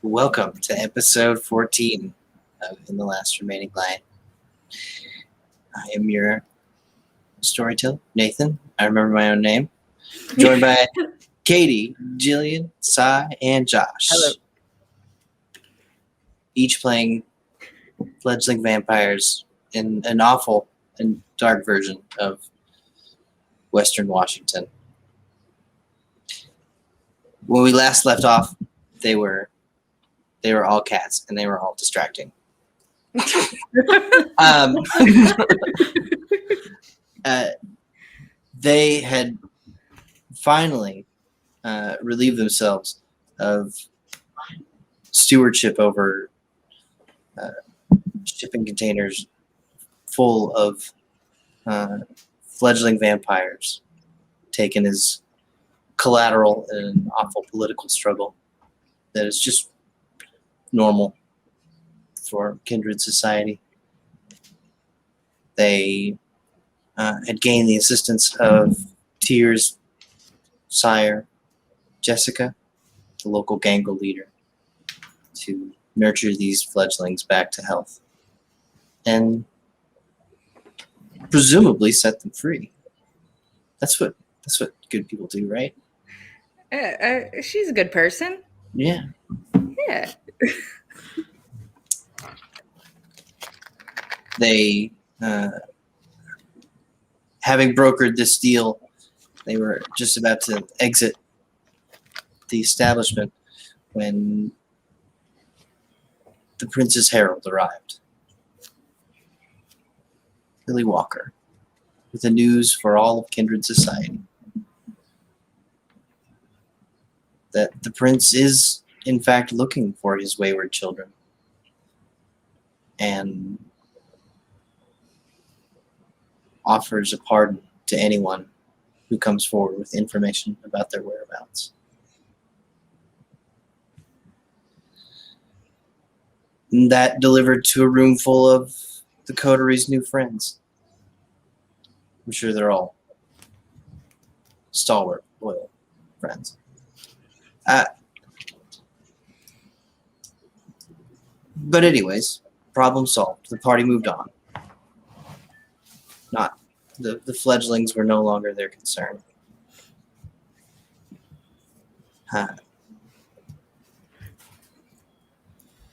Welcome to episode 14 of In the Last Remaining Line. I am your storyteller, Nathan. I remember my own name. Joined by Katie, Jillian, Sai, and Josh. Hello. Each playing fledgling vampires in an awful and dark version of Western Washington. When we last left off, they were all cats, and they were all distracting. They had finally relieved themselves of stewardship over shipping containers full of fledgling vampires, taken as collateral in an awful political struggle that is just normal for kindred society. They had gained the assistance of Tyr's sire, Jessica, the local gangle leader, to nurture these fledglings back to health and presumably set them free. That's what good people do, right? She's a good person. Yeah. Yeah. They, having brokered this deal, they were just about to exit the establishment when the Prince's Herald arrived. Billy Walker, with the news for all of kindred society that the prince is, in fact, looking for his wayward children and offers a pardon to anyone who comes forward with information about their whereabouts. And that delivered to a room full of the coteries' new friends. I'm sure they're all stalwart, loyal friends. But anyways, problem solved. The party moved on. Not the fledglings were no longer their concern.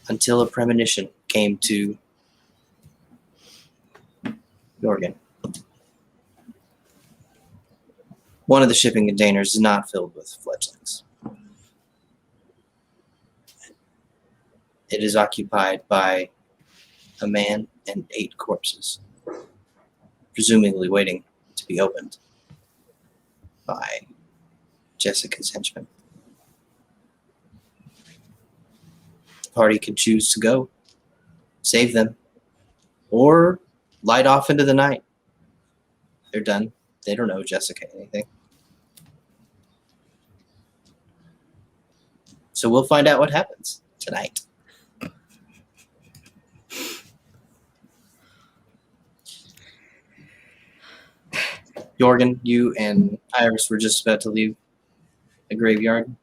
Until a premonition came to Jorgen. One of the shipping containers is not filled with fledglings. It is occupied by a man and 8 corpses, presumably waiting to be opened by Jessica's henchmen. The party can choose to go, save them, or light off into the night. They're done. They don't owe Jessica anything. So we'll find out what happens tonight. Jorgen, you and Iris were just about to leave the graveyard.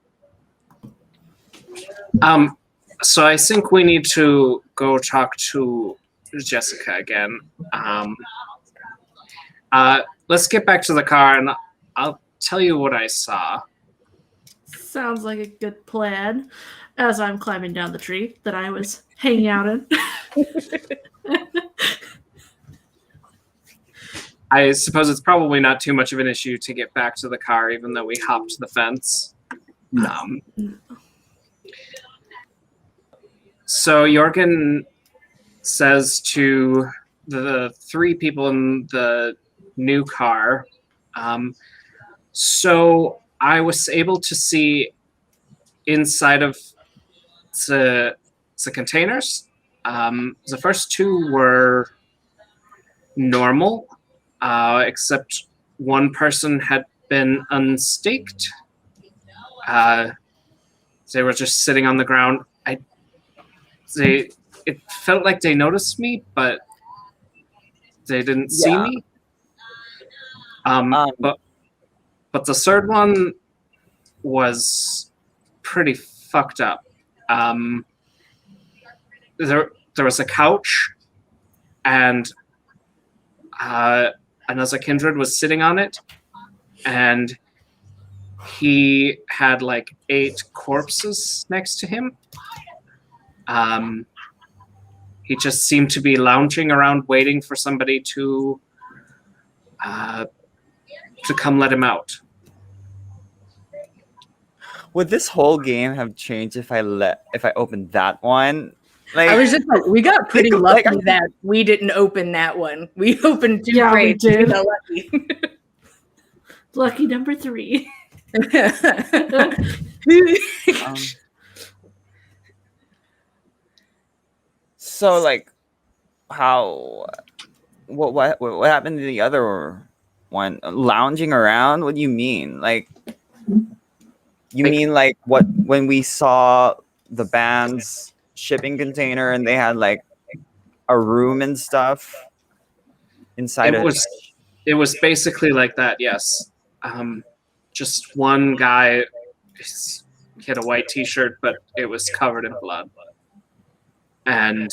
So I think we need to go talk to Jessica again. Let's get back to the car and I'll tell you what I saw. Sounds like a good plan. As I'm climbing down the tree that I was hanging out in. I suppose it's probably not too much of an issue to get back to the car, even though we hopped the fence. So Jorgen says to the 3 people in the new car, so I was able to see inside of the containers. The first 2 were normal, except one person had been unstaked. They were just sitting on the ground. It felt like they noticed me, but they didn't see me. But the third one was pretty fucked up. there was a couch, and another kindred was sitting on it, and he had like 8 corpses next to him. He just seemed to be lounging around waiting for somebody to come let him out. Would this whole game have changed if I opened that one? Like, I was just like, we got pretty Like, lucky that we didn't open that one. We opened 2 Yeah, we crates. did. got lucky. Lucky number 3. um, so like, what happened to the other one? Lounging around? What do you mean? Like, you mean like what when we saw the band's shipping container and they had like a room and stuff inside It was basically like that, yes. Just one guy, he had a white t-shirt, but it was covered in blood. And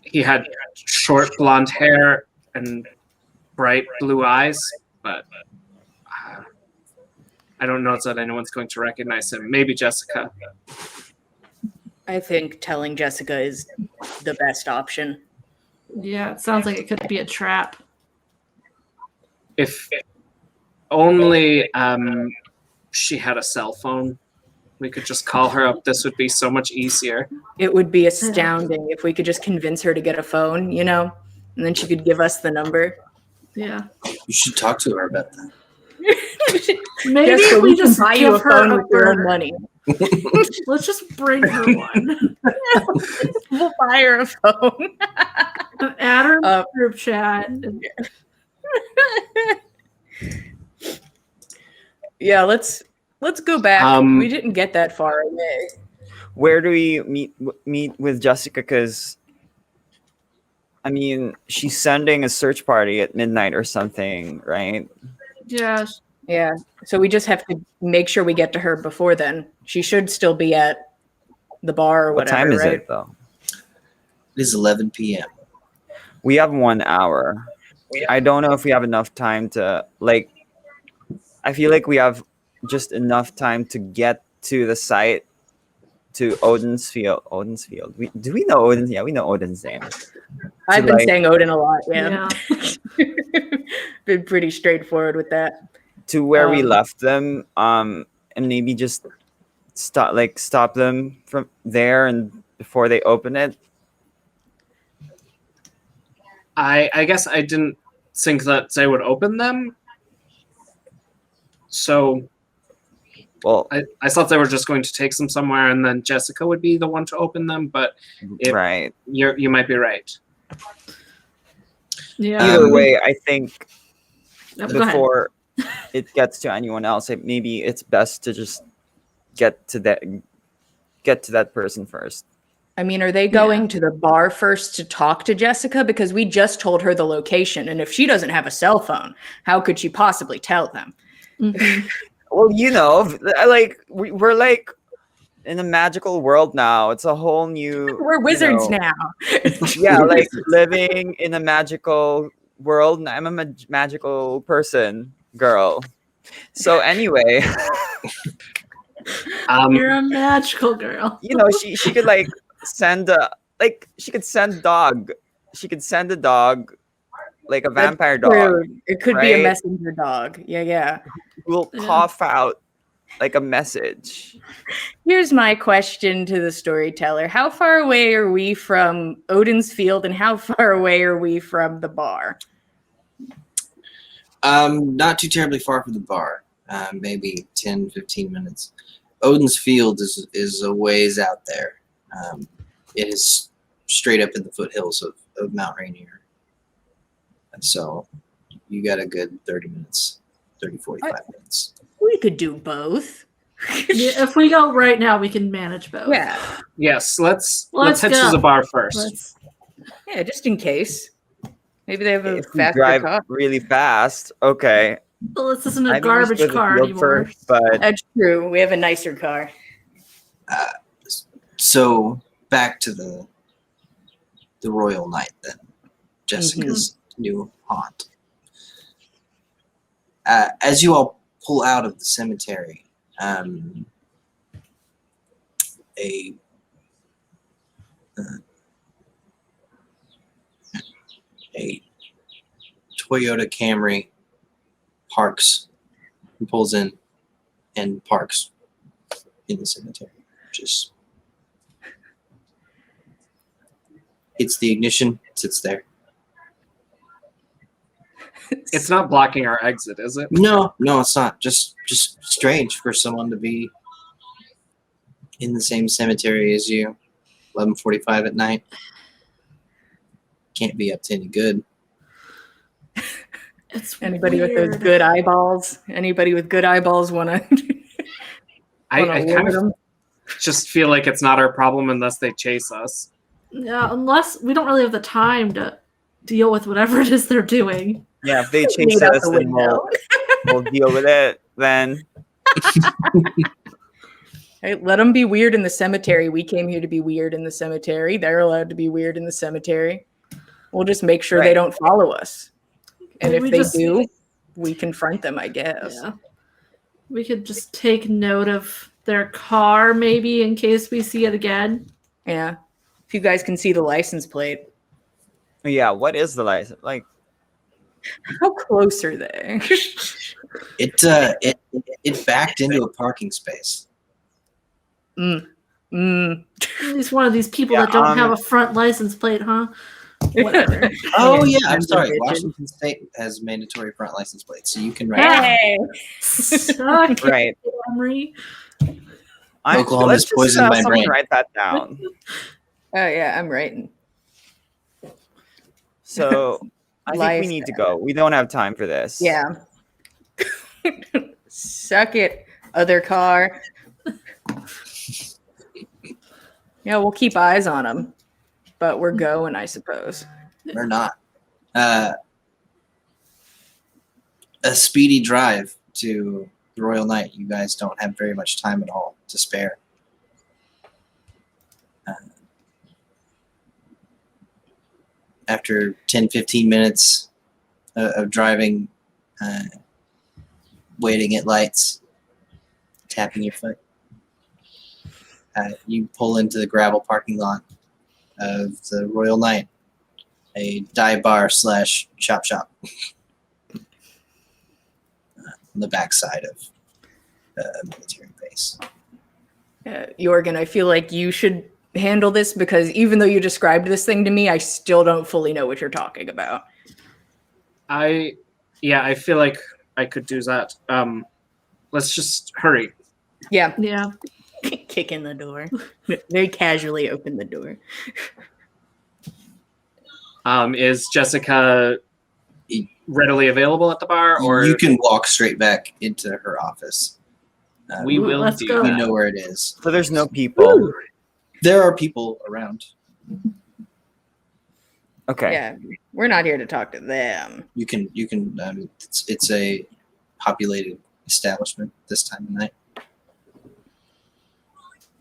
he had short blonde hair and bright blue eyes, but I don't know that anyone's going to recognize him. Maybe Jessica. I think telling Jessica is the best option. Yeah, it sounds like it could be a trap. If only she had a cell phone, we could just call her up. This would be so much easier. It would be astounding if we could just convince her to get a phone, you know, and then she could give us the number. Yeah. You should talk to her about that. Maybe Jessica, we can just buy give you a her phone a with your own bird. money. Let's just bring her one. We'll buy her a phone. And add her in the group chat. Yeah, let's go back. We didn't get that far away. Where do we meet with Jessica? Because I mean, she's sending a search party at midnight or something, right? Yeah. Yeah. So we just have to make sure we get to her before then. She should still be at the bar or What whatever, time is right? it though? It is 11 p.m. We have 1 hour. I don't know if we have enough time to like. I feel like we have just enough time to get to the site, to Odin's Field. Do we know Odin's? Yeah, we know Odin's name. I've been like- saying Odin a lot. Yeah. Yeah. Been pretty straightforward with that. To where we left them, and maybe just stop them from there and before they open it. I guess I didn't think that they would open them. So Well, I thought they were just going to take them somewhere and then Jessica would be the one to open them, but right. you might be right. Yeah. Either way, I think Go ahead. before it gets to anyone else, maybe it's best to just get to that person first. I mean, are they going to the bar first to talk to Jessica? Because we just told her the location. And if she doesn't have a cell phone, how could she possibly tell them? Mhm. Well, you know, like we're like in a magical world now. It's a whole new. We're wizards now. Yeah, like living in a magical world. And I'm a magical person, girl. So anyway, You're a magical girl. you know, she could like send a dog. She could send a dog, like a vampire dog, True. It could be a right? messenger dog. Yeah. who will cough out like a message. Here's my question to the storyteller. How far away are we from Odin's Field and how far away are we from the bar? Not too terribly far from the bar. Maybe 10, 15 minutes. Odin's Field is a ways out there. It is straight up in the foothills of Mount Rainier. And so you got a good 30 minutes, 45 minutes. We could do both. Yeah, if we go right now, we can manage both. Yeah. Yes, let's Let's head go. to the bar first. Let's, Yeah, just in case. Maybe they have a If we faster drive car. really fast, okay. well, this isn't a I think we garbage should go to car the field anymore. first, but That's true. We have a nicer car. So back to the Royal Knight then, Jessica's new haunt. As you all pull out of the cemetery, a Toyota Camry parks, and pulls in and parks in the cemetery. Just hits the ignition, sits there. It's not blocking our exit, is it? No, it's not. Just strange for someone to be in the same cemetery as you. 11:45 at night. Can't be up to any good. It's Anybody with those weird. good eyeballs? Anybody with good eyeballs want to? I kind of just feel like it's not our problem unless they chase us. Yeah, unless we don't really have the time to deal with whatever it is they're doing. Yeah, if they chase Leave out us, the then window. we'll deal with it then. Hey, let them be weird in the cemetery. We came here to be weird in the cemetery. They're allowed to be weird in the cemetery. We'll just make sure they Right. don't follow us. And Maybe if we they just- do, we confront them, I guess. Yeah. We could just take note of their car, maybe, in case we see it again. Yeah. If you guys can see the license plate, Yeah, what is the license? Like, how close are they? It backed into a parking space. At least one of these people Yeah, that don't have a front license plate, huh? Whatever. Oh Yeah, yeah, I'm tons of sorry. bitches. Washington State has mandatory front license plates, so you can write. Hey! Suck it, right. Henry. Oklahoma's let's just poisoned my someone brain. write that down. Oh yeah, I'm writing. So I think we Life. need to go. We don't have time for this. Yeah. Suck it, other car. Yeah, we'll keep eyes on them, but we're going, I suppose. Or not. A speedy drive to the Royal Knight. You guys don't have very much time at all to spare. After 10-15 minutes of driving, waiting at lights, tapping your foot, you pull into the gravel parking lot of the Royal Knight, a dive bar / chop shop on the backside of a military base. Jorgen, I feel like you should handle this because even though you described this thing to me, I still don't fully know what you're talking about. I feel like I could do that. Let's just hurry. Yeah. Yeah. Kick in the door. Very casually open the door. Is Jessica readily available at the bar, or You can walk straight back into her office. we will Let's do go. We that. know where it is. So there's no people. There are people around. Okay. Yeah. We're not here to talk to them. You can. It's a populated establishment this time of night.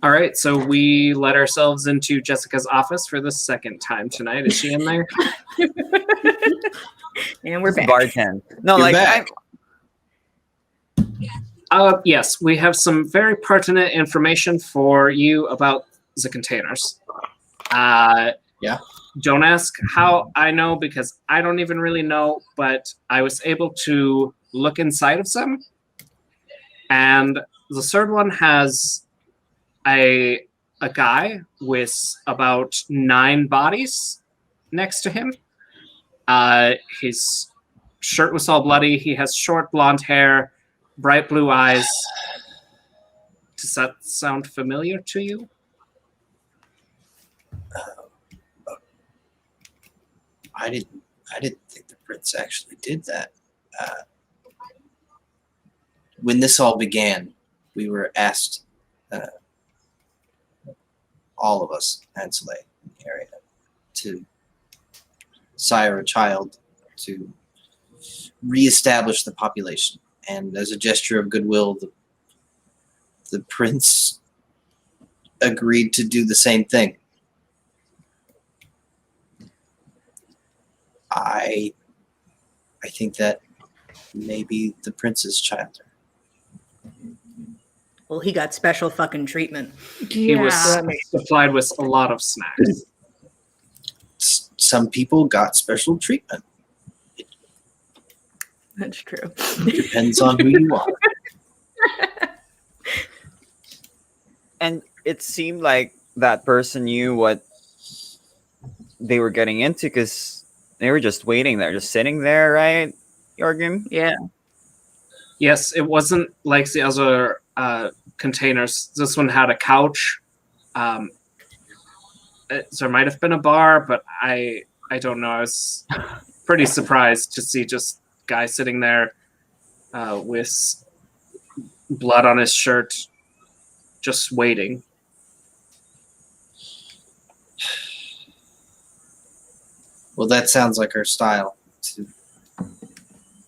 All right, so we let ourselves into Jessica's office for the second time tonight. Is she in there? And we're back. Bartend. No, You're like back. Yes, we have some very pertinent information for you about the containers. Yeah. Don't ask how I know because I don't even really know, but I was able to look inside of some. And the third one has a guy with about 9 bodies next to him. His shirt was all bloody. He has short blonde hair, bright blue eyes. Does that sound familiar to you? I didn't think the Brits actually did that. When this all began, we were asked, all of us, Ansley, in the area, to sire a child to reestablish the population. And as a gesture of goodwill, the prince agreed to do the same thing. I think that maybe the prince's child. Well, he got special fucking treatment. He was Yeah. supplied with a lot of snacks. Some people got special treatment. That's true. Depends on who you are. And it seemed like that person knew what they were getting into because they were just waiting there, just sitting there, right, Jorgen? Yeah. Yes, it wasn't like the other containers. This one had a couch. There might have been a bar, but I don't know. I was pretty surprised to see just guy sitting there with blood on his shirt, just waiting. Well, that sounds like her style to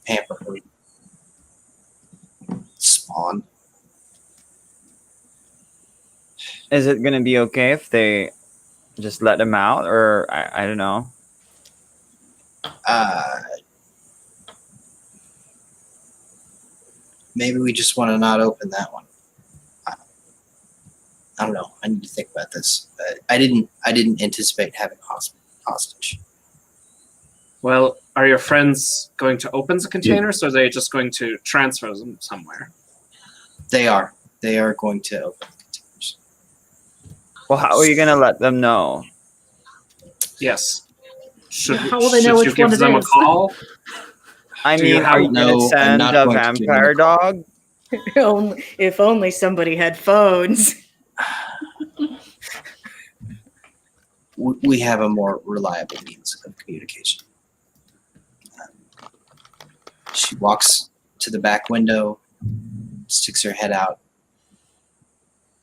pamper her spawn. Is it gonna be okay if they just let him out, or I don't know? Maybe we just want to not open that one. I don't know. I need to think about this. I didn't anticipate having hostage. Well, are your friends going to open the containers, or are they just going to transfer them somewhere? They are going to open the containers. Well, how are you gonna let them know? Yes. Should, How will they know should which you one give it them a is? call? I Do you mean, have- are you No, gonna I'm send not a going to give them a vampire call. dog? If only somebody had phones. We have a more reliable means of communication. She walks to the back window, sticks her head out,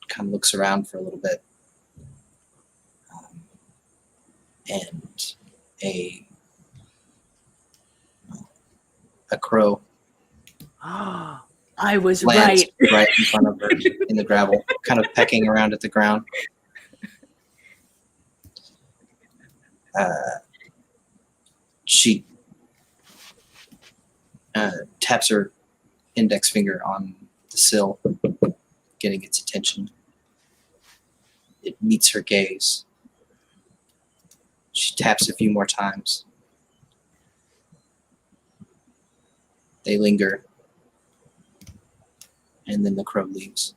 kind of looks around for a little bit, and a crow I was lands right. right in front of her in the gravel, kind of pecking around at the ground. She taps her index finger on the sill, getting its attention. It meets her gaze. She taps a few more times. They linger, and then the crow leaves.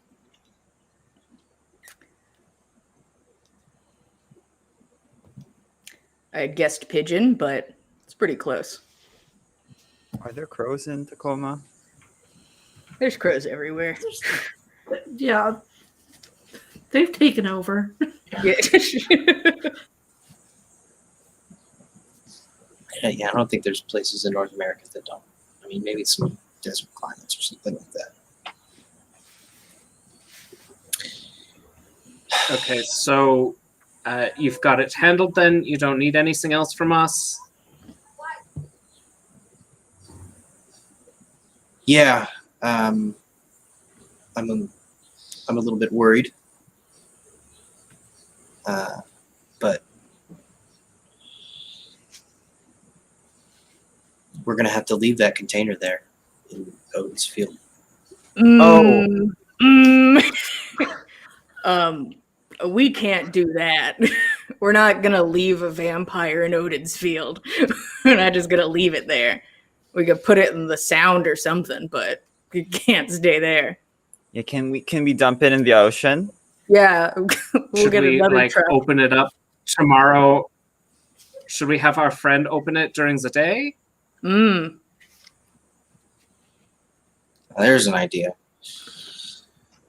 I had guessed pigeon, but it's pretty close. Are there crows in Tacoma? There's crows everywhere. Yeah. They've taken over. Yeah. Yeah, I don't think there's places in North America that don't. I mean, maybe some desert climates or something like that. Okay, so you've got it handled then. You don't need anything else from us. Yeah, I'm a little bit worried, but we're gonna have to leave that container there in Odin's field. Mm, mm. We can't do that. We're not gonna leave a vampire in Odin's field. We're not just gonna leave it there. We could put it in the sound or something, but we can't stay there. Yeah, can we dump it in the ocean? Yeah, we'll Should get we another like truck. open it up tomorrow? Should we have our friend open it during the day? Mm. There's an idea.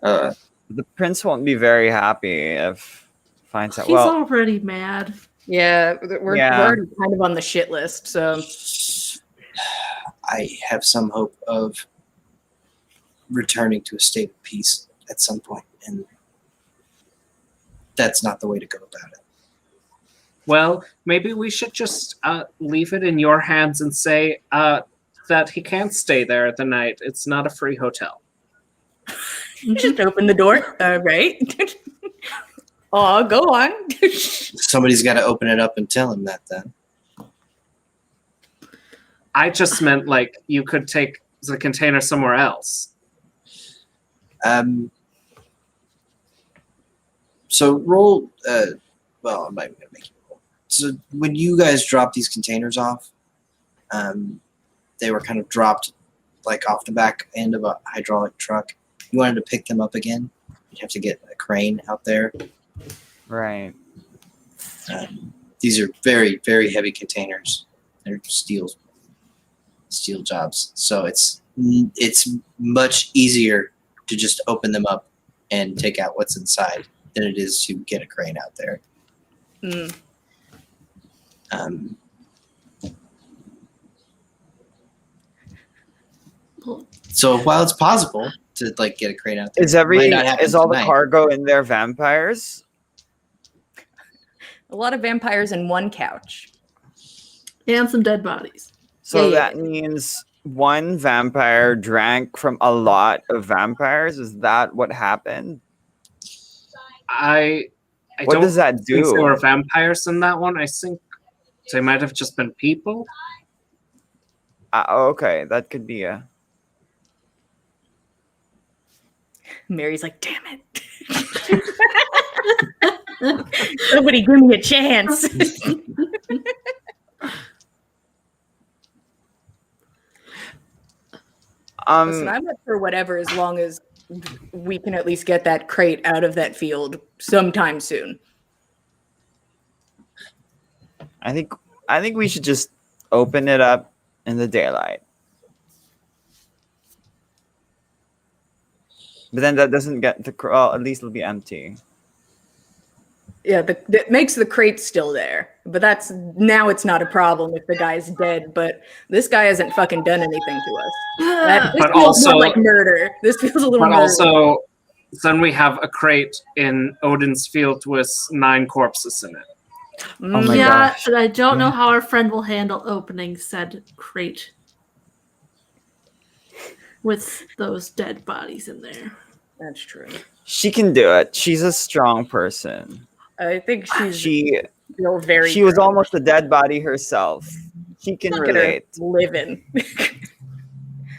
The prince won't be very happy if finds out. He's Well, already mad. Yeah, we're Yeah. already kind of on the shit list, so I have some hope of returning to a state of peace at some point, and that's not the way to go about it. Well, maybe we should just leave it in your hands and say that he can't stay there the night. It's not a free hotel. just open the door. All right. Oh, go on. Somebody's got to open it up and tell him that then. I just meant like you could take the container somewhere else. So roll. Well, I'm not even gonna make you roll. So when you guys dropped these containers off, they were kind of dropped like off the back end of a hydraulic truck. You wanted to pick them up again, you'd have to get a crane out there. Right. These are very, very heavy containers. They're steel jobs. So it's much easier to just open them up and take out what's inside than it is to get a crane out there. Mm. So while it's possible to like get a crane out there, Is it might not happen all the tonight. cargo in there vampires? A lot of vampires in one couch. And some dead bodies. So Yeah. that means one vampire drank from a lot of vampires. Is that what happened? I What don't does that think there were do? vampires in that one. I think they might have just been people. Okay, that could be a. Mary's like, damn it. Somebody give me a chance. Listen, I'm up for whatever as long as we can at least get that crate out of that field sometime soon. I think we should just open it up in the daylight. But then that doesn't get the well, at least it'll be empty. Yeah, that makes the crate still there. But that's now it's not a problem if the guy's dead. But this guy hasn't fucking done anything to us. This But feels more also- like murder. This feels a little But murder. also, then we have a crate in Odin's field with 9 corpses in it. Oh my yeah, gosh. and I don't know how our friend will handle opening said crate with those dead bodies in there. That's true. She can do it. She's a strong person. I think she's She still very. she was drunk. almost a dead body herself. She can Look at her relate. living.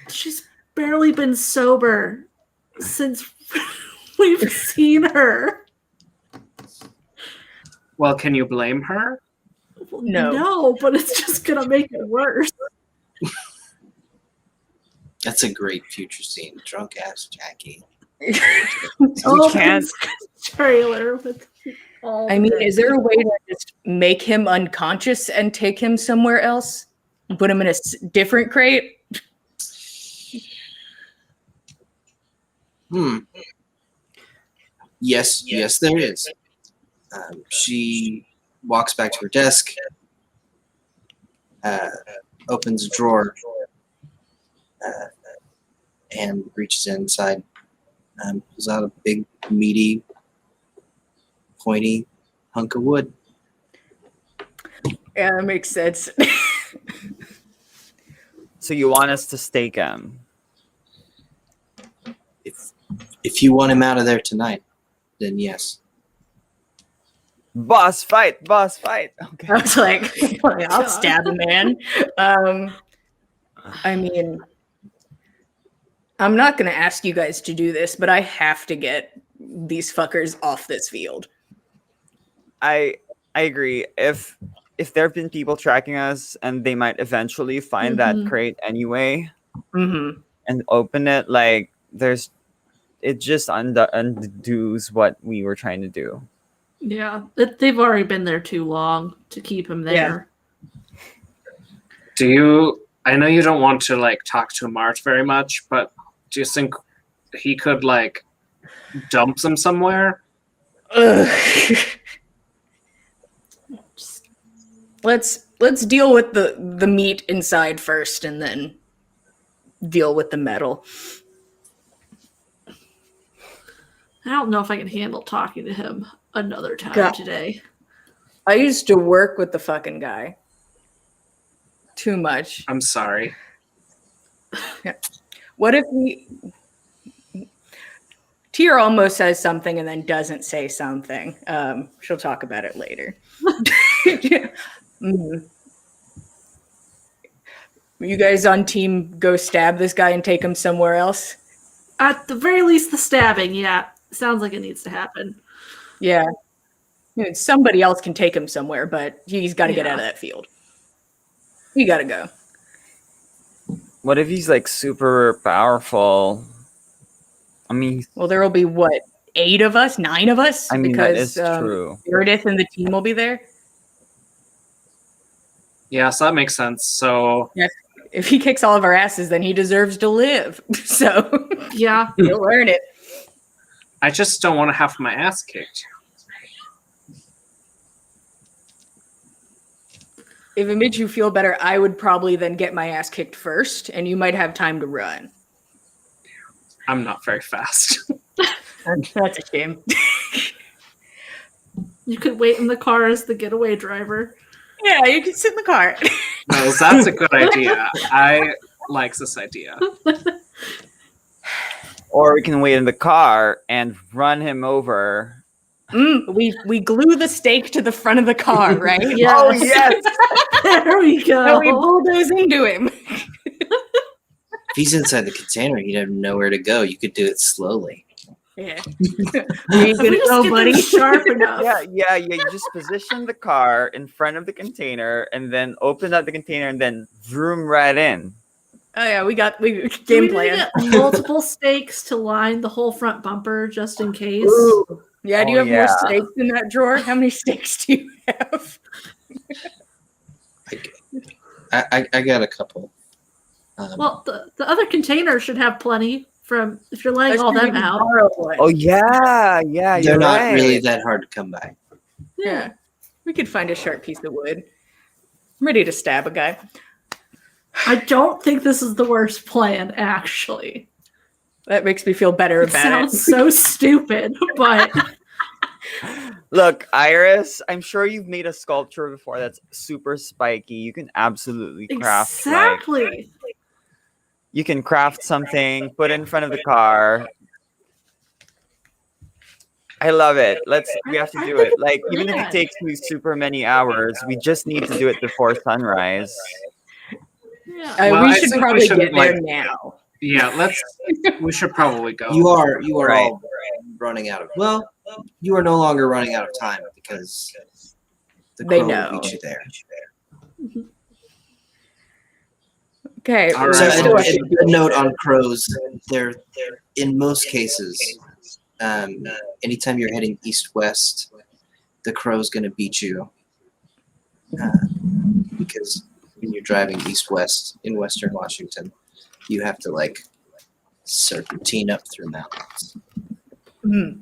She's barely been sober since we've seen her. Well, can you blame her? No. No, but it's just gonna make it worse. That's a great future scene. Drunk ass Jackie. We can't. Trailer with all. I mean, the- is there a way to just make him unconscious and take him somewhere else? Put him in a different crate? Yes, there is. She walks back to her desk, opens a drawer, and reaches inside, pulls out a big, meaty, pointy hunk of wood. Yeah, that makes sense. So you want us to stake him? If you want him out of there tonight, then yes. Boss fight! Boss fight! Okay. I was like, I'll stab a man. I mean, I'm not going to ask you guys to do this, but I have to get these fuckers off this field. I agree. If there have been people tracking us and they might eventually find that crate anyway Mm-hmm. and open it, like it just undoes what we were trying to do. Yeah, they've already been there too long to keep him there. I know you don't want to like talk to Mart very much, but do you think he could like dump them somewhere? Let's deal with the meat inside first, and then deal with the metal. I don't know if I can handle talking to him another time God. today. I used to work with the fucking guy. Too much. I'm sorry. What if Tier almost says something and then doesn't say something. She'll talk about it later. Mm. You guys on team go stab this guy and take him somewhere else? At the very least, the stabbing, yeah. Sounds like it needs to happen. Yeah. Somebody else can take him somewhere, but he's got to get out of that field. You got to go. What if he's like super powerful? I mean, Well, there will be what, 8 of us, 9 of us, I mean because that is true. Meredith and the team will be there. Yeah, so that makes sense. So If he kicks all of our asses, then he deserves to live. So Yeah. he'll earn it. I just don't want to have my ass kicked. If it makes you feel better, I would probably then get my ass kicked first, and you might have time to run. I'm not very fast. That's a shame. You could wait in the car as the getaway driver. Yeah, you can sit in the car. No, that's a good idea. I like this idea. Or we can wait in the car and run him over. We glue the stake to the front of the car, right? Yes. Oh yes! There we go. So we bulldoze into him. If he's inside the container, he'd have nowhere to go. You could do it slowly. Yeah. Where you If we gonna just go, get buddy? them sharp enough. Yeah. You just position the car in front of the container and then open up the container and then vroom right in. Oh yeah, we Do game we need plan. to get multiple stakes to line the whole front bumper just in case? Ooh. Yeah, do you Oh, have more yeah. stakes in that drawer? How many stakes do you have? I got a couple. Well, the other container should have plenty from if you're laying all them out. Oh yeah, they're you're not right. really that hard to come by. Yeah. We could find a sharp piece of wood. I'm ready to stab a guy. I don't think this is the worst plan, actually. That makes me feel better It about sounds so stupid, but Look, Iris, I'm sure you've made a sculpture before that's super spiky. You can absolutely craft exactly. you can craft something, put it in front of the car. I love it. We have to do it. Like, even if it takes me super many hours, we just need to do it before sunrise. Yeah. Well, we I should think we probably shouldn't, get there like- now. Yeah, we should probably go. You are Right. all running out of. Well, you are no longer running out of time because the They crow will know. beat you there. Okay. All So, right, a, well, a note on crows: they're in most cases, anytime you're heading east-west, the crow's going to beat you because when you're driving east-west in Western Washington, you have to like serpentine up through mountains. Mm.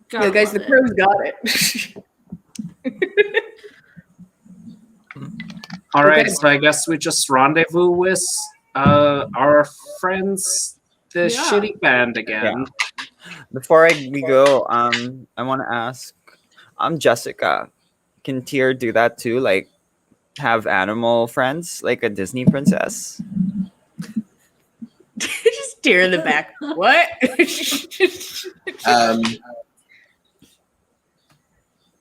Gotta Yeah, guys, love the it. crow's got it. All right, Okay. so I guess we just rendezvous with our friends, the Yeah. shitty band again. Before we go, I want to ask, Jessica, can Tyr do that too? Like, have animal friends like a Disney princess? Just tear in the back. What?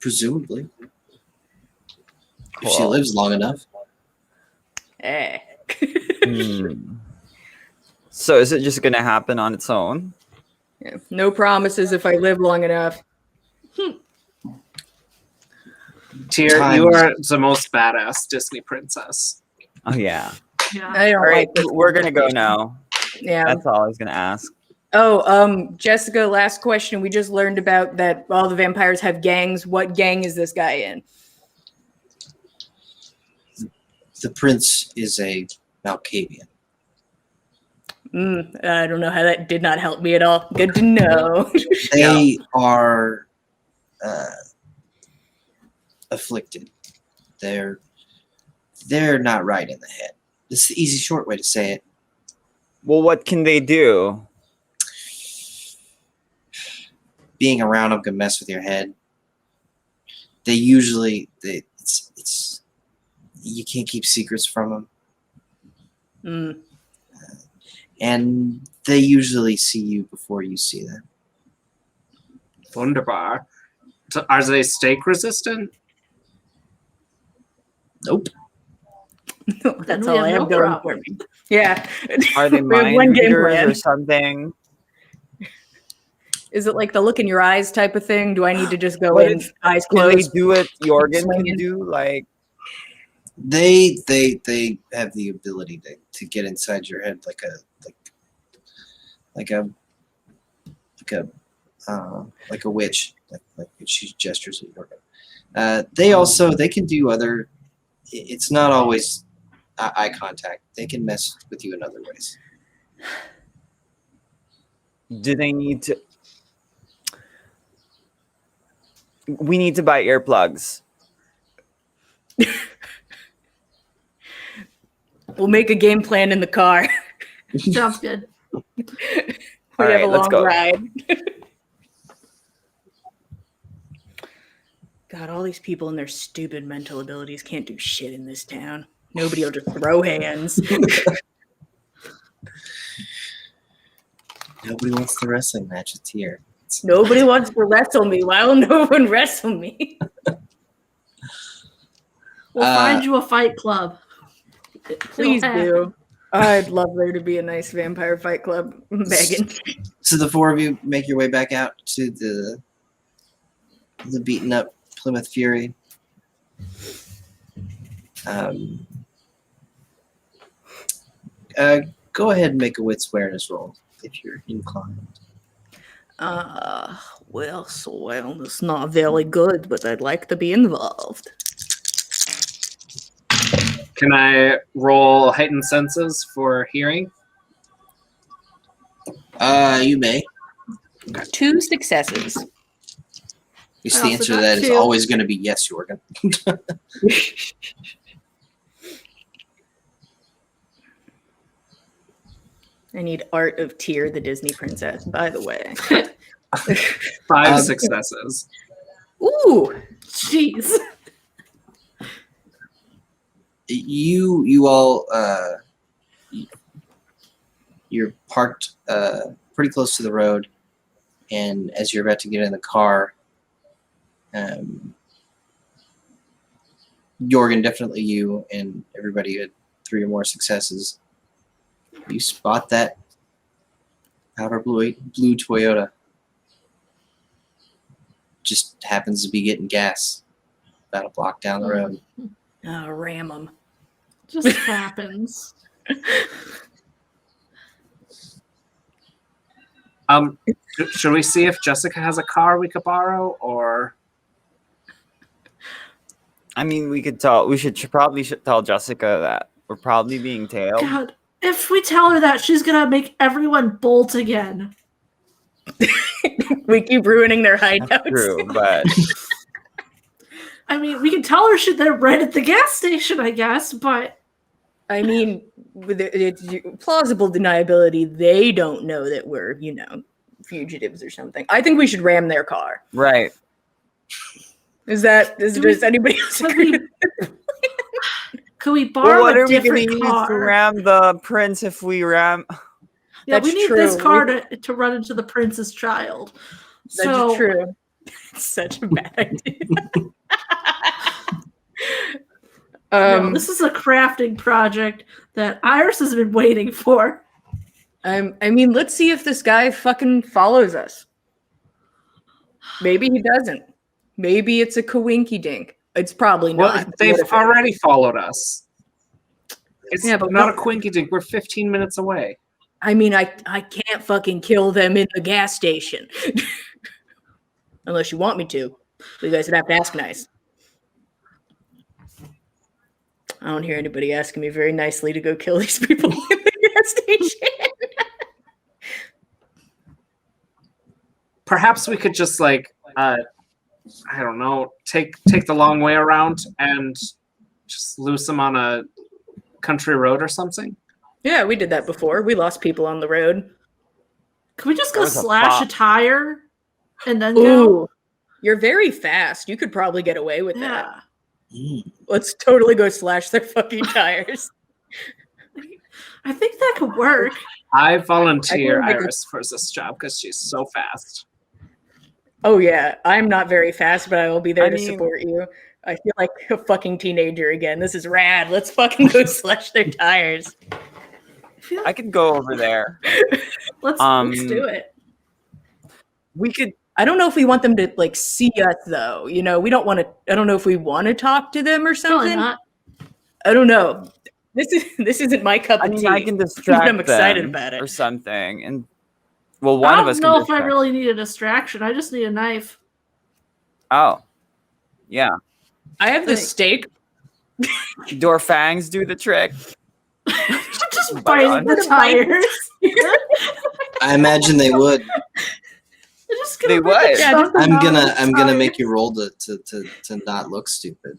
Presumably, if she Cool. lives long enough. Eh. Hmm. So is it just gonna happen on its own? Yeah, no promises if I live long enough. Tyr, Times. you are the most badass Disney princess. Oh yeah. Yeah. I don't All right, like this. we're gonna go now. Yeah. That's all I was gonna ask. Oh, Jessica, last question. We just learned about that all the vampires have gangs. What gang is this guy in? The prince is a Malkavian. I don't know how that did not help me at all. Good to know. They are afflicted. They're not right in the head. This is the easy, short way to say it. Well, what can they do? Being around them can mess with your head. They usually it's you can't keep secrets from them, Mm. and they usually see you before you see them. Wunderbar. Are they stake resistant? Nope. That's we all have I no have going for problem. me. Yeah. Are they We have mind one game readers plan. or something? Is it like the look in your eyes type of thing? Do I need to just go What in, if- eyes Can they closed? do what Jorgen Swinging. can do? Like, They have the ability to get inside your head like a witch. Like she gestures at Jorgen. They can do other. It's not always eye contact. They can mess with you in other ways. do they need to? We need to buy earplugs. We'll make a game plan in the car. Sounds good. We All have right, a let's long go. ride. God, all these people and their stupid mental abilities can't do shit in this town. Nobody will just throw hands. Nobody wants the wrestling match. It's here. Nobody wants to wrestle me. Why will no one wrestle me? We'll find you a fight club. Please It'll happen. do. I'd love there to be a nice vampire fight club. I'm begging. So the four of you make your way back out to the beaten up Plymouth Fury. Go ahead and make a wits awareness roll if you're inclined. Well, it's not very good, but I'd like to be involved. Can I roll heightened senses for hearing? You may. 2 successes. The I also answer to got that is 2. always going to be yes, Jorgen. I need Art of Tyr, the Disney princess, by the way. 5 successes. Ooh! Jeez. You all you're parked pretty close to the road, and as you're about to get in the car, Jorgen, definitely you and everybody who had 3 or more successes, you spot that powder blue Toyota. Just happens to be getting gas about a block down the road. Ram them. Just happens. Should we see if Jessica has a car we could borrow, or? I mean, we could tell. We should probably tell Jessica that we're probably being tailed. God, if we tell her that, she's gonna make everyone bolt again. We keep ruining their hideouts. That's true, but I mean, we can tell her they're right at the gas station, I guess, but I mean, with it's plausible deniability, they don't know that we're, fugitives or something. I think we should ram their car. right. Does anybody else Could agree? we- could we Well, borrow what a are we going to different use to car? ram the prince if we ram? Yeah, That's we need true. this car to run into the prince's child. That's So true. It's such a bad idea. no, this is a crafting project that Iris has been waiting for. I mean, let's see if this guy fucking follows us. Maybe he doesn't. Maybe it's a coinky dink. It's probably Well, not. they've What if it- already followed us. It's Yeah, but not what- a quinky dink. We're 15 minutes away. I mean, I can't fucking kill them in the gas station. Unless you want me to. You guys would have to ask nice. I don't hear anybody asking me very nicely to go kill these people in the gas station. Perhaps we could just I don't know, take the long way around and just lose them on a country road or something. Yeah, we did that before. We lost people on the road. Can we just That go was a slash a bop. tire and then Ooh, go? you're very fast. You could probably get away with that. Yeah. Let's totally go slash their fucking tires. I think that could work. I volunteer I think we could- Iris for this job because she's so fast. Oh yeah, I'm not very fast, but I will be there I to mean- support you. I feel like a fucking teenager again. This is rad. Let's fucking go slash their tires. I could go over there. Let's do it. We could. I don't know if we want them to like see us though. You know, we don't want to. I don't know if we want to talk to them or Probably something. not. I don't know. This isn't my cup I of mean, tea. I can distract I'm excited them about it. or something, and well, I one of don't us know can if I distract. really need a distraction. I just need a knife. Oh, yeah. I have this steak. Do our fangs do the trick? Just Bite bite on. the tires. I imagine they would. They're just They gonna would. Yeah, stomp I'm them gonna on the I'm gonna tire. make you roll to not look stupid.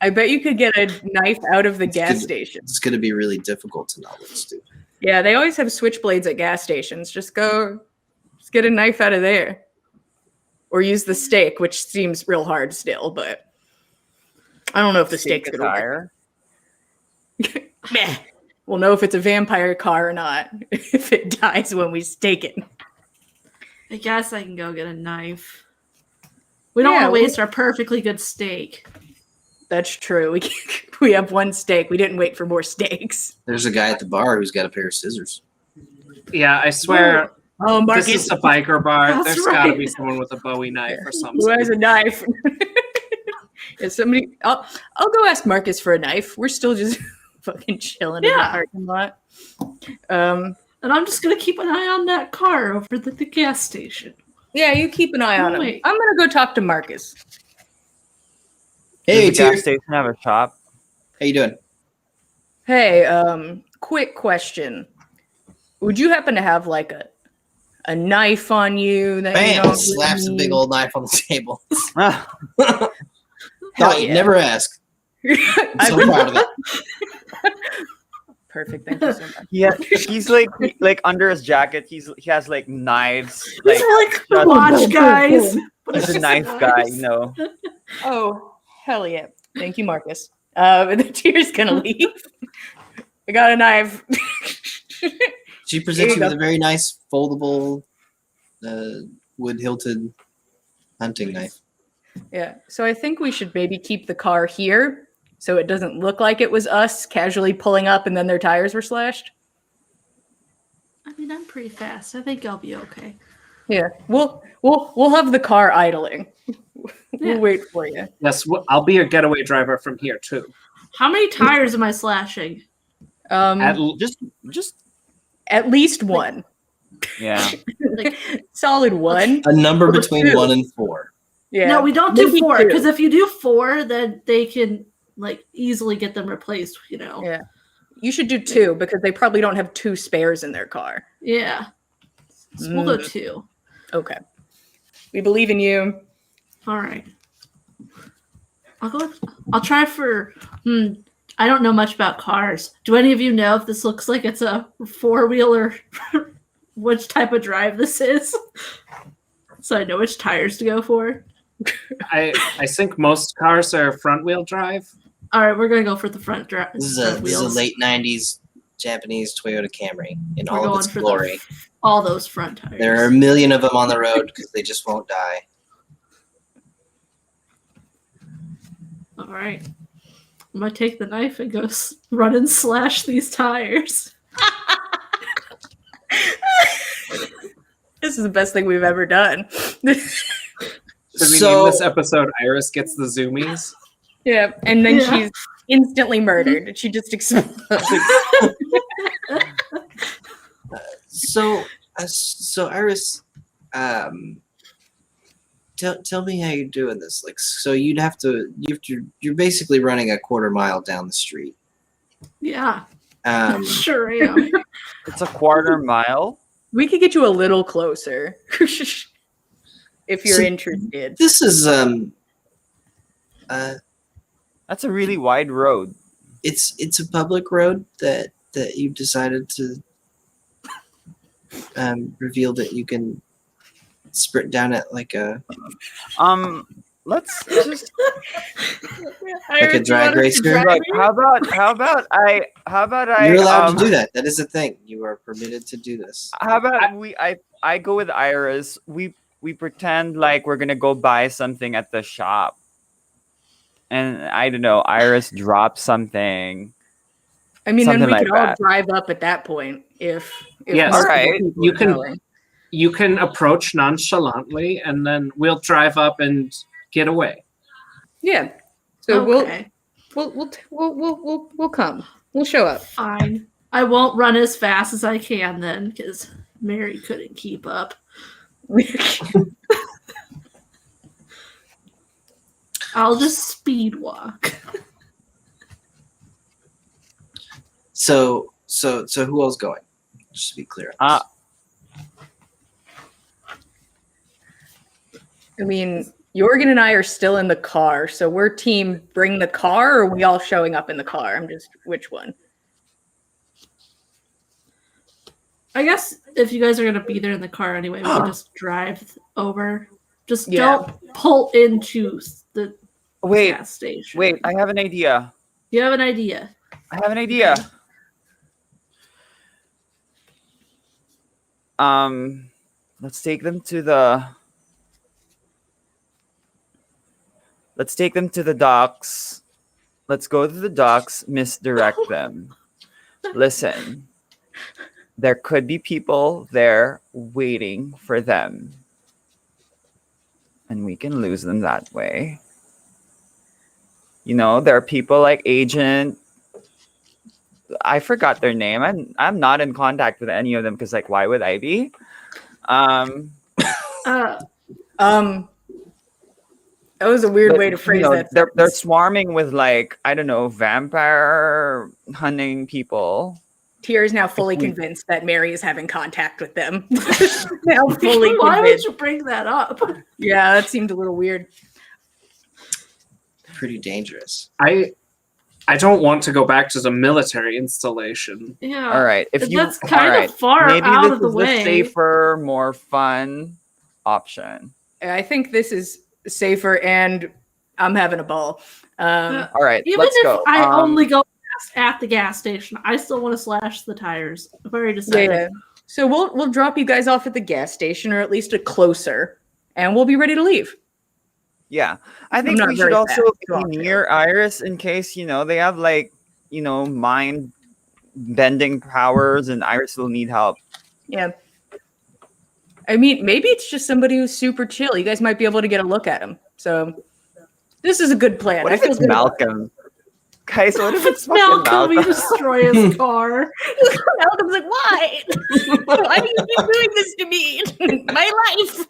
I bet you could get a knife out of the It's gas good. station. It's gonna be really difficult to not look stupid. Yeah, they always have switchblades at gas stations. Just get a knife out of there. Or use the stake, which seems real hard still, but I don't know if the Stake stake's the gonna tire. work. Meh. We'll know if it's a vampire car or not if it dies when we stake it. I guess I can go get a knife. We don't Yeah, want to waste our perfectly good steak. That's true. We have one stake. We didn't wait for more stakes. There's a guy at the bar who's got a pair of scissors. Yeah, I swear Oh, Marcus, this is a biker bar. That's There's got to right. be someone with a Bowie knife or something. who has a knife? Is somebody? I'll go ask Marcus for a knife. We're still just fucking chilling in the Yeah. parking lot. And I'm just gonna keep an eye on that car over at the gas station. Yeah, you keep an eye on him. Wait. I'm gonna go talk to Marcus. Hey, Does the gas Tier. station have a shop? How you doing? Hey, quick question. Would you happen to have like a knife on you that you Bam! don't Slaps a really big need? old knife on the table. Ah, Hell Thought you'd yeah. never ask. I I'm so would- proud of it. Perfect. Thank you so much. yeah, he's like under his jacket. He has like knives. These Like are like just- watch guys. But he's it's a just knife guy, you know. Oh, hell yeah. Thank you, Marcus. And the tear's gonna leave. I got a knife. She presents you There you with a very nice foldable wood hilted hunting knife. Yeah. So I think we should maybe keep the car here so it doesn't look like it was us casually pulling up and then their tires were slashed. I mean, I'm pretty fast. I think I'll be okay. Yeah. We'll have the car idling. Yeah. We'll wait for you. Yes, I'll be your getaway driver from here too. How many tires am I slashing? Just At least one. yeah. Like, Solid one. A number Or between two. 1 and 4. Yeah. No, we don't do Maybe 4 two. because if you do 4, then they can like easily get them replaced. You know. Yeah. You should do 2 because they probably don't have 2 spares in their car. Yeah. So we'll go 2. Okay. We believe in you. All right. I'll try for. I don't know much about cars. Do any of you know if this looks like it's a 4-wheeler? Which type of drive this is? So I know which tires to go for. I think most cars are front wheel drive. All right, we're gonna go for the front drive. This is a late 90s Japanese Toyota Camry in We're all of going its for glory. all those front tires. There are a million of them on the road because they just won't die. All right. I'm gonna take the knife and go run and slash these tires. This is the best thing we've ever done. Should we So- name this episode Iris Gets the Zoomies? Yeah, and then Yeah. she's instantly murdered. She just explodes. So Iris, tell me how you're doing this. Like, so you're basically running a quarter mile down the street. Yeah, Um, sure am. It's a quarter mile. We could get you a little closer if you're So- interested. this is That's a really wide road. it's a public road that you've decided to reveal that you can sprint down it like a Let's just like a drag racer. like, how about I You're allowed to do that. That is a thing. You are permitted to do this. How about I go with Iris. we pretend like we're gonna go buy something at the shop, and I don't know, Iris drops something. I mean, then Something we like could all that. drive up at that point if Yes. multiple Alright, people you are can- going. You can approach nonchalantly, and then we'll drive up and get away. Yeah. So Okay, we'll come. We'll show up. fine. I won't run as fast as I can then, because Mary couldn't keep up. I'll just speed walk. So who else going? Just to be clear. I mean, Jorgen and I are still in the car, so we're team bring the car, or are we all showing up in the car? I'm just which one? I guess if you guys are gonna be there in the car anyway, we can just drive over. Just Yeah. don't pull into the Wait, gas station. wait, I have an idea. You have an idea? I have an idea. Let's take them to the docks. Let's go to the docks, misdirect them. Listen, there could be people there waiting for them, and we can lose them that way. You know, there are people like Agent. I forgot their name. I'm not in contact with any of them because, like, why would I be? That was a weird But, way to phrase you know, that. they're sentence. swarming with, like, I don't know, vampire hunting people. Tia is now fully we- convinced that Mary is having contact with them. Now fully Why would convinced. you bring that up? Yeah, that seemed a little weird. Pretty dangerous. I don't want to go back to the military installation. Yeah. All right, if you That's kind of all right, far maybe out this of the is way. the safer, more fun option. I think this is safer, and I'm having a ball. Yeah. All right, Even let's if go. I only go past at the gas station, I still want to slash the tires. I've already decided. Yeah. So we'll drop you guys off at the gas station, or at least a closer, and we'll be ready to leave. Yeah, I think not we should very also fast, be so- near Iris in case, you know, they have, like, you know, mind bending powers, and Iris will need help. Yeah. I mean, maybe it's just somebody who's super chill. You guys might be able to get a look at him. So this is a good plan. What I if feel it's good about Malcolm? Guys, what if it's It's fucking Malcolm. We Malcolm? destroy his car. it. Malcolm's like, why? Why do you keep doing this to me? My life.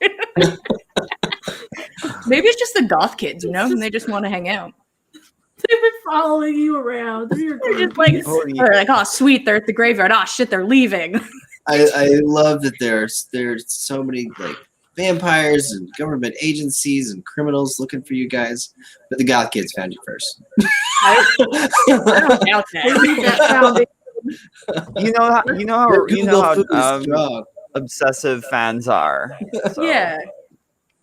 Maybe it's just the goth kids, you know, and they just want to hang out. They've been following you around. They're your They're just like, Holy- they're like, oh, sweet, they're at the graveyard. Oh, shit, they're leaving. I love that there's so many like vampires and government agencies and criminals looking for you guys, but the goth kids found you first. I don't doubt We need that. that foundation. you know how Their you know Google how food is strong. obsessive fans are. So. Yeah.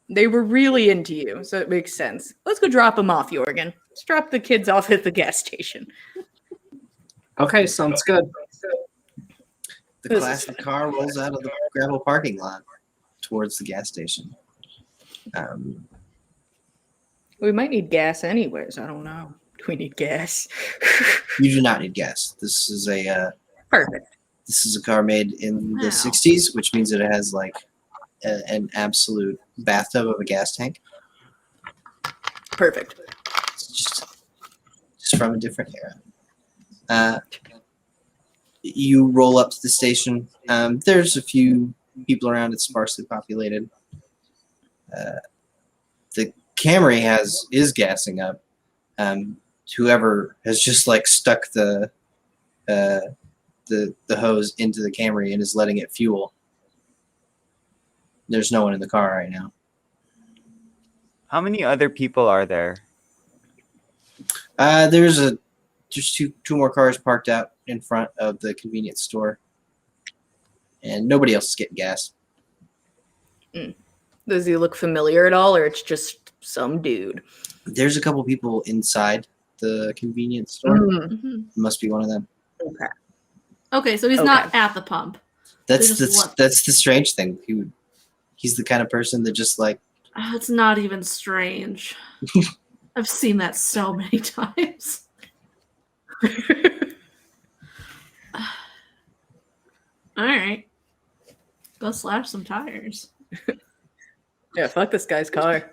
They were really into you, so it makes sense. Let's go drop them off, Jorgen. Let's drop the kids off at the gas station. Okay, sounds good. The This is classic car rolls out of the gravel parking lot towards the gas station. We might need gas anyways. I don't know. Do we need gas? You do not need gas. This is a Perfect. car made in the Wow. 60s, which means that it has like an absolute bathtub of a gas tank. Perfect. It's just from a different era. You roll up to the station. There's a few people around. It's sparsely populated. The Camry is gassing up. Whoever has just like stuck the hose into the Camry and is letting it fuel. There's no one in the car right now. How many other people are there? There's two more cars parked out in front of the convenience store, and nobody else is getting gas. Does he look familiar at all, or it's just some dude? There's a couple people inside the convenience store. Mhm. Must be one of them. Okay, so he's Okay. not at the pump. That's They just left. that's the strange thing. He's the kind of person that just like, It's not even strange. I've seen that so many times. All right. Go slash some tires. Yeah, fuck this guy's car.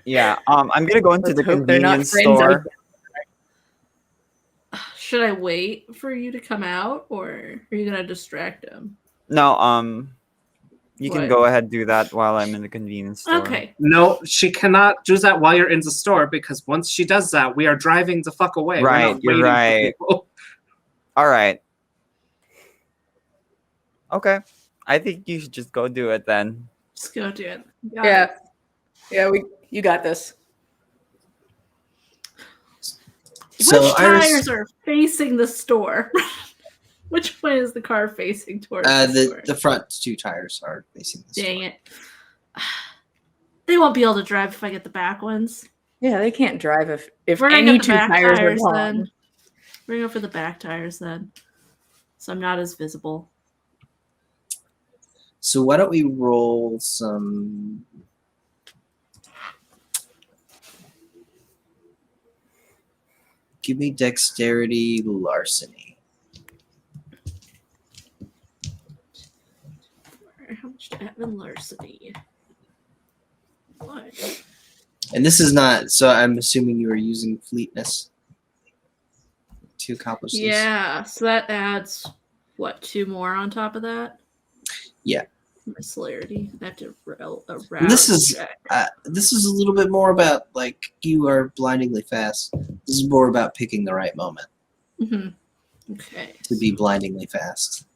Yeah. I'm gonna go into Let's the hope they're not convenience friends store. Should I wait for you to come out, or are you gonna distract him? No. You can What? go ahead and do that while I'm in the convenience store. Okay. No, she cannot do that while you're in the store because once she does that, we are driving the fuck away. We're Right, not you're waiting for right. people. All right. Okay. I think you should just go do it then. Just go do it. Got Yeah. it. Yeah, you got this. so Which Iris, tires are facing the store? Which way is the car facing towards the store? the front two tires are facing the Dang store. it. They won't be able to drive if I get the back ones. Yeah, they can't drive if We're gonna any get the two back tires are tires gone. then. We're gonna go for the back tires then. So I'm not as visible. So why don't we roll some? Give me dexterity larceny. How much do I have in larceny? What? And this is not. So I'm assuming you are using fleetness to accomplish this. Yeah, so that adds what, 2 more on top of that? Yeah. My celerity. I have to route And this is check. this is a little bit more about like you are blindingly fast. This is more about picking the right moment Mhm. Okay. to be blindingly fast.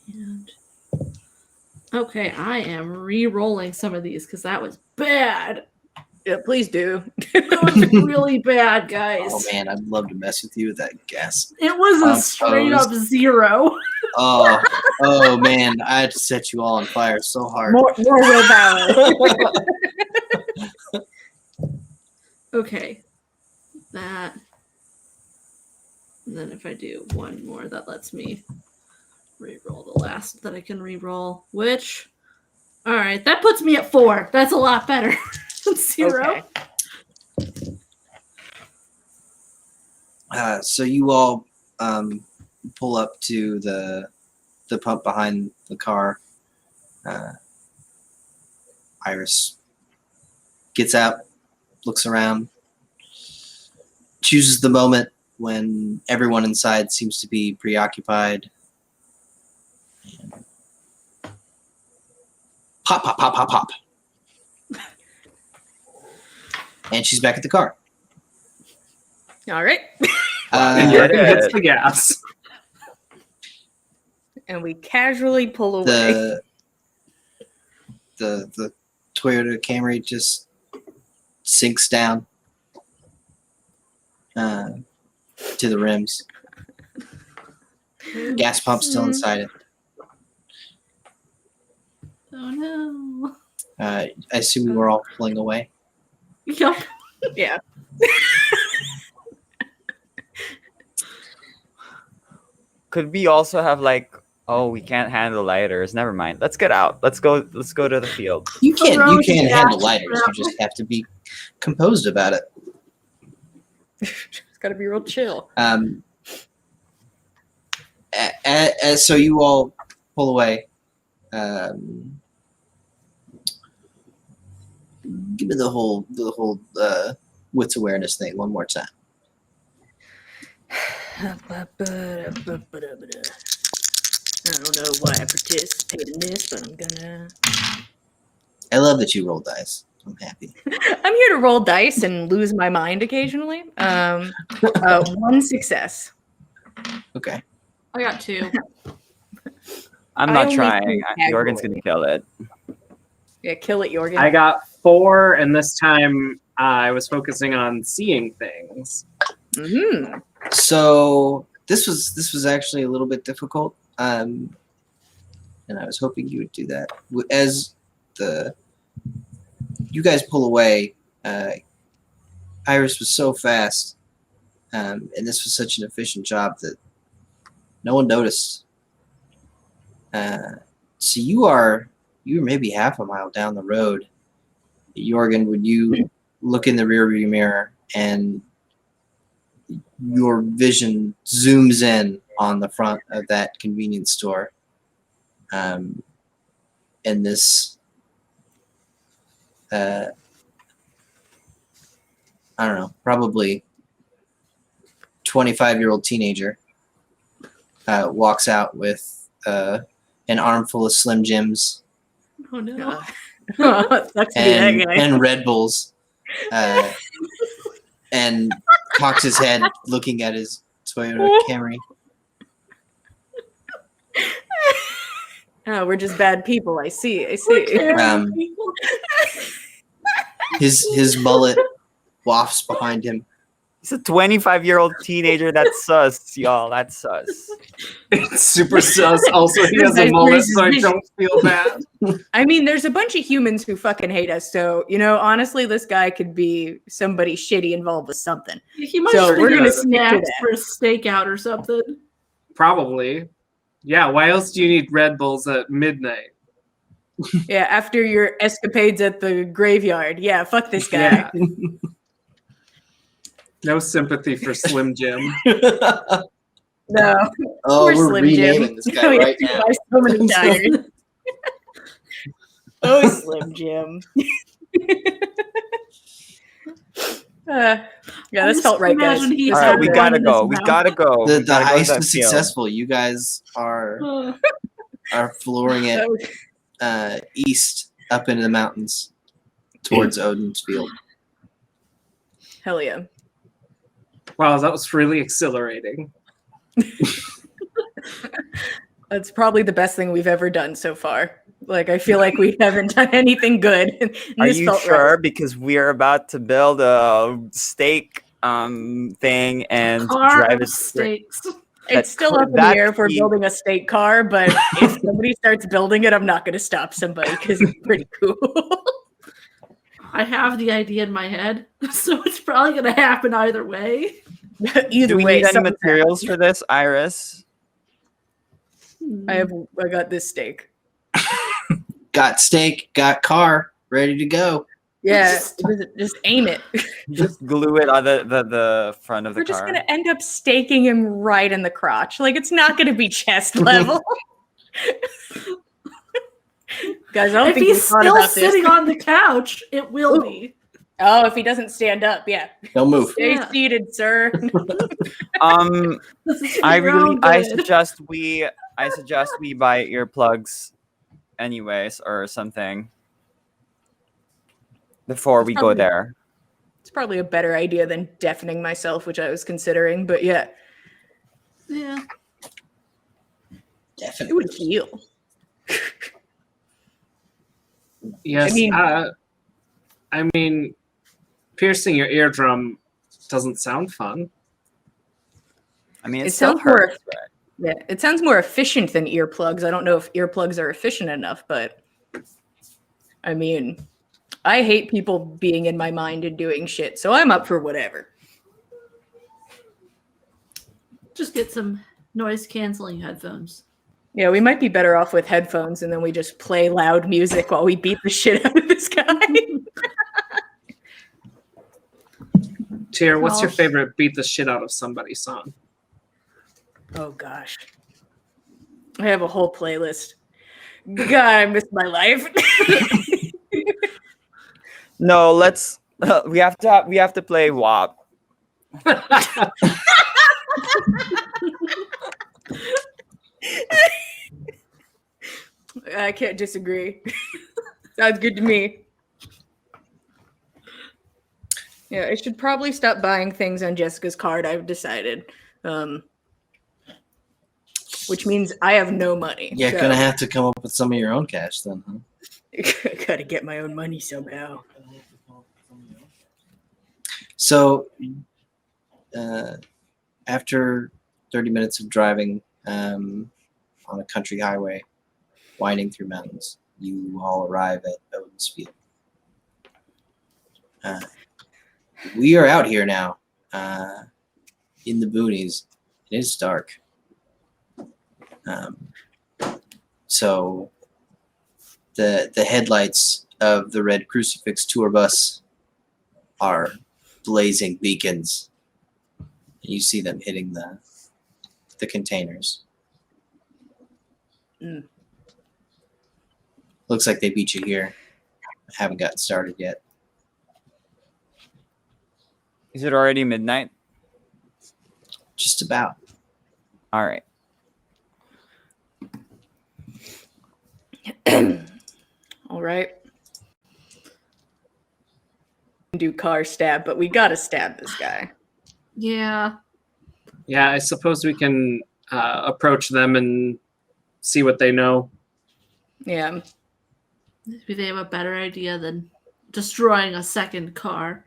And okay, I am re-rolling some of these because that was bad. Yeah, please do. That was really bad, guys. Oh man, I'd love to mess with you with that gas. It was a straight up 0. Oh man, I had to set you all on fire so hard. More willpower. Okay. That. And then if I do one more, that lets me re-roll the last that I can re-roll, which, all right, that puts me at 4. That's a lot better than 0. Okay. So you all pull up to the pump behind the car. Iris gets out, looks around, chooses the moment when everyone inside seems to be preoccupied. And pop, pop, pop, pop, pop. And she's back at the car. All right. And Yeah. Jurgen hits the gas. And we casually pull away. The Toyota Camry just sinks down to the rims. Gas pump still inside it. Oh no. I assume we were all pulling away. Yup. Yeah. Could we also have like, oh, we can't handle lighters. Never mind. Let's get out. Let's go to the field. You can road handle gas lighters. You just have to be composed about it. It's got to be real chill. So you all pull away. Give me the whole wits awareness thing one more time. I don't know why I participate in this, but I'm gonna. I love that you roll dice. I'm happy. I'm here to roll dice and lose my mind occasionally. 1 success. Okay. I got 2. I'm I not only trying. think Jorgen's casually. gonna kill it. Yeah, kill it, Jorgen. I got 4, and this time I was focusing on seeing things. Mm-hmm. So this was actually a little bit difficult, and I was hoping you would do that. As you guys pull away, Iris was so fast, and this was such an efficient job that No one noticed. So you're maybe half a mile down the road. Jorgen, would you look in the rearview mirror and your vision zooms in on the front of that convenience store, and this I don't know, probably 25-year-old teenager walks out with an armful of Slim Jims Oh no. Sucks to be that guy. and Red Bulls, and cocks his head looking at his Toyota Camry. Oh, we're just bad people. I see. I see. His mullet wafts behind him. He's a 25-year-old teenager. That's sus, y'all. That's sus. It's super sus. Also, he has a mullet, so I don't feel bad. I mean, there's a bunch of humans who fucking hate us. So, honestly, this guy could be somebody shitty involved with something. He might So just we're be gonna a stick to snack that. for a stakeout or something. Probably. Yeah, why else do you need Red Bulls at midnight? Yeah, after your escapades at the graveyard. Yeah, fuck this guy. Yeah. No sympathy for Slim Jim. No. Oh, Poor we're Slim renaming Jim. this guy We have right to now. buy so many tires. Oh, Slim Jim. Yeah, this felt right, guys. Imagine he All had right, we one gotta in his go. We mouth. gotta go. The We gotta go to heist that was field. successful. You guys are flooring it east up into the mountains towards Odin's Field. Hell yeah. Wow, that was really exhilarating. That's probably the best thing we've ever done so far. Like, I feel like we haven't done anything good. And Are this you felt sure? right. Because we are about to build a stake thing and Car drive of it straight. steaks. It's still up in the That's air if we're the- building a state car, but if somebody starts building it, I'm not going to stop somebody because it's pretty cool. I have the idea in my head, so it's probably going to happen either way. Either Do we way, need any something- materials for this, Iris? I got this steak. Got steak, got car, ready to go. Yeah, just aim it. Just glue it on the front of the We're just car. going to end up staking him right in the crotch. Like, it's not going to be chest level. Guys, I don't If think he's we thought still about this. sitting on the couch, it will Ooh. be. Oh, if he doesn't stand up, yeah. Don't move. Stay Yeah. seated, sir. This is I real good. suggest we buy earplugs anyways or something before we go Probably- there. It's probably a better idea than deafening myself, which I was considering, but yeah, Yeah. it Definitely. would heal. Yes. I mean- I mean, piercing your eardrum doesn't sound fun. I mean, it It still sounds more- hurts, right? Yeah, it sounds more efficient than earplugs. I don't know if earplugs are efficient enough, but I mean, I hate people being in my mind and doing shit, so I'm up for whatever. Just get some noise canceling headphones. Yeah, we might be better off with headphones and then we just play loud music while we beat the shit out of this guy. Tyr, what's your Gosh. favorite beat the shit out of somebody song? Oh gosh. I have a whole playlist. God, I miss my life. No, let's. We have to play WAP. I can't disagree. Sounds good to me. Yeah, I should probably stop buying things on Jessica's card, I've decided. Which means I have no money. You're so gonna have to come up with some of your own cash then, huh? I gotta get my own money somehow. So, after 30 minutes of driving on a country highway, winding through mountains, you all arrive at Odin's Field. We are out here now in the boonies. It is dark. Um, so the headlights of the Red Crucifix tour bus are blazing beacons. You see them hitting the containers. Mm. Looks like they beat you here. Haven't gotten started yet. Is it already midnight? Just about. All right. All right. Do car stab, but we gotta stab this guy. Yeah. Yeah, I suppose we can approach them and see what they know. Yeah. Maybe they have a better idea than destroying a second car.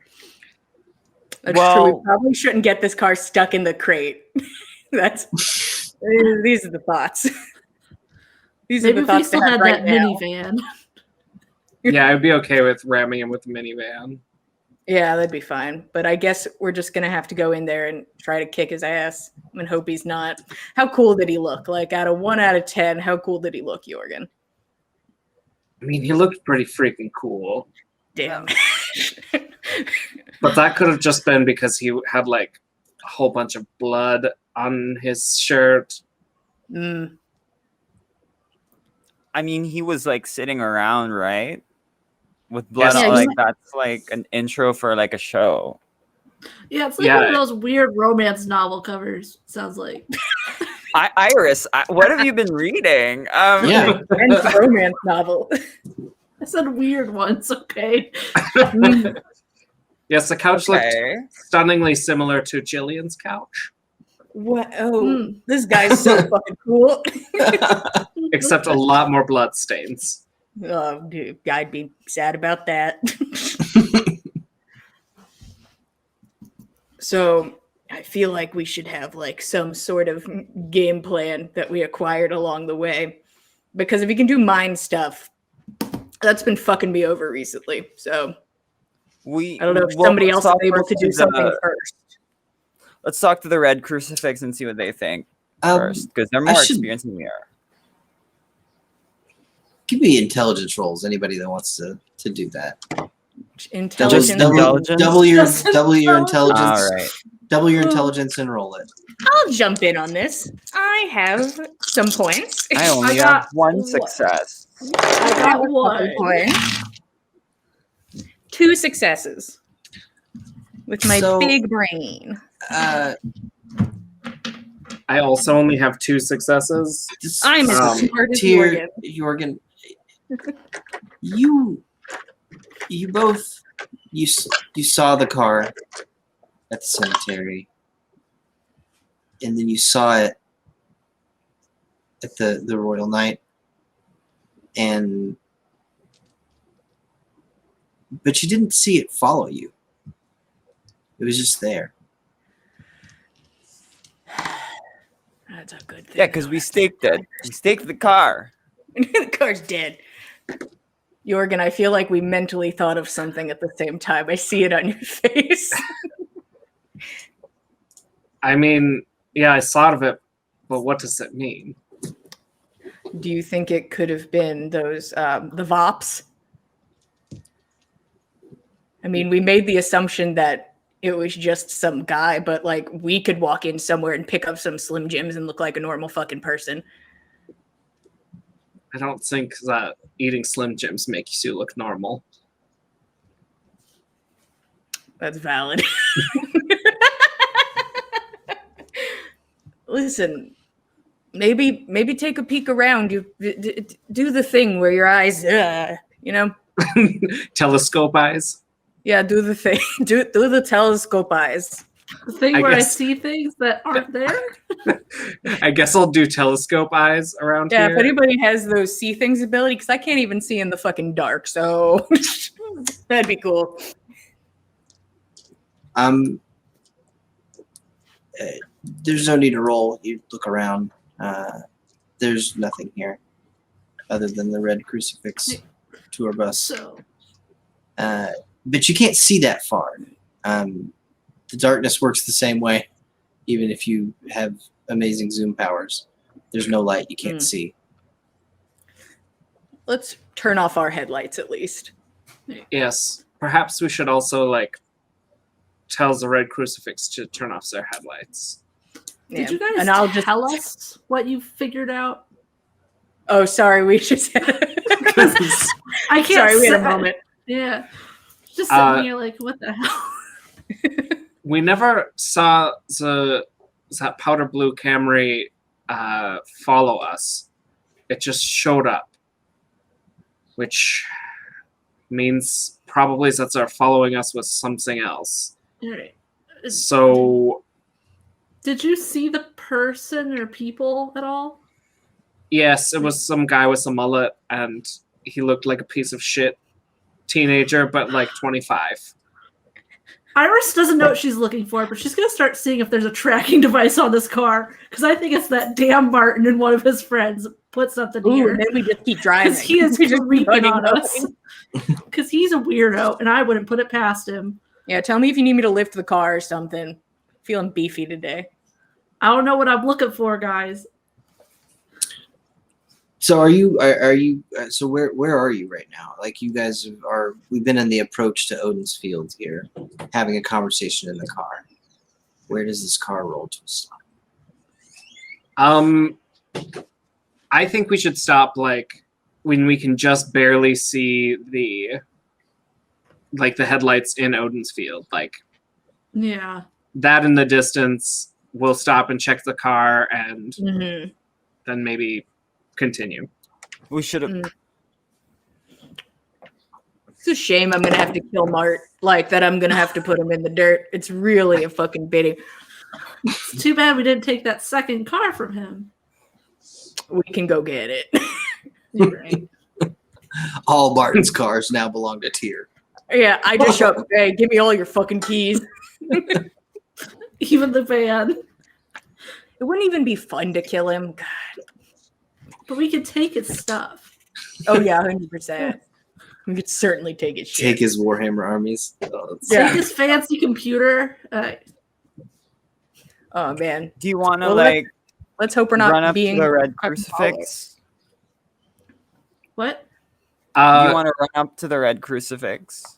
That's true. We probably shouldn't get this car stuck in the crate. These are the thoughts. These Maybe are the if we thoughts still to have had right that now. minivan. Yeah, I'd be okay with ramming him with the minivan. Yeah, that'd be fine. But I guess we're just gonna have to go in there and try to kick his ass and hope he's not. How cool did he look? Like out of 1 out of 10, how cool did he look, Jorgen? I mean, he looked pretty freaking cool. Damn. But that could have just been because he had like a whole bunch of blood on his shirt. Mm. I mean, he was like sitting around, right? With blood, Yes. on, Yeah, like that's like an intro for like a show. Yeah, it's like Yeah. one of those weird romance novel covers. Sounds like. Iris, what have you been reading? Yeah. And romance novel. I said weird ones, okay? Yes, the couch looked Okay. stunningly similar to Jillian's couch, What? Oh, Mm. this guy's so fucking cool. except a lot more blood stains. Oh, dude, I'd be sad about that. So I feel like we should have like some sort of game plan that we acquired along the way. Because if you can do mind stuff, that's been fucking me over recently. So I don't know if somebody else is able to do something first. Let's talk to the Red Crucifix and see what they think first, because they're I more should- experienced than we are. Give me intelligence rolls. Anybody that wants to do that. Intelligence. intelligence? Double your Just intelligence. All right. Double your intelligence and roll it. I'll jump in on this. I have some points. I only got have one one. success. I got one. Points. 2 successes with my So- big brain. I also only have 2 successes. I'm as Um, smart as Tier Jorgen. you both you saw the car at the cemetery, and then you saw it at the Royal Night, but you didn't see it follow you. It was just there. That's a good thing. Yeah, because we staked it. We staked the car. The car's dead. Jorgen, I feel like we mentally thought of something at the same time. I see it on your face. I mean, yeah, I thought of it, but what does it mean? Do you think it could have been those the VOPs? I mean, we made the assumption that it was just some guy, but like we could walk in somewhere and pick up some Slim Jims and look like a normal fucking person. I don't think that eating Slim Jims makes you look normal. That's valid. Listen, maybe take a peek around. You do the thing where your eyes, you know. Telescope eyes. Yeah, do the thing. Do the telescope eyes. The thing I where guess- I see things that aren't there. I guess I'll do telescope eyes around Yeah, here. if anybody has those see things ability, because I can't even see in the fucking dark, so that'd be cool. There's no need to roll. You look around. There's nothing here other than the Red Crucifix tour bus. So But you can't see that far. The darkness works the same way, even if you have amazing zoom powers. There's no light. You can't see. Let's turn off our headlights at least. Yes. Perhaps we should also tell the Red Crucifix to turn off their headlights. Did you guys and I'll just tell us what you figured out? Oh, sorry, we just had I can't. Sorry, we had a say- moment. Yeah, just sitting here like, what the hell? We never saw that powder blue Camry follow us. It just showed up, which means probably that they're following us with something else. All right. So Did you see the person or people at all? yes, it was some guy with a mullet, and he looked like a piece of shit teenager, but 25. Iris doesn't know what she's looking for, but she's gonna start seeing if there's a tracking device on this car because I think it's that damn Martin and one of his friends put something Ooh, here and then we just keep driving. because he is We just keep creeping hugging on going. us. Because he's a weirdo, and I wouldn't put it past him. Yeah, tell me if you need me to lift the car or something. Feeling beefy today. I don't know what I'm looking for, guys. So are you? So where are you right now? Like you guys are. We've been in the approach to Odin's Field here, having a conversation in the car. Where does this car roll to a stop? I think we should stop when we can just barely see the headlights in Odin's Field. Yeah. That in the distance, we'll stop and check the car and Mm-hmm. then maybe continue. We should have. It's a shame I'm gonna have to kill Mart. That I'm gonna have to put him in the dirt. It's really a fucking pity. It's too bad we didn't take that second car from him. We can go get it. You're right. All Martin's cars now belong to Tyr. Yeah, I just show up. Hey, give me all your fucking keys. Even the van. It wouldn't even be fun to kill him. God. But we could take his stuff. Oh yeah, 100%. We could certainly take his shit. Take his Warhammer armies. Yeah. Take his fancy computer. Oh man. Do you want to Well, let's hope we're not run up being to the Red fucking Crucifix? What? Do you want to run up to the Red Crucifix?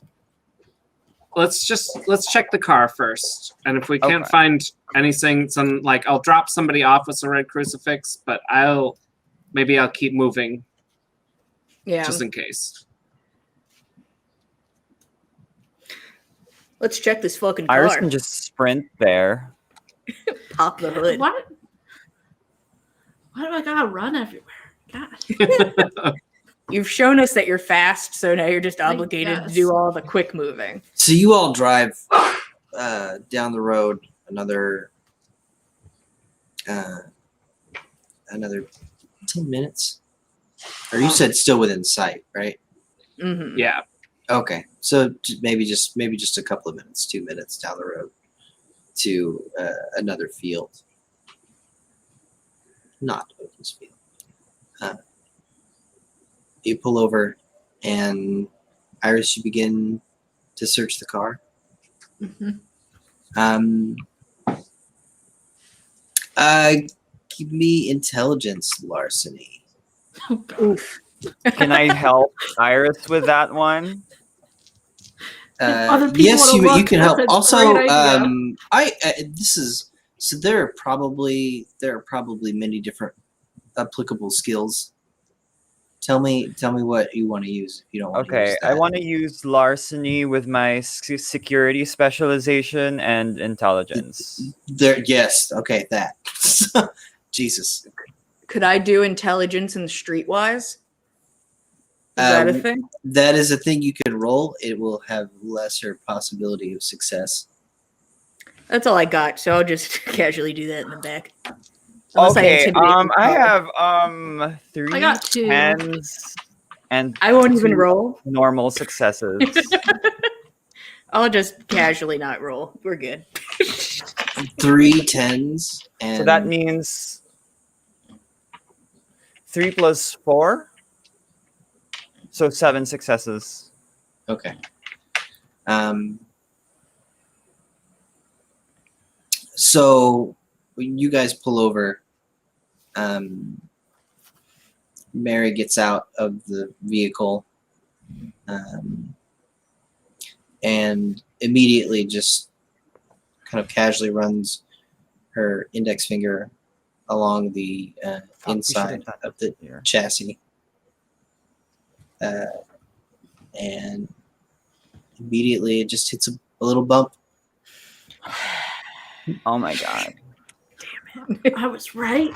Let's check the car first, and if we can't Okay. find anything, then I'll drop somebody off with a Red Crucifix, but I'll keep moving Yeah. just in case. Let's check this fucking car. Iris can just sprint there. Pop the hood. Why do I gotta run everywhere? God. You've shown us that you're fast, so now you're just I obligated to guess. do all the quick moving. So you all drive down the road another 10 minutes. Or you said still within sight, right? Mm-hmm. Yeah. Okay, so maybe just a couple of minutes, 2 minutes down the road to another field. Not Odin's Field. You pull over, and Iris, you begin to search the car. Mhm. Give me intelligence larceny. Oh, God. Oof. Can I help Iris with that one? other people Yes, wanna you look, can that's help. a Also, great idea. there are probably many different applicable skills. Tell me what you want to use if you don't want to Okay, use I that. want to use larceny with my security specialization and intelligence. Yes, okay, that. Jesus. Could I do intelligence and streetwise? Is that a thing? That is a thing you can roll. It will have lesser possibility of success. That's all I got, so I'll just casually do that in the back. Unless I Okay, intimidate the I car. have 3 I got 2. 10s and I won't even 2 roll. normal successes. I'll just casually not roll. We're good. 3 10s and So that means 3 plus 4. So 7 successes. okay. So when you guys pull over, Mary gets out of the vehicle and immediately just kind of casually runs her index finger along the inside of the chassis. And immediately it just hits a little bump. Oh my god. I was right.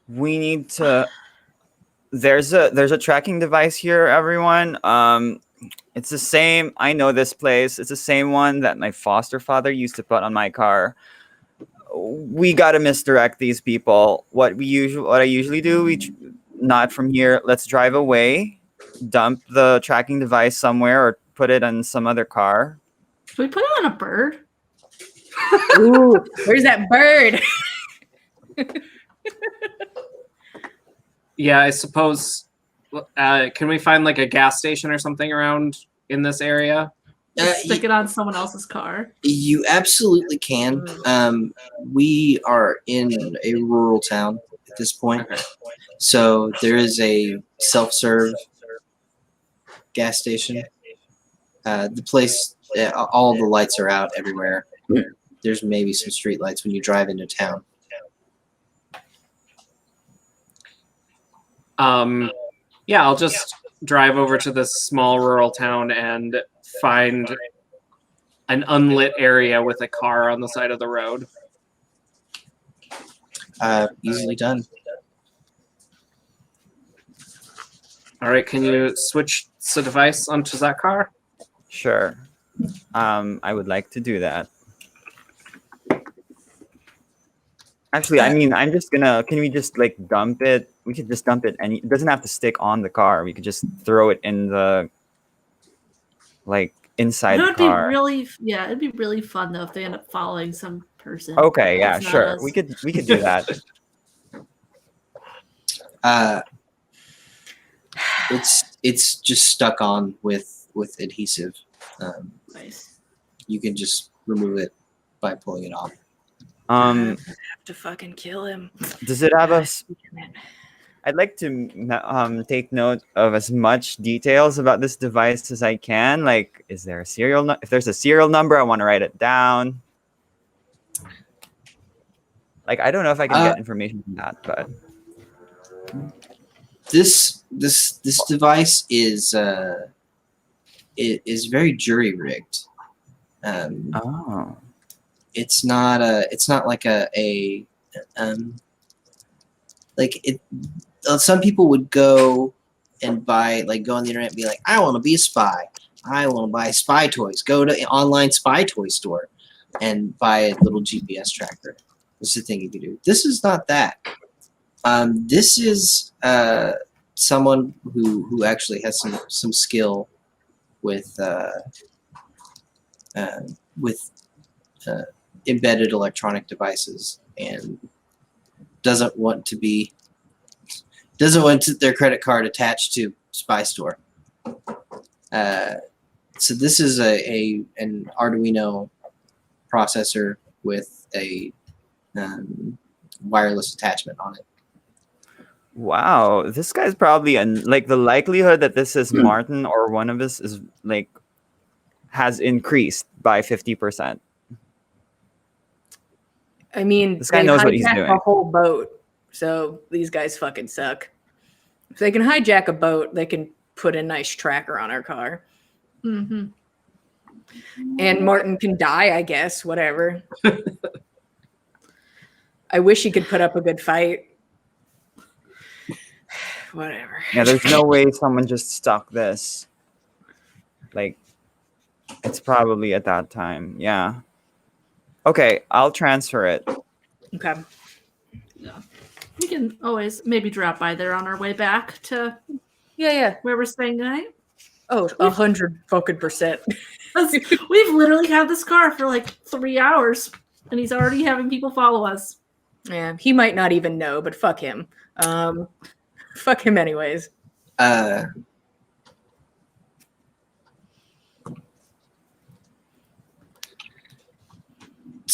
We need to. There's a tracking device here, everyone. It's the same. I know this place. It's the same one that my foster father used to put on my car. We gotta misdirect these people. What I usually do, not from here. Let's drive away, dump the tracking device somewhere, or put it on some other car. Should we put it on a bird? Ooh, where's that bird? Yeah, I suppose. Can we find like a gas station or something around in this area? Stick it on someone else's car. You absolutely can. We are in a rural town at this point, so there is a self-serve gas station. The place, all the lights are out everywhere. There's maybe some street lights when you drive into town. Yeah, I'll just drive over to this small rural town and find an unlit area with a car on the side of the road. Easily done. All right, can you switch the device onto that car? Sure. I would like to do that. Actually, I mean, I'm just gonna. Can we just like dump it? We could just dump it, and it doesn't have to stick on the car. We could just throw it in the inside the car. It'd be really fun though if they end up following some person. Okay, yeah, That's not sure. us. We could do that. It's just stuck on with adhesive. Nice. You can just remove it by pulling it off. Have to fucking kill him. Does it have I'd like to take note of as much details about this device as I can. Like, is there a serial? If there's a serial number, I want to write it down. Like, I don't know if I can get information from that, but this device is very jury rigged. It's not like some people would go and buy, go on the internet and be like, I want to be a spy. I want to buy spy toys. Go to an online spy toy store and buy a little GPS tracker. That's the thing you can do. This is not that. This is someone who actually has some skill with embedded electronic devices and doesn't want their credit card attached to spy store. So this is an Arduino processor with a wireless attachment on it. wow, this guy's probably the likelihood that this is Martin or one of us is has increased by 50%. I mean, This guy knows what he's doing. A whole boat, so these guys fucking suck. If they can hijack a boat, they can put a nice tracker on our car. Mm-hmm. And Martin can die, I guess. Whatever. I wish he could put up a good fight. Whatever. Yeah, there's no way someone just stuck this. It's probably at that time. Yeah. Okay, I'll transfer it. Okay. Yeah. We can always maybe drop by there on our way back to Yeah. where we're staying tonight. Oh, 100%. We've literally had this car for 3 hours, and he's already having people follow us. Yeah, he might not even know, but fuck him. Fuck him anyways.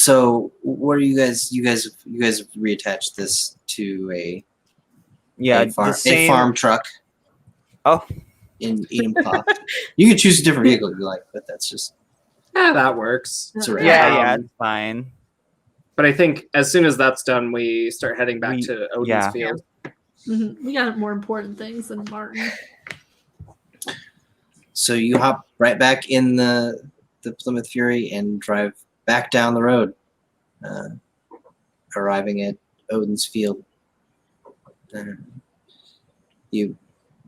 So what are you guys? You guys have reattached this to a The same. farm truck Oh, in Eden Paw. You can choose a different vehicle if you like, but that's just Yeah, that works. it's a wrap. yeah, Um, it's fine. But I think as soon as that's done, we start heading back We- to Odin's yeah. Field. We got more important things than Martin. So you hop right back in the Plymouth Fury and drive back down the road, arriving at Odin's Field. You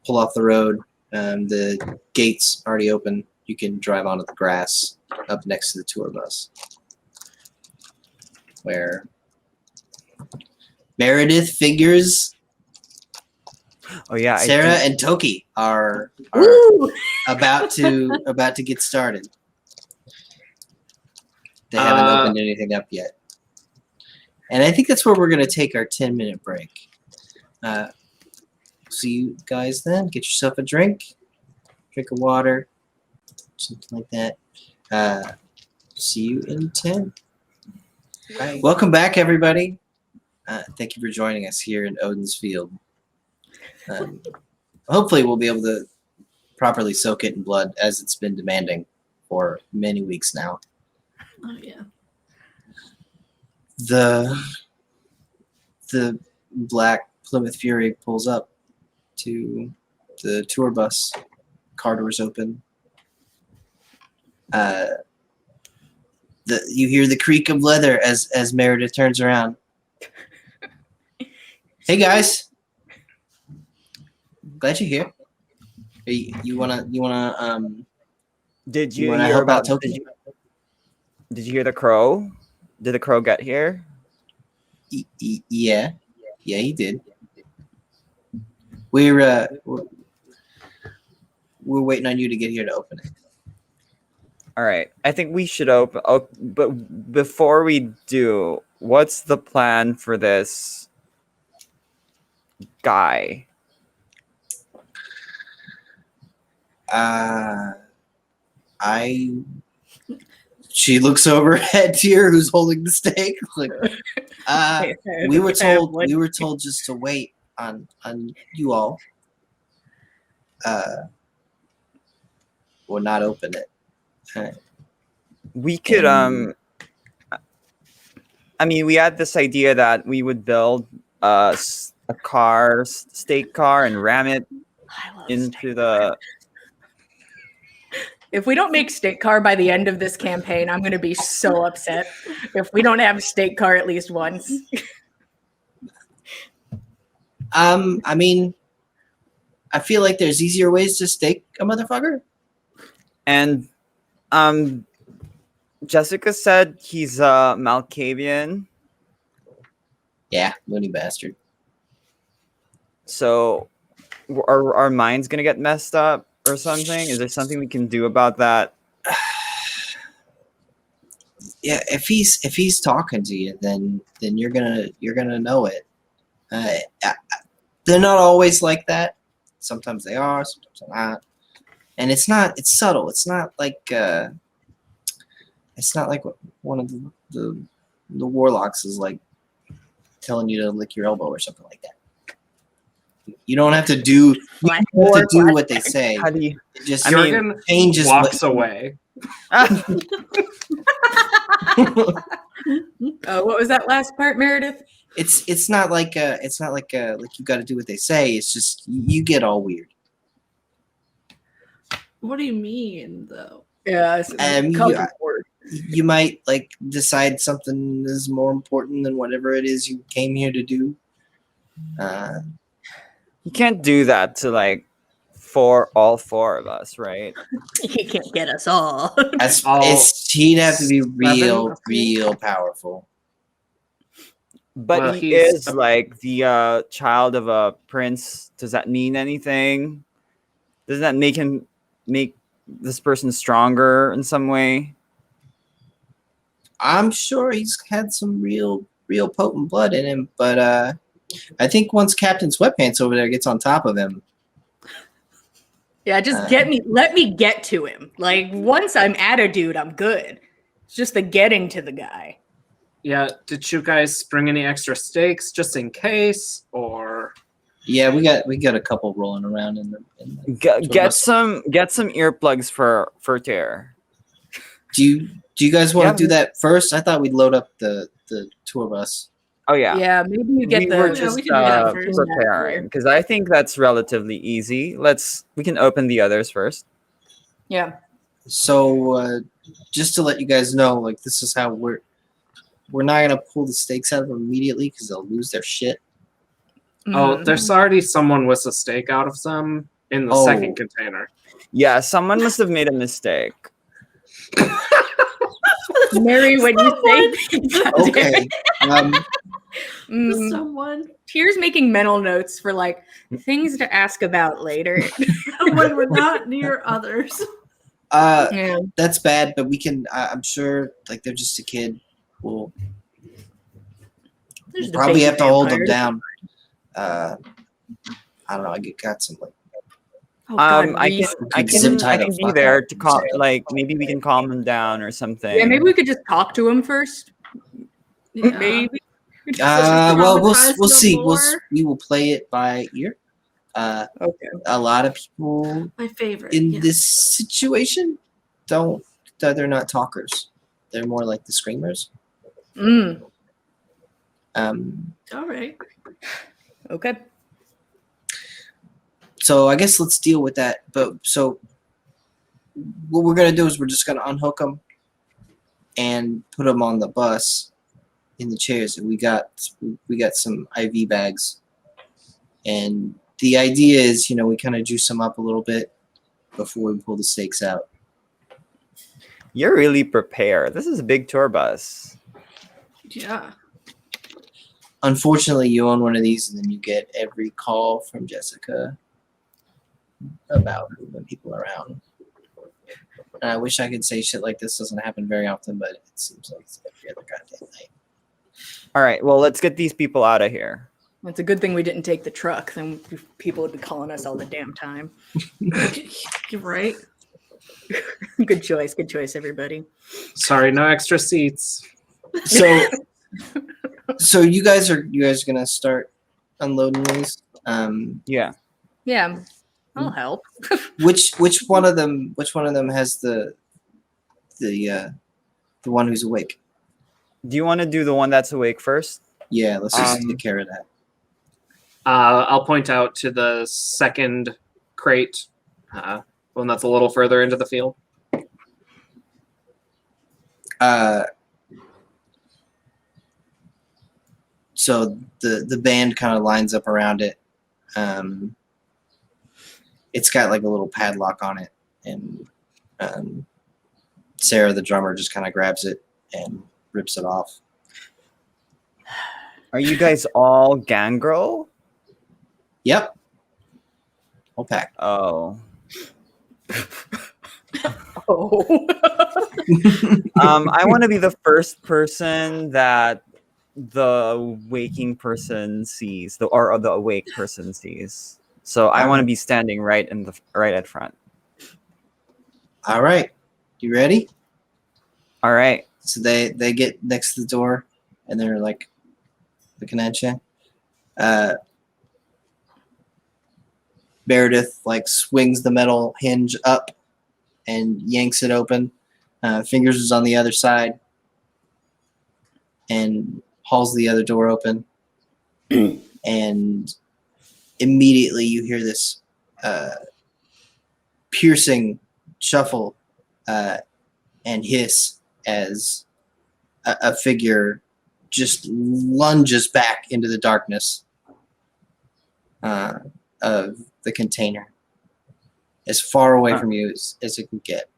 pull off the road. The gates already open. You can drive onto the grass up next to the tour bus, where Meredith figures Oh yeah, Sarah and Toki are Woo! about to get started. They haven't opened anything up yet. And I think that's where we're going to take our 10-minute break. See you guys then. Get yourself a drink of water, something like that. See you in 10. Right. Welcome back, everybody. Thank you for joining us here in Odin's Field. Hopefully we'll be able to properly soak it in blood as it's been demanding for many weeks now. Oh yeah. The black Plymouth Fury pulls up to the tour bus. Car doors open. You hear the creak of leather as Meredith turns around. Hey guys. Glad you're here. You wanna Did you you wanna hear help out about? Toki? Did you hear the crow? Did the crow get here? Yeah, he did. We're waiting on you to get here to open it. All right. I think we should open. Oh, but before we do, what's the plan for this guy? She looks over at Tyr, who's holding the stake. Like, we were told just to wait on you all. Or not open it. We could I mean, we had this idea that we would build a stake car and ram it I love into steak the car. If we don't make steak car by the end of this campaign, I'm going to be so upset. If we don't have steak car at least once. I mean, I feel like there's easier ways to stake a motherfucker. and Jessica said he's a Malkavian. Yeah, loony bastard. So are our minds gonna get messed up or something? Is there something we can do about that? Yeah, if he's talking to you, then you're gonna know it. They're not always like that. Sometimes they are, sometimes they're not. And it's subtle. It's not like one of the warlocks is like telling you to lick your elbow or something like that. You don't have to do what they say. How do you? It just Jurgen changes walks away. What was that last part, Meredith? It's not like you got to do what they say. It's just you get all weird. What do you mean, though? Yeah, You might like decide something is more important than whatever it is you came here to do. You can't do that to like all four of us, right? you can't get us all. He'd have to be real seven? powerful. But Well, he he's is like the child of a prince. Does that mean anything? Doesn't that make this person stronger in some way? I'm sure he's had some real potent blood in him, but I think once Captain Sweatpants over there gets on top of him. Yeah, just let me get to him. Like once I'm at a dude, I'm good. It's just the getting to the guy. Yeah, did you guys bring any extra stakes just in case, or? Yeah, we got a couple rolling around in the Get some earplugs for Tear. Do you guys want Yeah. to do that first? I thought we'd load up the tour bus. Oh yeah. Yeah, maybe you get We the. were Yeah, just we can do that first. preparing because I think that's relatively easy. We can open the others first. Yeah. So just to let you guys know, like this is how we're not gonna pull the stakes out of them immediately because they'll lose their shit. Oh, Mhm. there's already someone with a stake out of them in the Oh. second container. Yeah, someone must have made a mistake. Mary, when you say Okay. Mm, Someone Tears making mental notes for like things to ask about later. when we're not near others. Yeah. That's bad, but we can. I'm sure, like they're just a kid. We'll There's the probably baby have to hold them vampire. down. I don't know. I got some like. Oh, God, I Reese. zip tie I the can be fuck there up. to calm. Like maybe we can calm them down or something. Yeah, maybe we could just talk to him first. Yeah. Maybe. Well, Traumatized we'll no see. more. We will play it by ear. Okay. A lot of people My favorite. in yeah. this situation they're not talkers. They're more like the screamers. Mm, All right. okay. So I guess let's deal with that. But so what we're gonna do is we're just gonna unhook them and put them on the bus in the chairs. And we got some IV bags, and the idea is, we kind of juice them up a little bit before we pull the stakes out. You're really prepared. This is a big tour bus. Yeah. Unfortunately, you own one of these, and then you get every call from Jessica about moving people around. And I wish I could say shit like this doesn't happen very often, but it seems like it's every other goddamn night. All right, well, let's get these people out of here. It's a good thing we didn't take the truck. Then people would be calling us all the damn time. You're right. Good choice. Good choice, everybody. Sorry, no extra seats. So you guys are gonna start unloading these. Yeah. Yeah, I'll help. Which one of them has the one who's awake? Do you want to do the one that's awake first? Yeah, let's just take care of that. I'll point out to the second crate, one that's a little further into the field. So the band kind of lines up around it. It's got like a little padlock on it, and Sarah, the drummer, just kind of grabs it and rips it off. Are you guys all gangrel? Yep. Whole pack. Oh. Oh. I want to be the first person that the waking person sees, or the awake person sees. So I want to be standing right at front. All right. You ready? All right. So they get next to the door, and they're like looking at you. Meredith like swings the metal hinge up and yanks it open. Fingers is on the other side and hauls the other door open. And immediately you hear this piercing shuffle and hiss as a figure just lunges back into the darkness of the container, as far away from you as it can get.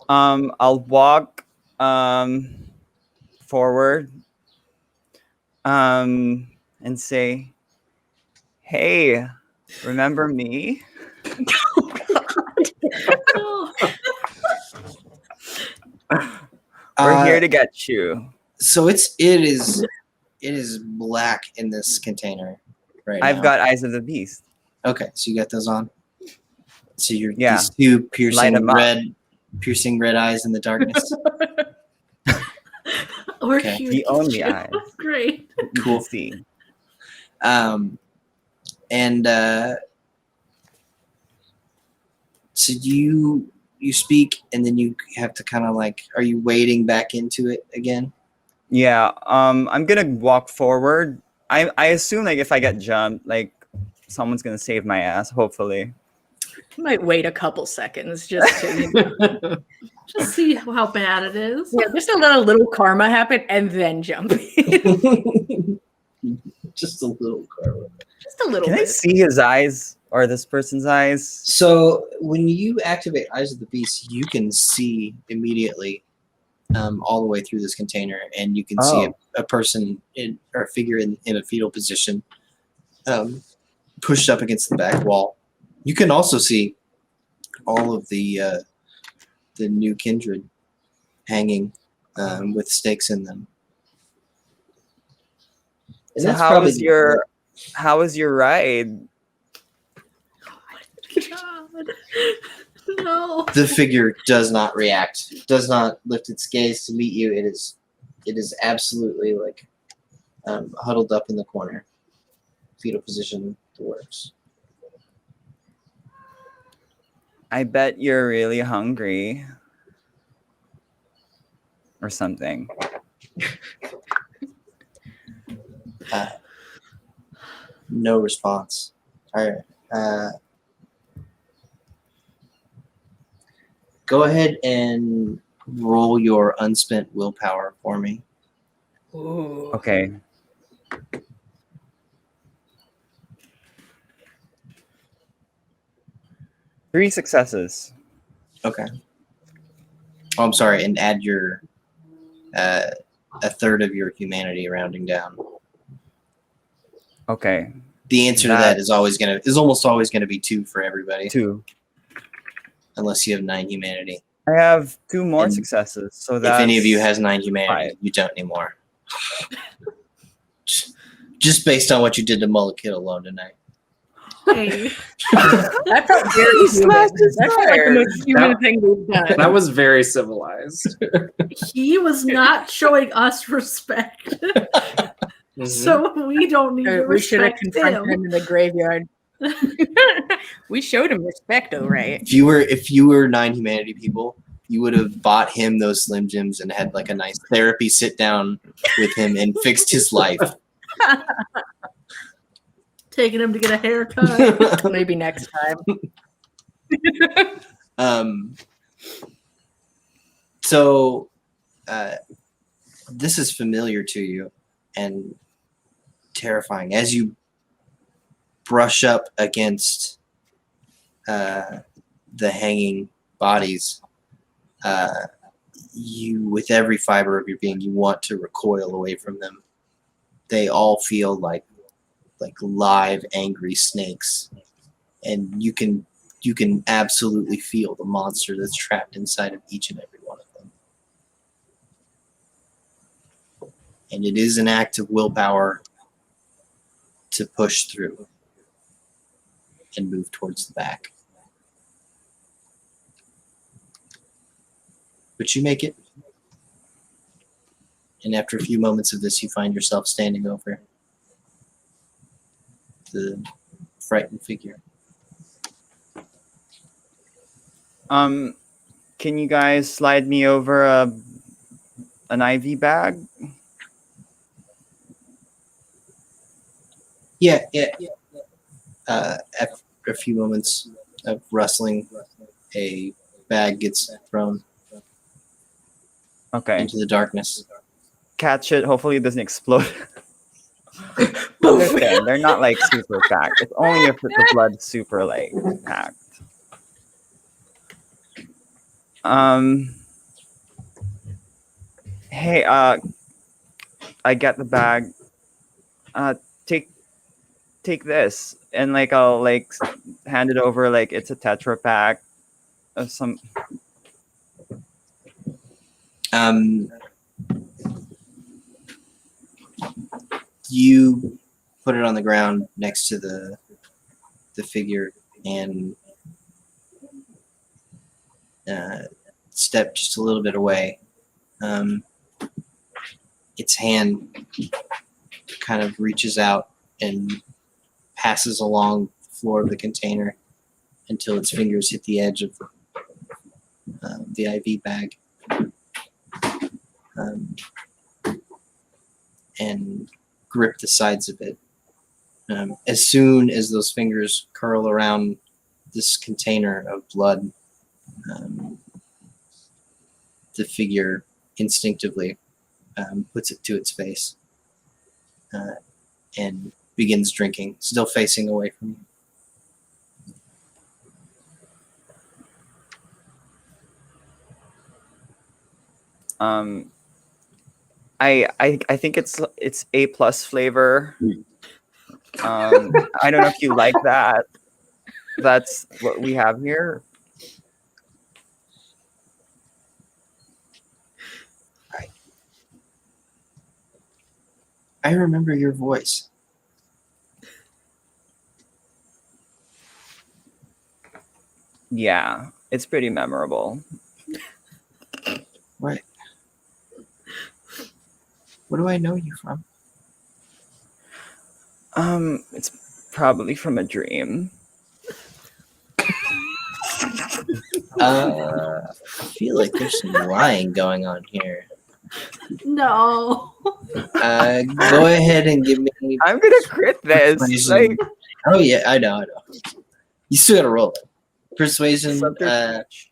I'll walk forward and say, "Hey, remember me?" We're here to get you. So it is black in this container right now. I've got eyes of the beast. Okay, so you got those on. So you're Yeah. these two Light 'em up. piercing red eyes in the darkness. Or Okay. cute. The only eyes. Great. You Cool. can see. And so you speak, and then you have to kind of like, are you wading back into it again? Yeah. I'm gonna walk forward. I assume like if I get jumped, like someone's gonna save my ass. Hopefully. Might wait a couple seconds just to Just see how bad it is. yeah, just to let a little karma happen and then jump in. Just a little karma. Just a little Can I bit. see his eyes or this person's eyes? So when you activate Eyes of the Beast, you can see immediately all the way through this container, and you can see a person or a figure in a fetal position pushed up against the back wall. You can also see all of the new kindred hanging with stakes in them. And So that's how probably was your ride? God. No. the figure does not react, does not lift its gaze to meet you. It is absolutely like huddled up in the corner, fetal position, the works. I bet you're really hungry. Or something. No response. All right. Go ahead and roll your unspent willpower for me. Ooh. Okay. Three successes. Okay. Oh, I'm sorry, and add your a third of your humanity, rounding down. Okay. The answer to that is almost always gonna be 2 for everybody, 2. unless you have 9 humanity. I have 2 more And successes. So If that's any of you has 9 humanity, 5. you don't anymore. Just based on what you did to Mullikid alone tonight. Hey. That felt very He human. slashed his That felt like the tire. most human That- thing we've done. That was very civilized. He was not showing us respect. Mhm. So we don't need to We should have respect confronted him. him in the graveyard. We showed him respect, though, right? If you were 9 humanity people, you would have bought him those Slim Jims and had like a nice therapy sit down with him and fixed his life. Taking him to get a haircut. Maybe next time. So this is familiar to you and terrifying as you brush up against the hanging bodies. You, with every fiber of your being, you want to recoil away from them. They all feel like live, angry snakes, and you can absolutely feel the monster that's trapped inside of each and every one of them. And it is an act of willpower to push through and move towards the back. But you make it. And after a few moments of this, you find yourself standing over the frightened figure. Can you guys slide me over an IV bag? Yeah. After a few moments of rustling, a bag gets thrown Okay. into the darkness. Catch it. Hopefully it doesn't explode. Understand, they're not like super packed. It's only if the blood's super like packed. Hey, I get the bag. Take this, and like I'll like hand it over like it's a Tetra pack of some. You put it on the ground next to the figure and step just a little bit away. its hand kind of reaches out and passes along the floor of the container until its fingers hit the edge of the IV bag. And grip the sides of it. As soon as those fingers curl around this container of blood, the figure instinctively puts it to its face and begins drinking, still facing away from you. I think it's A+ flavor. I don't know if you like that. That's what we have here. I remember your voice. Yeah, it's pretty memorable. What? What do I know you from? It's probably from a dream. I feel like there's some lying going on here. No. Go ahead and give me. I'm gonna crit this. Persuasion. Like, Oh yeah, I know. You still gotta roll it. Persuasion. subterfuge.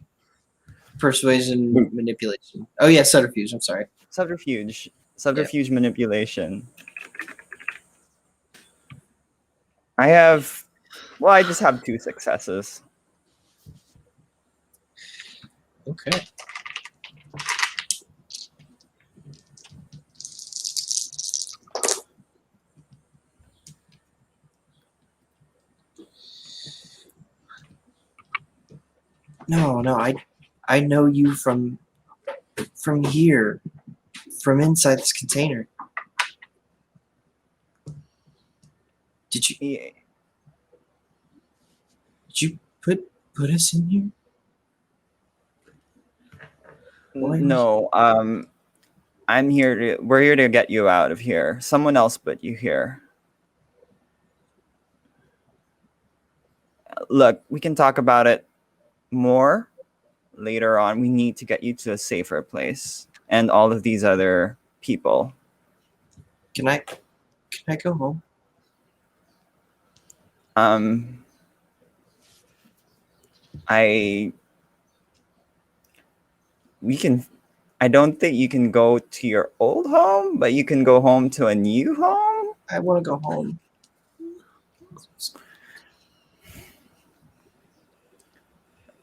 Persuasion, manipulation. Oh yeah, subterfuge. I'm sorry. Subterfuge manipulation. I just have 2 successes. Okay. No, I know you from here, from inside this container. Did you put us in here? Why No, we're here to get you out of here. Someone else put you here. Look, we can talk about it more later on. We need to get you to a safer place and all of these other people. Can I go home? I don't think you can go to your old home, but you can go home to a new home. I want to go home.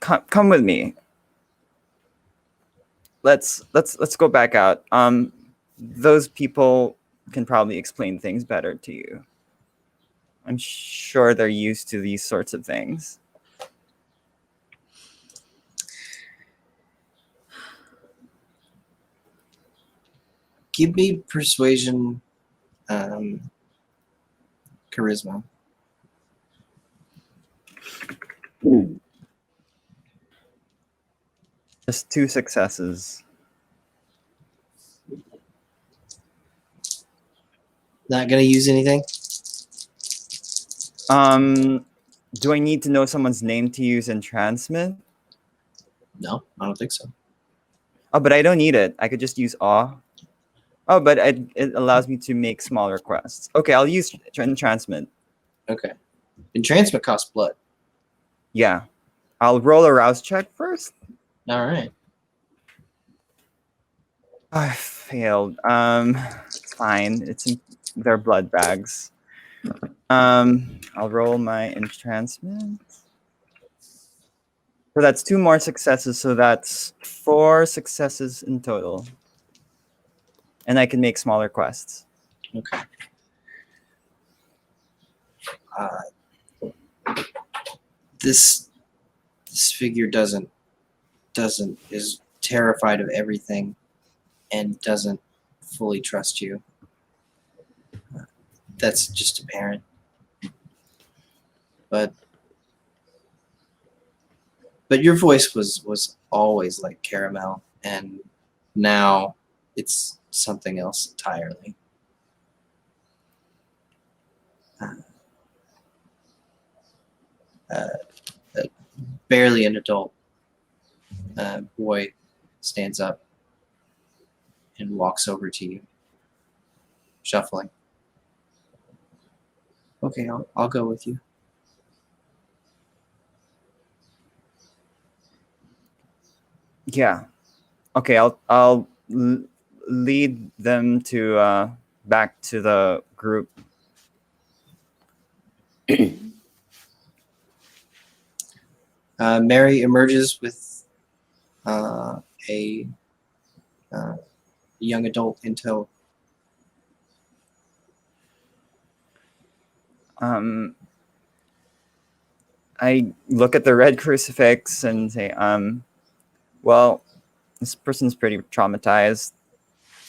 Come with me. Let's go back out. Those people can probably explain things better to you. I'm sure they're used to these sorts of things. Give me persuasion, charisma. Just 2 successes. Not gonna use anything? Do I need to know someone's name to use entrancement? No, I don't think so. Oh, but I don't need it. I could just use awe. Oh, but it allows me to make small requests. Okay, I'll use entrancement. Okay. Entrancement costs blood. Yeah. I'll roll a rouse check first. All right. I failed. It's fine. It's in their blood bags. I'll roll my entrancement. So that's 2 more successes. So that's 4 successes in total. And I can make smaller quests. Okay. This figure is terrified of everything and doesn't fully trust you. That's just apparent. But your voice was always like caramel, and now it's something else entirely. Barely an adult boy stands up and walks over to you, shuffling. Okay, I'll go with you. Yeah. Okay, I'll lead them to back to the group. Mary emerges with a young adult in tow. I look at the red crucifix and say, well, this person's pretty traumatized,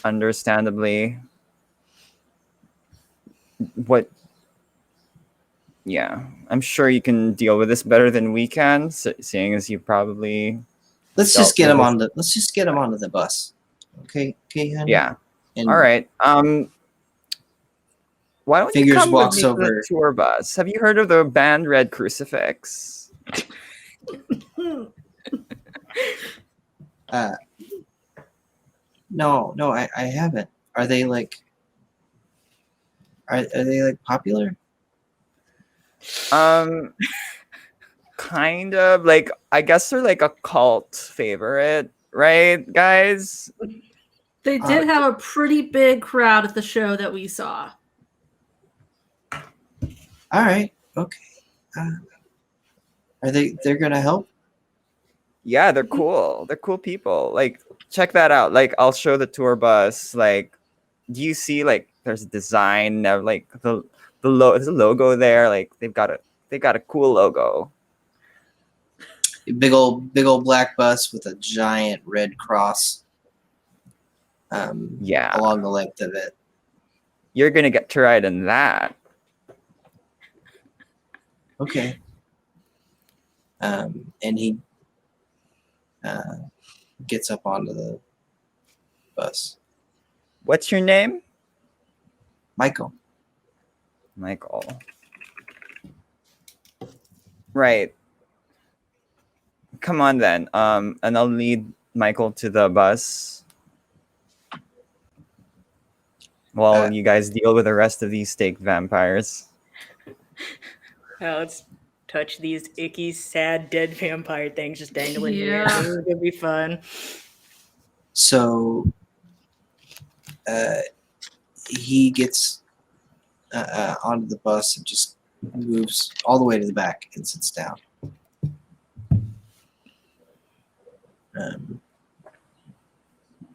understandably. What? Yeah, I'm sure you can deal with this better than we can, seeing as you probably. Let's dealt just get with him this. on the. Let's just get him onto the bus. Okay, honey. Yeah. And All right. Why don't you Fingers come with walks me to over. the tour bus? Have you heard of the band Red Crucifix? No, I haven't. Are they like? Are they like popular? Kind of like, I guess they're like a cult favorite, right, guys? They did have a pretty big crowd at the show that we saw. All right. Okay. Are they're gonna help? Yeah, they're cool. They're cool people. Like, check that out. Like, I'll show the tour bus. Like, do you see like there's a design of like there's a logo there. Like, they've got a cool logo. Big old black bus with a giant red cross. Yeah, Along the length of it. you're gonna get to ride in that. Okay. And he gets up onto the bus. What's your name? Michael. Michael. Right. Come on then. And I'll lead Michael to the bus while you guys deal with the rest of these steak vampires. Let's touch these icky, sad, dead vampire things just dangling here. Yeah. This is gonna be fun. So he gets onto the bus and just moves all the way to the back and sits down.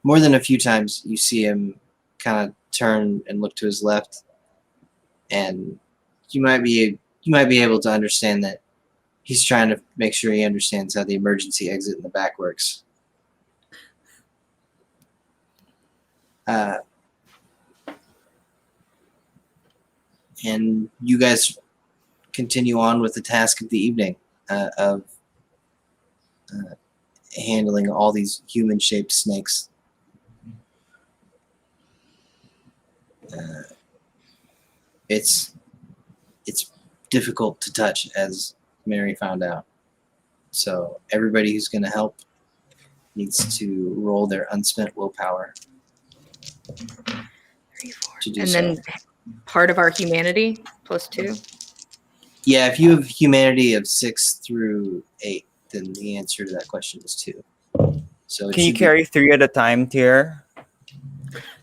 More than a few times, you see him kind of turn and look to his left, and you might be able to understand that he's trying to make sure he understands how the emergency exit in the back works. And you guys continue on with the task of the evening of handling all these human-shaped snakes. It's difficult to touch, as Mary found out. So everybody who's going to help needs to roll their unspent willpower to do And so. then part of our humanity +2. Yeah, if you have humanity of 6 through 8, then the answer to that question is 2. So it Can you should be- carry 3 at a time, Tier?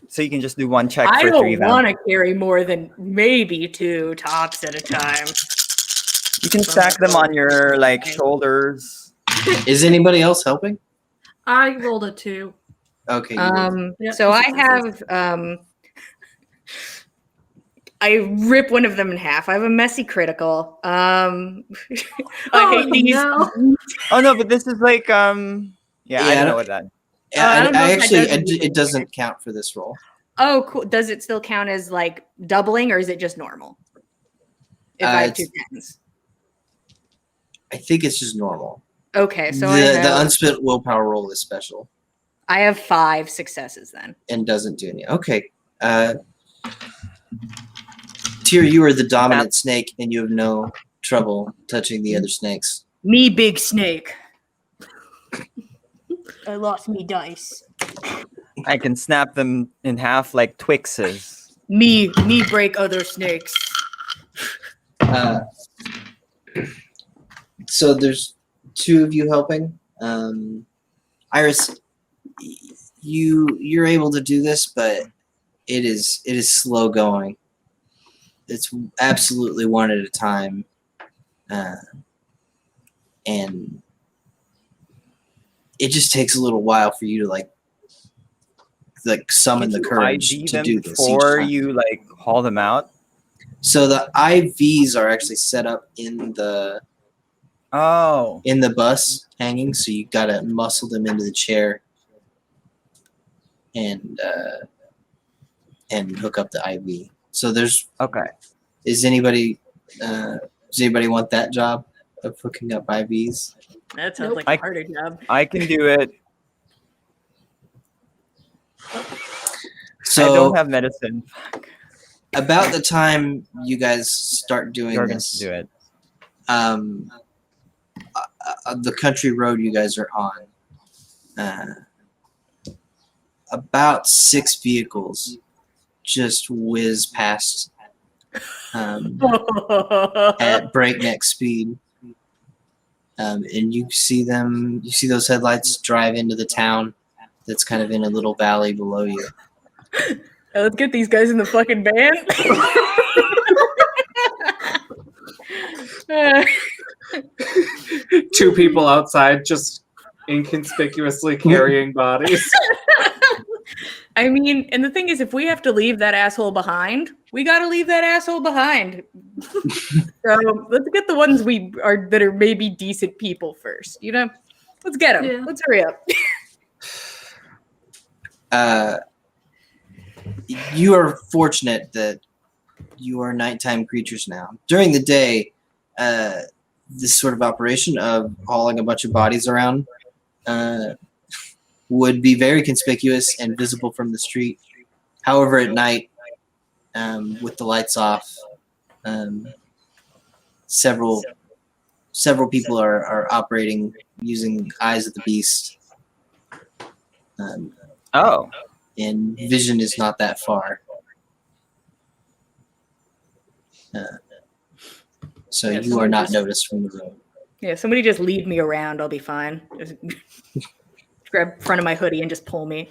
So you can just do one check I for 3 don't want to carry more than maybe 2 tops at a time. You can stack them on your like shoulders. Is anybody else helping? I rolled a 2. Okay. Yeah, So I successes. have I rip one of them in half. I have a messy critical. I hate these. No. Oh no, but this is like I don't know what that. I don't know if that actually, does anything. it doesn't count for this roll. Oh, cool. Does it still count as like doubling, or is it just normal? If I have 2 tens. I think it's just normal. Okay, so I The have, unspent willpower roll is special. I have 5 successes then. and doesn't do any. Okay. Tyr, you are the dominant snake, and you have no trouble touching the other snakes. Me big snake. I lost me dice. I can snap them in half like Twixes. Me break other snakes. So there's 2 of you helping. Iris, you're able to do this, but it is slow going. It's absolutely one at a time, and it just takes a little while for you to like summon the courage IV to them do this before each time. you like haul them out. So the IVs are actually set up in the Oh, bus hanging, so you gotta muscle them into the chair and hook up the IV. So there's okay. does anybody want that job of hooking up IVs? That sounds Nope. like a harder job. I can do it. So I don't have medicine. about the time you guys start doing You're going this, to do it. The country road you guys are on, about 6 vehicles just whiz past at breakneck speed, and you see those headlights drive into the town that's kind of in a little valley below you. Let's get these guys in the fucking van. 2 people outside just inconspicuously carrying bodies. I mean, and the thing is, if we have to leave that asshole behind, we got to leave that asshole behind. So let's get the ones that are maybe decent people first. You know, let's get them. Yeah. Let's hurry up. You are fortunate that you are nighttime creatures now. During the day, this sort of operation of hauling a bunch of bodies around would be very conspicuous and visible from the street. However, at night, with the lights off, several people are operating using Eyes of the Beast. Oh, And vision is not that far. So Yeah, you are not someone noticed from the road. Yeah, somebody just lead me around. I'll be fine. Just grab front of my hoodie and just pull me.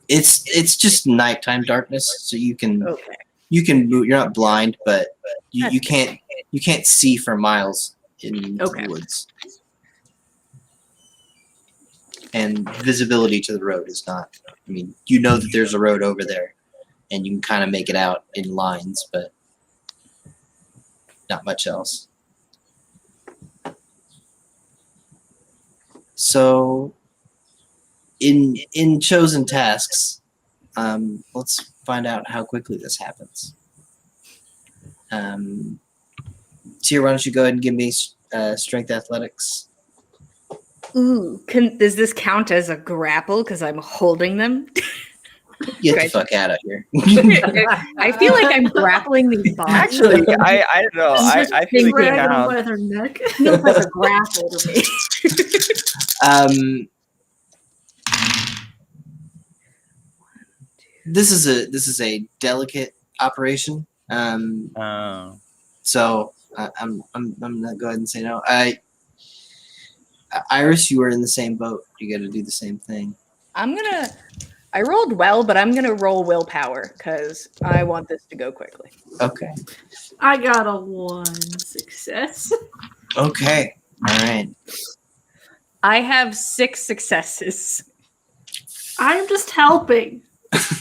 It's just nighttime darkness, so you can move. Okay. You're not blind, but you That's can't see for miles in Okay. the woods. And visibility to the road is not. I mean, you know that there's a road over there, and you can kind of make it out in lines, but not much else. So, in chosen tasks, let's find out how quickly this happens. Tyr, why don't you go ahead and give me strength athletics? Ooh, does this count as a grapple because I'm holding them? Get Okay. the fuck out of here. I feel like I'm grappling these bodies. actually, I don't know. I feel like Drag them now. by their neck. It feels like a grapple to me. This is a delicate operation. Oh. So I'm gonna go ahead and say no. Iris, you are in the same boat. You got to do the same thing. I rolled well, but I'm gonna roll willpower because I want this to go quickly. Okay. I got a 1 success. Okay. All right. I have 6 successes. I'm just helping.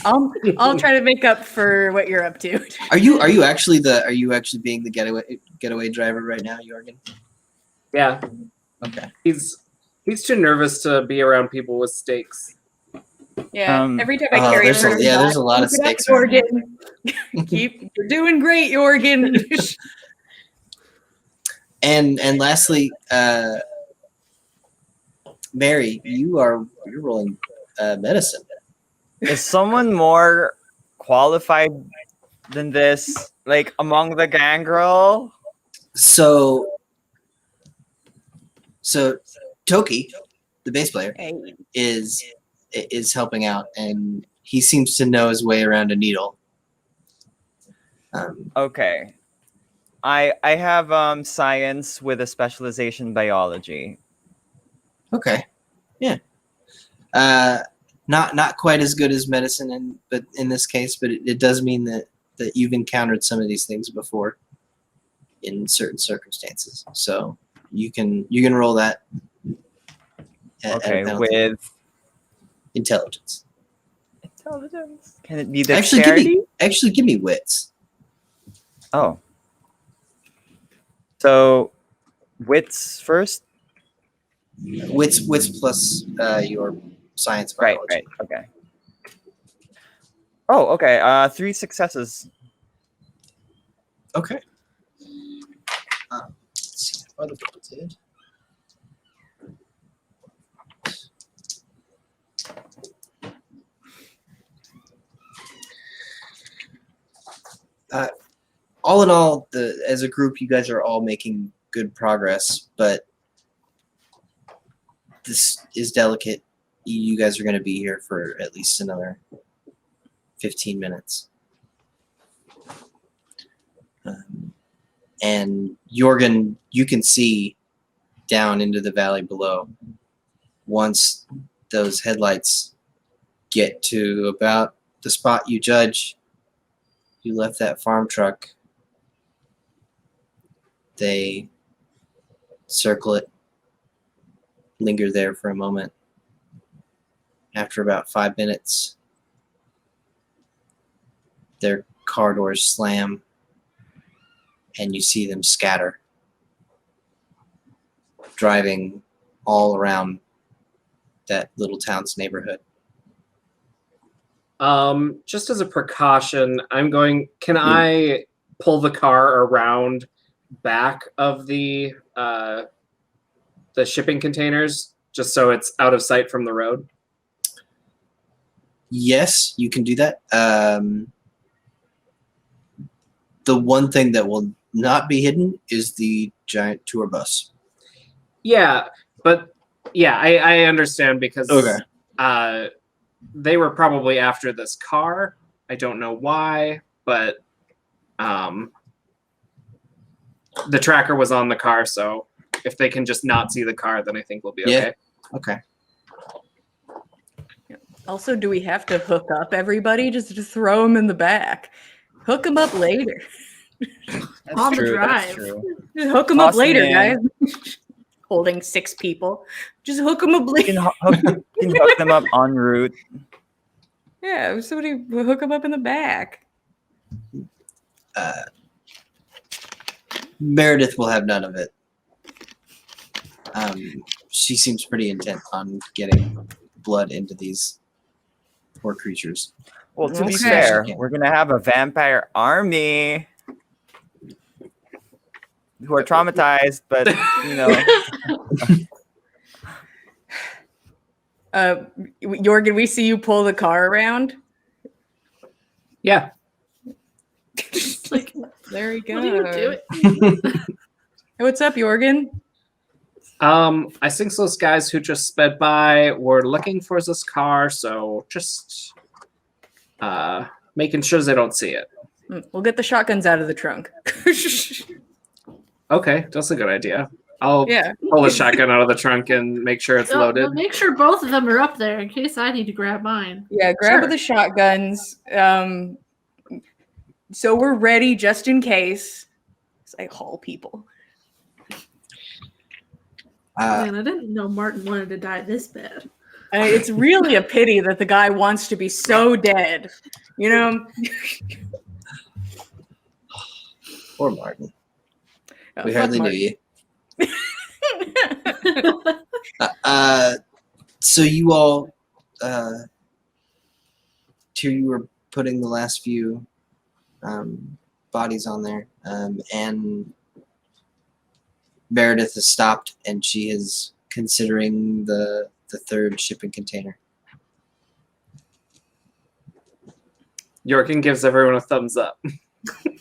I'll try to make up for what you're up to. Are you actually being the getaway driver right now, Jorgen? Yeah, Okay. he's too nervous to be around people with stakes. Yeah. Every time I carry there's her, there's a lot of keep it up, stakes around here. Jorgen. You're doing great, Jorgen. And lastly, Mary, you're rolling medicine. Is someone more qualified than this, like among the gangrel? So Toki, the bass player, is helping out, and he seems to know his way around a needle. Okay. I have science with a specialization in biology. Okay, yeah. Not quite as good as medicine, but in this case, but it does mean that you've encountered some of these things before in certain circumstances. So you can roll that. At a Okay, penalty. with intelligence. Intelligence. Can it be dexterity? Actually, give me wits. Oh. So, wits first? Wits plus your science Right, biology. right. Okay. Oh, okay. 3 successes. Okay. Let's see what other people did. All in all, as a group, you guys are all making good progress, but this is delicate. You guys are going to be here for at least another 15 minutes. And Jorgen, you can see down into the valley below. Once those headlights get to about the spot you judge, you left that farm truck. They circle it, linger there for a moment. After about 5 minutes, their car doors slam, and you see them scatter, driving all around that little town's neighborhood. Just as a precaution, can I pull the car around back of the shipping containers just so it's out of sight from the road? Yes, you can do that. The one thing that will not be hidden is the giant tour bus. Yeah, but yeah, I understand because Okay. They were probably after this car. I don't know why, but the tracker was on the car, so if they can just not see the car, then I think we'll be okay. Okay. Also, do we have to hook up everybody just to throw them in the back? Hook them up later. That's On the true. That's drive. true. Just hook them up Toss 'em later, in. guys. Holding 6 people. Just hook them up You later. can hook them up en route. Yeah, somebody hook them up in the back. Meredith will have none of it. She seems pretty intent on getting blood into these poor creatures. Well, to be Okay. fair, we're gonna have a vampire army who are traumatized, but you know. Jorgen, we see you pull the car around. Yeah. Like, There you go. what are you doing? Hey, what's up, Jorgen? I think those guys who just sped by were looking for this car, so just making sure they don't see it. We'll get the shotguns out of the trunk. Okay, that's a good idea. I'll Yeah. pull a shotgun out of the trunk and make sure it's No, loaded. no, make sure both of them are up there in case I need to grab mine. Yeah, grab Sure. the shotguns. So we're ready just in case. I haul people. Man, I didn't know Martin wanted to die this bad. It's really a pity that the guy wants to be so dead. You know? Poor Martin. Oh, We fuck hardly knew Martin. you. So you all, here you were putting the last few bodies on there, and Meredith has stopped, and she is considering the third shipping container. Jorgen gives everyone a thumbs up. I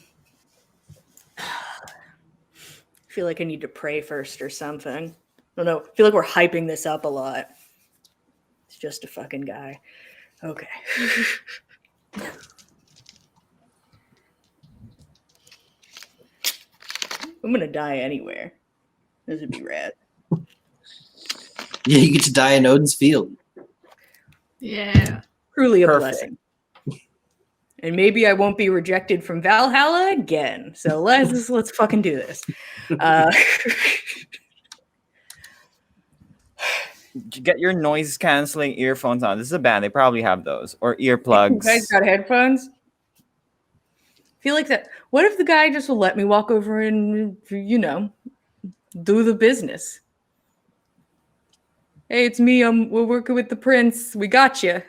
feel like I need to pray first or something. I don't know. I feel like we're hyping this up a lot. It's just a fucking guy. Okay. I'm gonna die anywhere. This would be rad. Yeah, you get to die in Odin's Field. Yeah. Truly a Perfect. blessing. And maybe I won't be rejected from Valhalla again. So let's fucking do this. Get your noise canceling earphones on. This is a band. They probably have those or You earplugs. guys got headphones? Feel like that. What if the guy just will let me walk over and, do the business? Hey, it's me. We're working with the prince. We got you.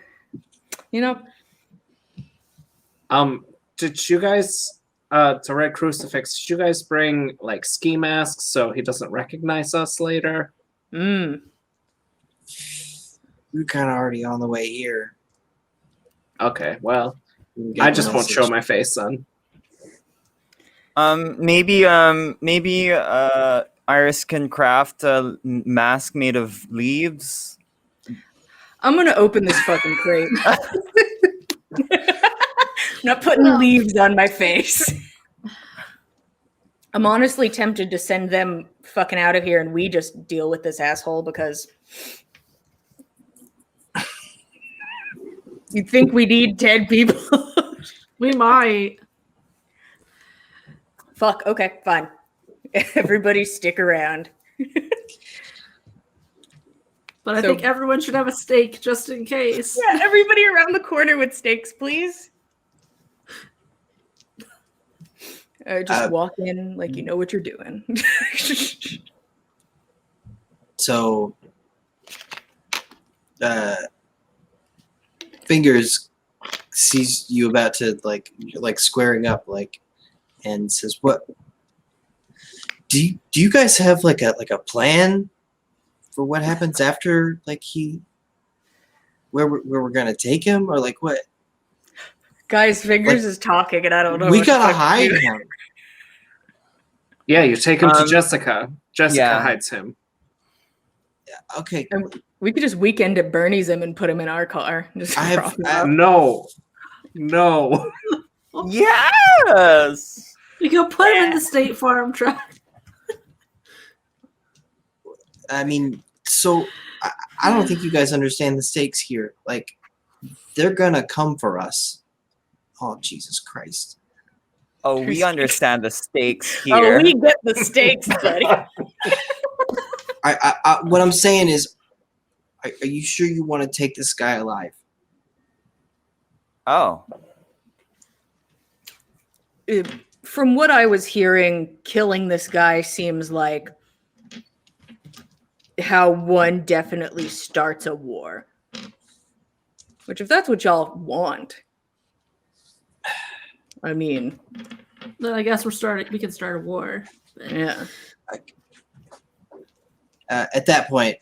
Did you guys to Red Crucifix? Did you guys bring like ski masks so he doesn't recognize us later? We're kind of already on the way here. Okay, well, We can get I one just won't message. show my face then. Maybe Iris can craft a mask made of leaves. I'm gonna open this fucking crate. I'm not putting No. leaves on my face. I'm honestly tempted to send them fucking out of here and we just deal with this asshole because you think we need 10 people? We might. Fuck, okay, fine. Everybody stick around. But I So- think everyone should have a steak just in case. Yeah, everybody around the corner with stakes, please. Just walk in like you know what you're doing. So, Fingers sees you about to like squaring up, and says, "What? Do you guys have like a plan for what happens after where we're gonna take him, or like what? Guys, Fingers is talking and I don't know. We what the gotta fuck to hide do. him." Yeah, you take him to Um, Jessica. Jessica yeah. hides him. Okay, We could just weekend at Bernie's him and put him in our car. Just I have- prop him I- up. No. Yes. You can put him in the State Farm truck. I mean, so I don't think you guys understand the stakes here. Like, they're gonna come for us. Oh, Jesus Christ! Oh, we understand the stakes Oh, here. we get the stakes, buddy. What I'm saying is, are you sure you want to take this guy alive? Oh, From what I was hearing, killing this guy seems like how one definitely starts a war. Which, if that's what y'all want, I mean, Then I guess we can start a war. yeah. At that point,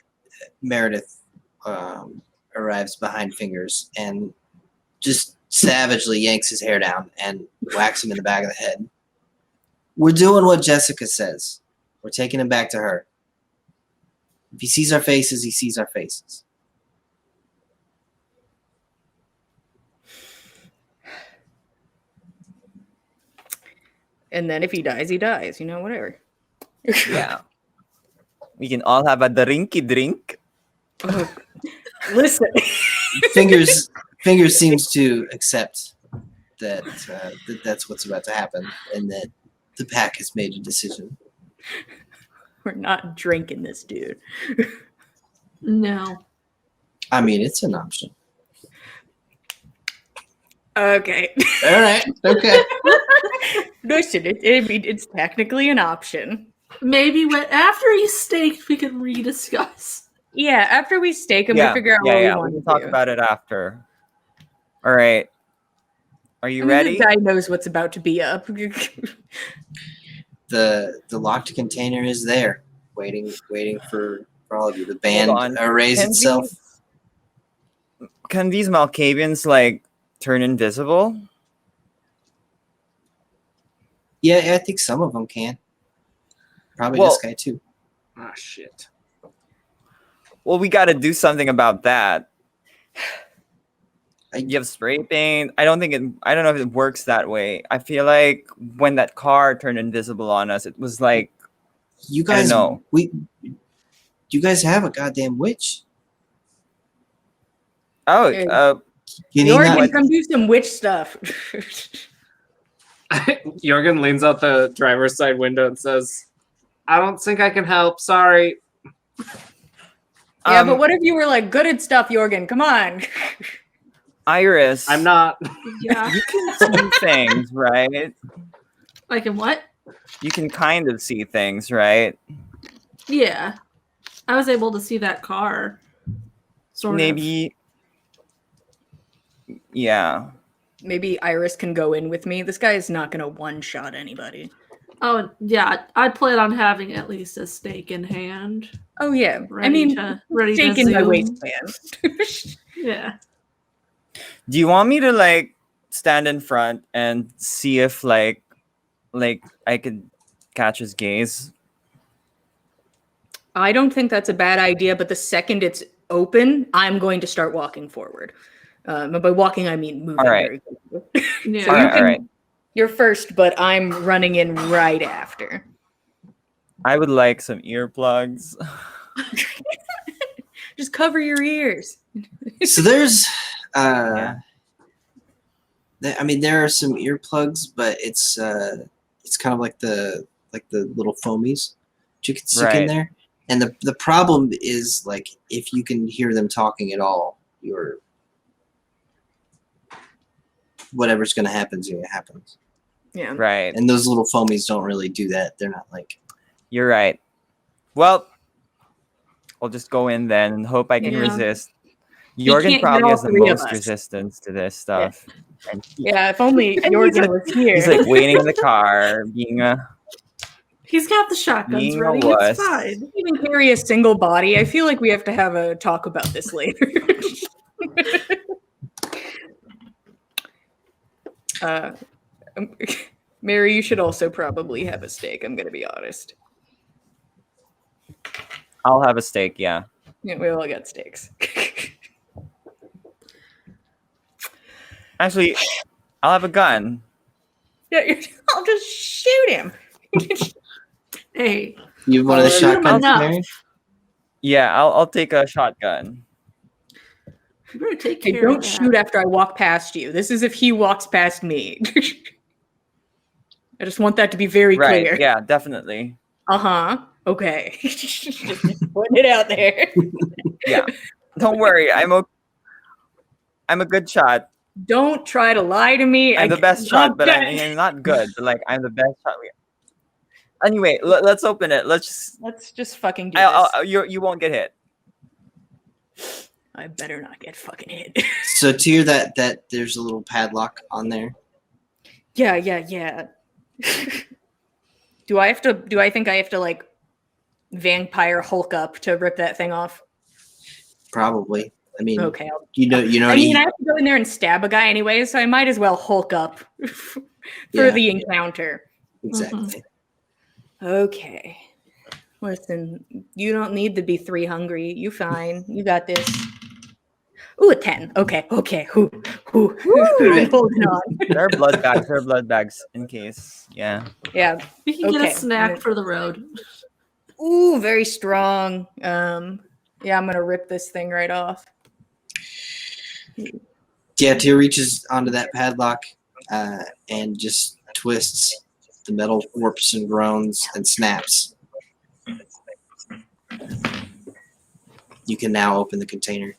Meredith arrives behind Fingers and just savagely yanks his hair down and whacks him in the back of the head. We're doing what Jessica says. We're taking him back to her. If he sees our faces, he sees our faces. And then if he dies, he dies. Whatever. yeah. We can all have a drinky drink. Listen. Fingers seems to accept that that's what's about to happen, and that the pack has made a decision. We're not drinking this dude. No. I mean, it's an option. Okay. All right. Okay. Listen, it's technically an option. Maybe after he's staked, we can rediscuss. Yeah, after we stake him, Yeah, we figure out yeah, what yeah. we We want can to talk do. about it after. All right. Are you I mean, ready? the guy knows what's about to be up. The locked container is there, waiting for all of you. The Hold band on. arrays Can itself. Can these Malkavians like turn invisible? Yeah, I think some of them can. Probably Well- this guy too. Ah, shit. Well, we got to do something about that. I- You have spray paint. I don't know if it works that way. I feel like when that car turned invisible on us, it was like, You I don't guys, know. you guys have a goddamn witch. oh, Hey. Can he Jorgen, not? come do some witch stuff. Jorgen leans out the driver's side window and says, I don't think I can help. Sorry. Yeah, but what if you were like good at stuff, Jorgen? Come on. Iris? I'm not. Yeah. You can see things, right? Like in what? You can kind of see things, right? Yeah. I was able to see that car. Sort of. Maybe. Yeah. Maybe Iris can go in with me. This guy is not going to one-shot anybody. Oh, yeah. I plan on having at least a stake in hand. Oh, yeah. Ready Take to in my zoom. waistband. Yeah. Do you want me to like stand in front and see if like I could catch his gaze? I don't think that's a bad idea, but the second it's open, I'm going to start walking forward. By walking, I mean moving. All right. Very quickly. Yeah. So All you right, can, all right. You're first, but I'm running in right after. I would like some earplugs. Just cover your ears. So there's, Yeah. I mean, there are some earplugs, but it's kind of like the little foamies that you can stick in Right. there. And the problem is like if you can hear them talking at all, you're whatever's going to happen is going to happen. Yeah. Right. And those little foamies don't really do that. They're not like. You're right. Well, I'll just go in then and hope I can Yeah. resist. can't Jorgen hear probably all has the three of most us. resistance to this stuff. And Yeah, if only And Jorgen was here. he's like waiting in the car, being a He's got the shotguns Being a ready. wuss. It's fine. even carry a single body. I feel like we have to have a talk about this later. uh, Mary, you should also probably have a steak. I'm going to be honest. I'll have a steak, yeah. Yeah, we all got steaks. Actually, I'll have a gun. Yeah, I'll just shoot him. Hey, You have one of the Oh, shotguns, enough. Mary? Yeah, I'll take a shotgun. you better take Hey, care don't of that. shoot after I walk past you. This is if he walks past me. I just want that to be very Right, clear. yeah, definitely. Uh-huh. Okay. Just putting it out there. Yeah. Don't worry, I'm a good shot. Don't try to lie to me. I'm the best shot, but I'm not good. But like I'm the best shot. Anyway, let's open it. Let's just fucking do this. you won't get hit. I better not get fucking hit. So to hear that there's a little padlock on there. Yeah. Do I think I have to like vampire Hulk up to rip that thing off? Probably. I mean, Okay. I I have to go in there and stab a guy anyway, so I might as well Hulk up for Yeah. the encounter. exactly. Okay. Listen, you don't need to be 3 hungry. You fine. You got this. Ooh, a 10. Okay. Who? Been holding on. There are blood bags. There are blood bags in case. Yeah. Yeah. You can get Okay. a snack for the road. Ooh, very strong. Yeah, I'm gonna rip this thing right off. Yeah, Tia reaches onto that padlock and just twists. The metal warps and groans and snaps. You can now open the container.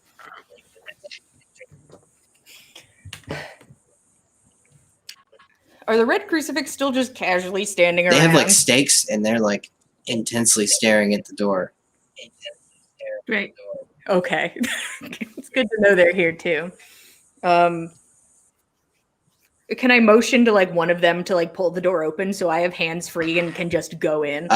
Are the red crucifix still just casually standing around? They have like stakes and they're like intensely staring at the door. Great. Okay. It's good to know they're here too. Can I motion to like one of them to like pull the door open so I have hands free and can just go in?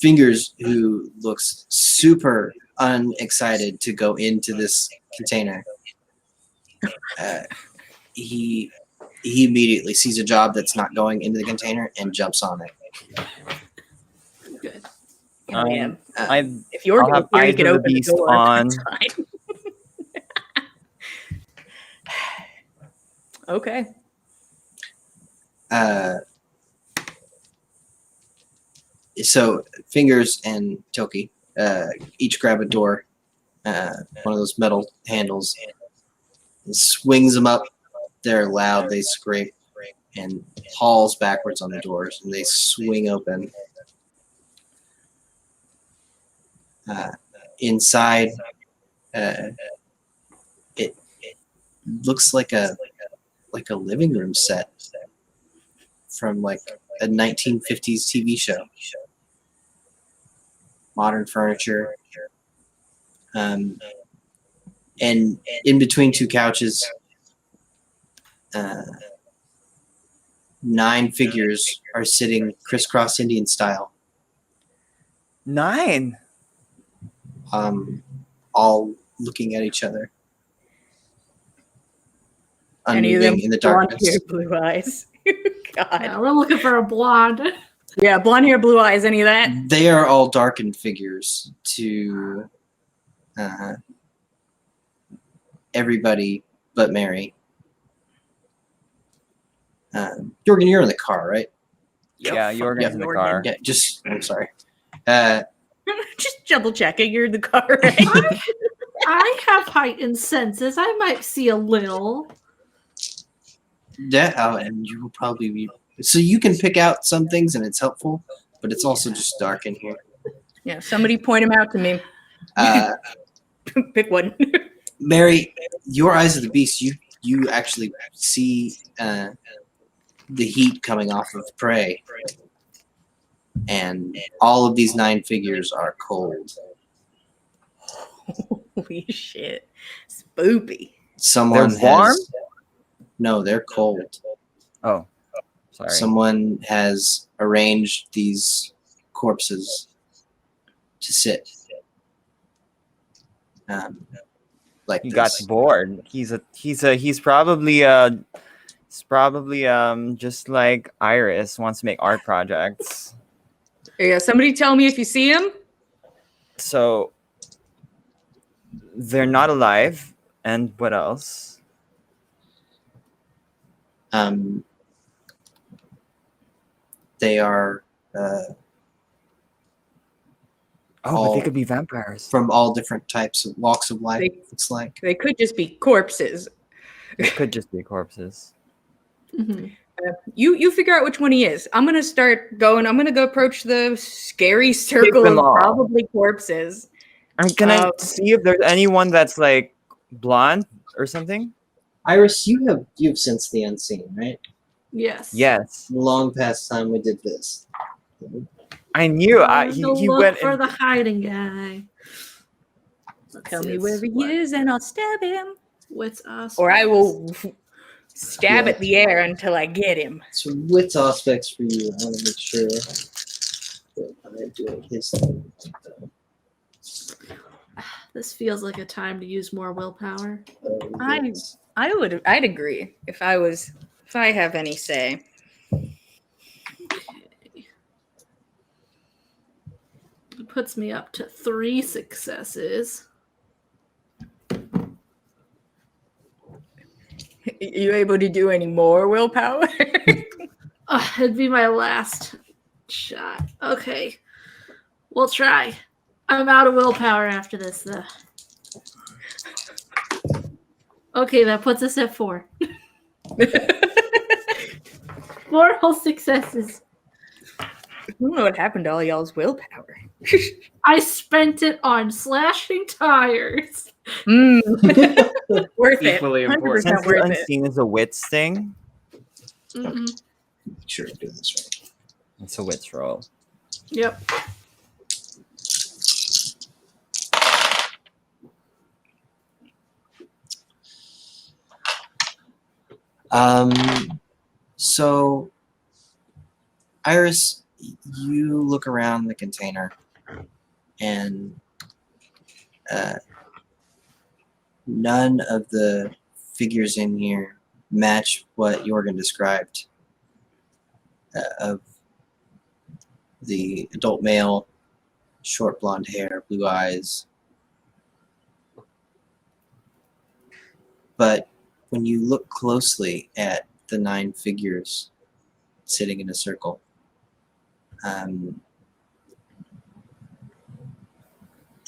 Fingers, who looks super unexcited to go into this container. He he immediately sees a job that's not going into the container and jumps on it. Good. Hell yeah. I If you're I'll have here, you Eyes can of the open the Beast door. on. That's fine. Okay. So Fingers and Toki each grab a door, one of those metal handles, and swings them up. They're loud. They scrape and hauls backwards on the doors, and they swing open. Inside, it looks like a living room set from like a 1950s TV show. Modern furniture, and in between two couches, 9 figures are sitting crisscross Indian style, 9. all looking at each other, Any of them unmoving in the blonde darkness. hair, blue eyes. God. Yeah, we're looking for a blonde. Yeah, blonde hair, blue eyes. Any of that? They are all darkened figures to everybody but Mary. Jorgen, you're in the car, right? Yeah, Jorgen's in the car. Yeah, I'm sorry. Just double checking. You're in the car, right? I have heightened senses. I might see a little. And you will probably be. So you can pick out some things and it's helpful, but it's also just dark in here. Yeah, somebody point him out to me. Pick one. Mary, your Eyes of the Beast, you actually see the heat coming off of prey. And all of these 9 figures are cold. Holy shit. Spoopy. Someone They're warm? No, they're cold. Oh, sorry. Someone has arranged these corpses to sit. Like He this. got bored. He's probably just like Iris wants to make art projects. Yeah, somebody tell me if you see him. So they're not alive. And what else? They are But they could be vampires. from all different types of walks of life. They- It's like They could just be corpses. They could just be corpses. Mm-hmm. You figure out which one he is. I'm gonna start going. I'm gonna go approach the scary circle them of all. probably corpses. I'm gonna see if there's anyone that's like blonde or something. Iris, you've sensed the unseen, right? Yes. Yes, Long past time we did this. I knew. He look went. for the hiding guy. Tell me where he is, and I'll stab him, What's us? or I will stab at the air until I get him. So wits aspects for you. I want to make sure that I'm doing his thing. This feels like a time to use more willpower. I'd agree if I have any say. It puts me up to 3 successes. You able to do any more willpower? It'd be my last shot. Okay. We'll try. I'm out of willpower after this, though. Okay, that puts us at 4. 4 whole successes. I don't know what happened to all y'all's willpower. I spent it on slashing tires. Worth it. Equally important. 100% Since the worth it. unseen is a wits thing, Mm-mm. Make sure I do this right. it's a wits roll. Yep. So, Iris, you look around the container, and none of the figures in here match what Jorgen described of the adult male, short blonde hair, blue eyes. But when you look closely at the 9 figures sitting in a circle, and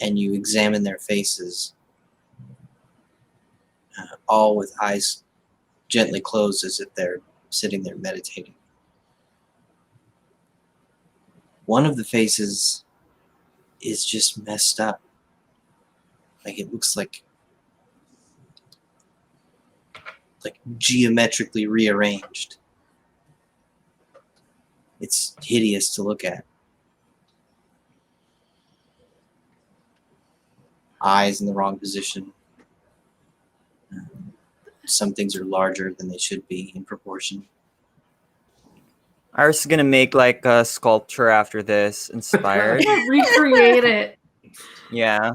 you examine their faces, all with eyes gently closed as if they're sitting there meditating. One of the faces is just messed up. Like it looks like geometrically rearranged. It's hideous to look at. Eyes in the wrong position. Some things are larger than they should be in proportion. Iris is gonna make like a sculpture after this, inspired. Recreate it. Yeah.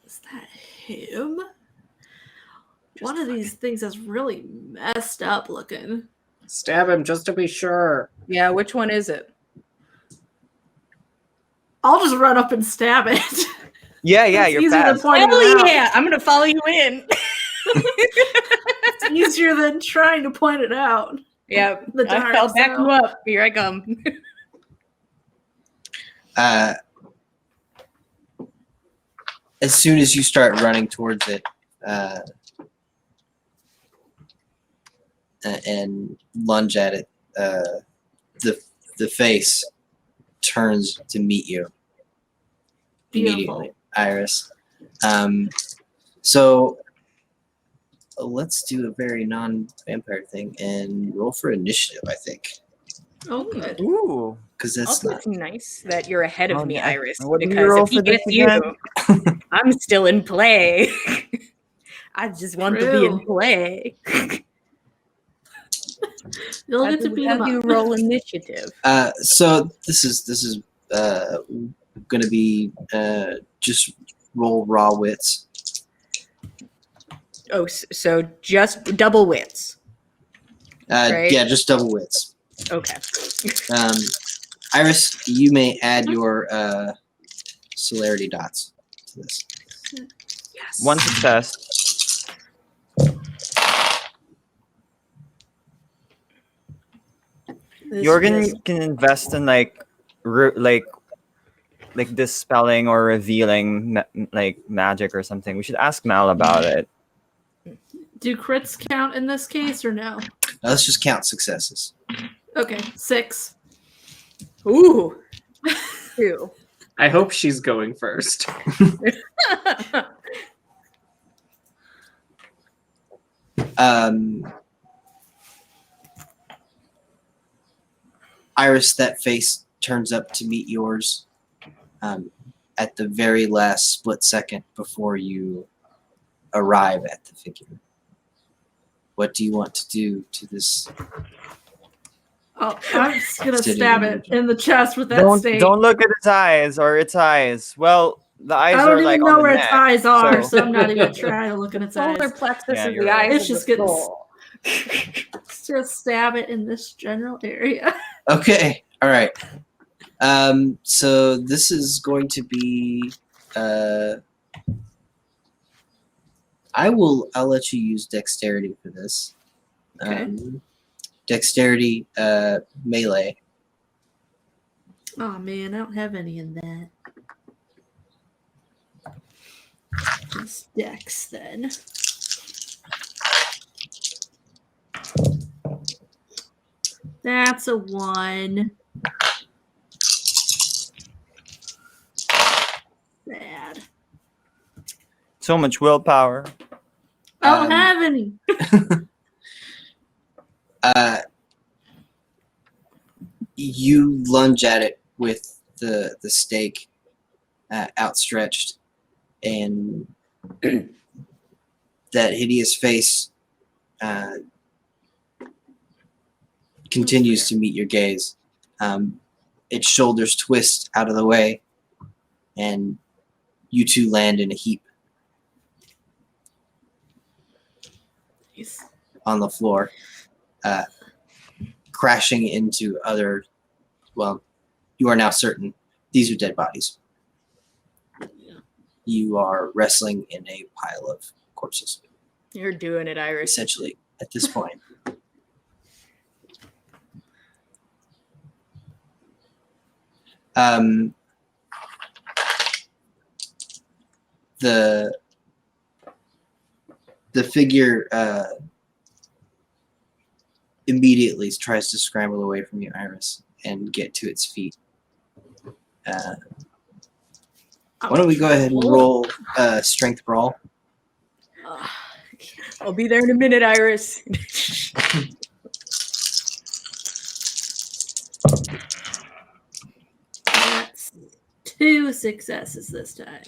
Is that him? One of these things is really messed up looking. Stab him just to be sure. Yeah, which one is it? I'll just run up and stab it. Yeah, It's you're easier fast. to point it Hell out. yeah! I'm gonna follow you in. It's easier than trying to point it out. Yeah, The I dark, fell back so- you up. Here I come. As soon as you start running towards it and lunge at it, the face turns to meet you immediately, Beautiful. Iris. So let's do a very non-vampire thing and roll for initiative, I think, Oh, good. Ooh. because that's Also, not. it's nice that you're ahead of Oh, me, yeah. Iris, What did you because roll if he for this gets you, again? I'm still in play. I just want to be in True. play. You'll How get to do, beat how him do you up. roll initiative? So this is going to be just roll raw wits. Oh, so just double wits. Right. Yeah, just double wits. Okay. Iris, you may add your celerity dots to this. Yes. One success. Jorgen can invest in like dispelling or revealing like magic or something. We should ask Mal about it. Do crits count in this case or no? Now let's just count successes. Okay, 6. Ooh. 2. I hope she's going first. Iris, that face turns up to meet yours at the very last split second before you arrive at the figure. What do you want to do to this? Oh, I'm just gonna City stab it individual. in the chest with that stake. Don't look at its eyes or its eyes. Well, the eyes I are don't like even on know the where neck, its eyes are, so- so I'm not even trying to look at its eyes. Solar plexus Yeah, is you're the right. eyes It's of just the getting soul. Just stab it in this general area. Okay, all right. So this is going to be. I'll let you use dexterity for this. Okay. Dexterity melee. Oh man, I don't have any in that. Just dex then. That's a 1. Bad. So much willpower. I don't Um, have any. You lunge at it with the stake outstretched, and that hideous face continues to meet your gaze. Its shoulders twist out of the way, and you two land in a heap Nice. on the floor, crashing into other. Well, you are now certain these are dead bodies. Yeah. You are wrestling in a pile of corpses, You're doing it, Iris. essentially, at this point. The figure immediately tries to scramble away from you, Iris, and get to its feet. Why don't we go ahead and roll strength brawl? I'll be there in a minute, Iris. That's 2 successes this time.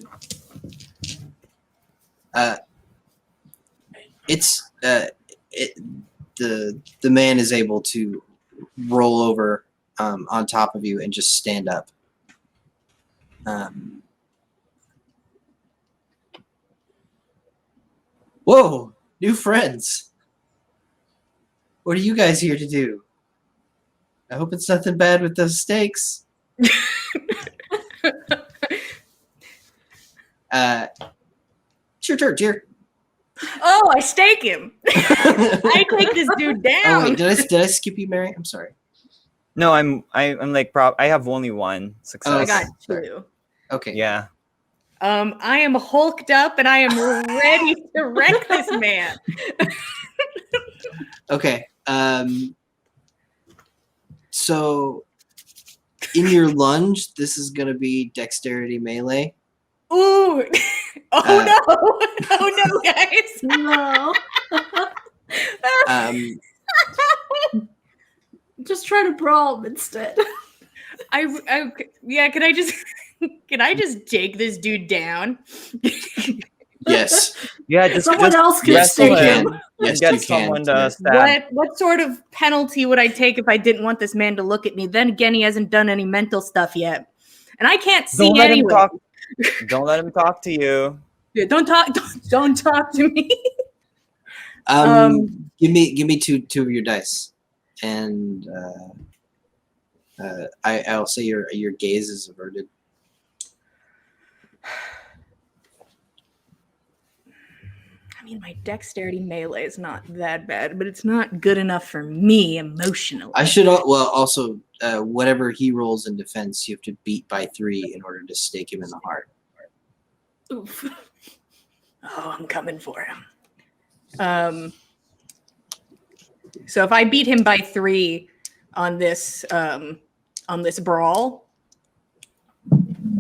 The man is able to roll over on top of you and just stand up. Whoa, new friends. What are you guys here to do? I hope it's nothing bad with those steaks. It's your turn, dear. Oh, I stake him. I take this dude down. Oh wait, did I skip you, Mary? I'm sorry. No, I'm like I have only one success. I got Sorry. 2. Okay. Yeah. I am hulked up and I am ready to wreck this man. Okay. So in your lunge, this is gonna be dexterity melee. Ooh. Oh no. Oh no, guys. No. Just try to brawl him instead. Yeah, can I just take this dude down? Yes. Yeah, just Someone else can wrestle stake him. him. Yes, Get you can. someone to stab. What sort of penalty would I take if I didn't want this man to look at me? Then again, he hasn't done any mental stuff yet. And I can't see Don't let him anyway. talk. Don't let him talk to you. Yeah, don't talk to me. Give me two of your dice, and I'll say your gaze is averted. I mean, my dexterity melee is not that bad, but it's not good enough for me emotionally. I should also whatever he rolls in defense, you have to beat by 3 in order to stake him in the heart. Oof. Oh, I'm coming for him. So if I beat him by 3 on this brawl,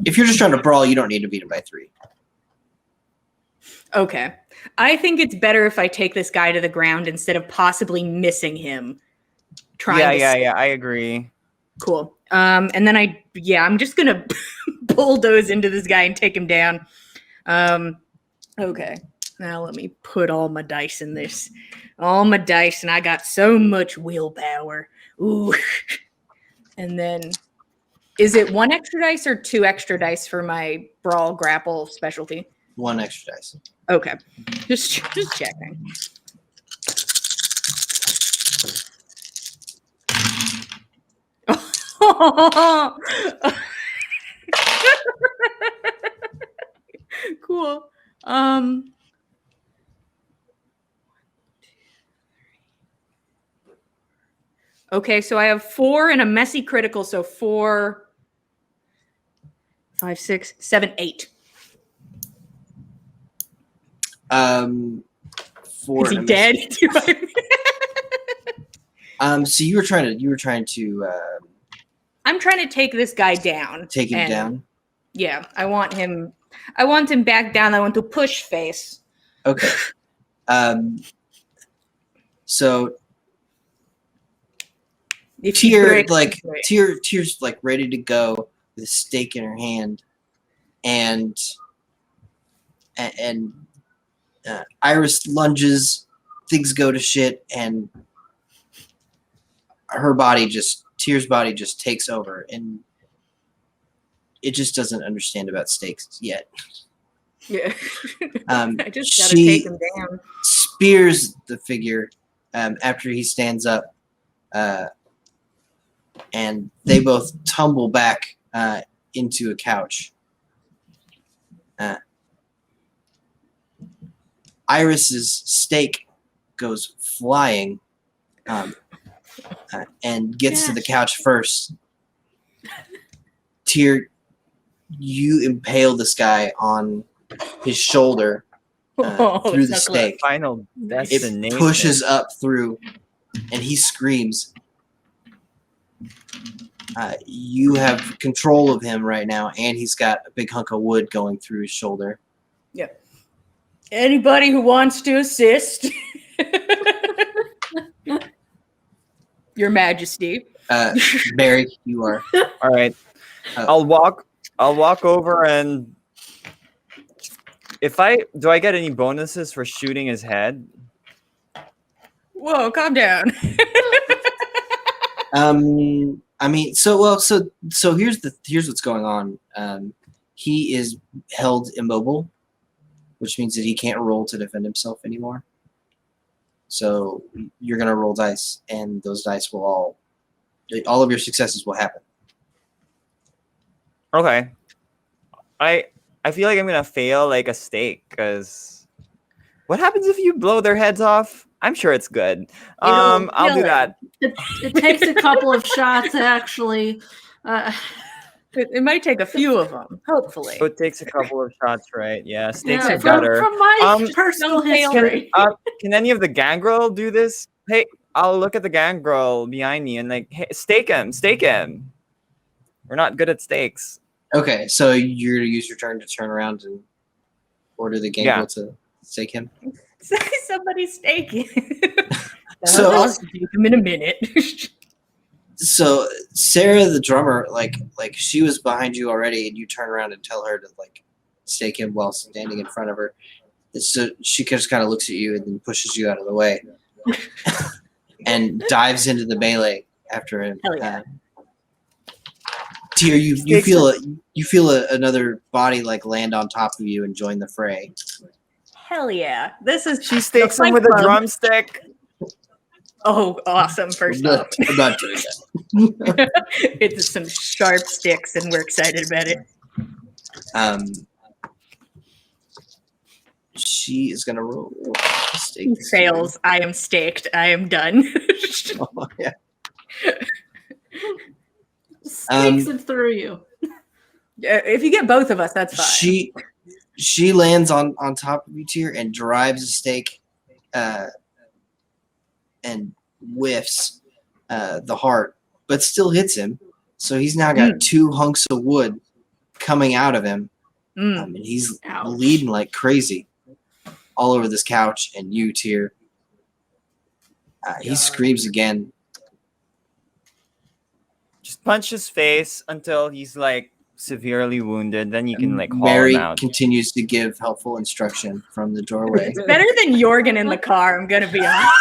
If you're just trying to brawl, you don't need to beat him by 3. okay. I think it's better if I take this guy to the ground instead of possibly missing him. Yeah. I agree. Cool. And then I'm just gonna bulldoze into this guy and take him down. Okay. Now let me put all my dice in this. All my dice, and I got so much willpower. Ooh. And then is it 1 extra dice or 2 extra dice for my brawl grapple specialty? 1 extra dice. Okay. Just checking. Cool. Okay, so I have 4 and a messy critical, so 4, 5, 6, 7, 8. Is he dead? So you were trying to I'm trying to take this guy down. take him down. Yeah, I want him back down. I want to push face. Okay. So If he Tear breaks, like he breaks. Tear's like ready to go with a stake in her hand, and Iris lunges, things go to shit, and Tear's body just takes over, and it just doesn't understand about stakes yet. Yeah. I just gotta take him down. spears the figure after he stands up, and they both tumble back into a couch. Iris's stake goes flying and gets to the couch first. Tyr, you impale this guy on his shoulder through the so stake. Final destination. It pushes up through, and he screams. You have control of him right now, and he's got a big hunk of wood going through his shoulder. Yep. Anybody who wants to assist, Your Majesty. Barry, you are. All right. I'll walk over, and do I get any bonuses for shooting his head? Whoa, calm down. I mean, so here's what's going on. He is held immobile, which means that he can't roll to defend himself anymore. So you're gonna roll dice, and those dice will all of your successes will happen. Okay. I feel like I'm gonna fail like a steak, because what happens if you blow their heads off? I'm sure it's good. I'll do kill that. It takes a couple of shots, actually. It might take a few of them, hopefully. So it takes a couple of shots, right? Yeah, steaks Yeah, are better. from my personal don't fail history. Can any of the gangrel do this? Hey, I'll look at the gangrel behind me and like, hey, stake him. We're not good at steaks. Okay, so you're gonna use your turn to turn around and order the gangrel to stake him. Somebody stake it. So- I'll stake him in a minute. So Sarah, the drummer, like she was behind you already, and you turn around and tell her to like stake him while standing in front of her. So she just kind of looks at you and then pushes you out of the way, and dives into the melee after him. Hell yeah. Tyr, you feel another body like land on top of you and join the fray. Hell yeah. This is She stakes the him with a Fight Club. drumstick. Oh, awesome. First off. I'm not doing that. It's some sharp sticks, and we're excited about it. She is gonna roll. He fails. I am staked. I am done. Oh, yeah. Stakes it through you. If you get both of us, that's fine. She lands on top of you, Tyr, and drives a stake, and whiffs the heart, but still hits him. So he's now got two hunks of wood coming out of him, and he's bleeding like crazy all over this couch and you, Tyr. He screams again. Just punch his face until he's like severely wounded. Then you can like haul Mary him out. continues to give helpful instruction from the doorway. It's better than Jorgen in the car, I'm going to be honest.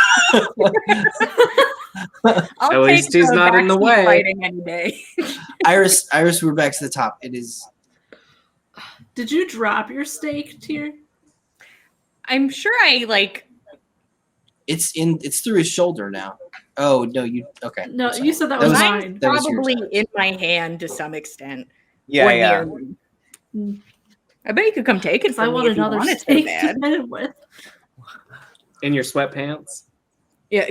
I'll At least take he's not in the backseat way. Fighting any day. Iris, we're back to the top. It is. Did you drop your stake, Tyr? I'm sure It's through his shoulder now. Oh no, okay. No, Sorry. you said that That was was- mine. that was yours. probably in my hand to some extent. Yeah, Or yeah. near me. I bet you could come take it Because I from me want if you another wanted so stake bad. to hit it with. In your sweatpants. Yeah,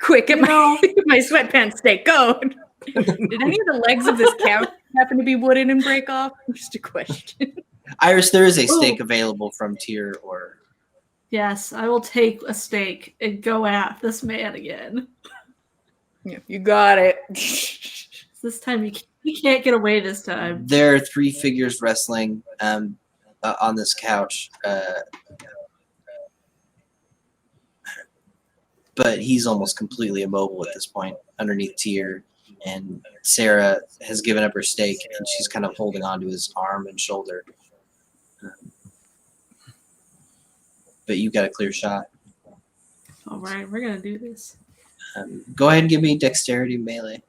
quick, get You know- my sweatpants stake. Go. Did any of the legs of this couch happen to be wooden and break off? Just a question. Iris, there is a Ooh. stake available from Tyr or. Yes, I will take a stake and go at this man again. Yeah, you got it. This time you can't get away this time. There are three figures wrestling on this couch, but he's almost completely immobile at this point underneath Tyr, and Sarah has given up her stake and she's kind of holding onto his arm and shoulder. But you got a clear shot. All right, we're gonna do this. Go ahead and give me dexterity melee.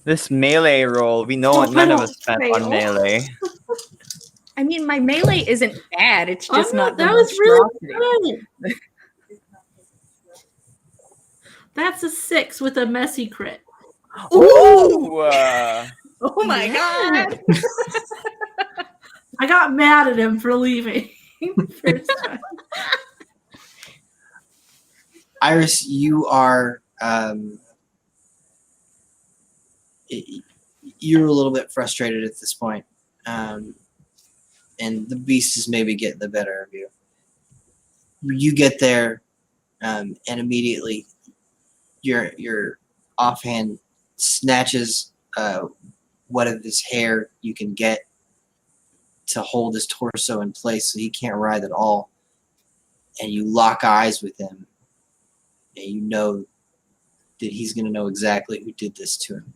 This melee roll, we know Oh, what none of I us spent fail. on melee. I mean, my melee isn't bad. It's just not the that was really monstrosity. good. That's a 6 with a messy crit. Ooh! Oh my Yeah. god! I got mad at him for leaving first time. Iris, you are you're a little bit frustrated at this point, and the beast is maybe getting the better of you. You get there, and immediately your offhand snatches what of his hair you can get to hold his torso in place so he can't writhe at all, and you lock eyes with him, and you know that he's going to know exactly who did this to him.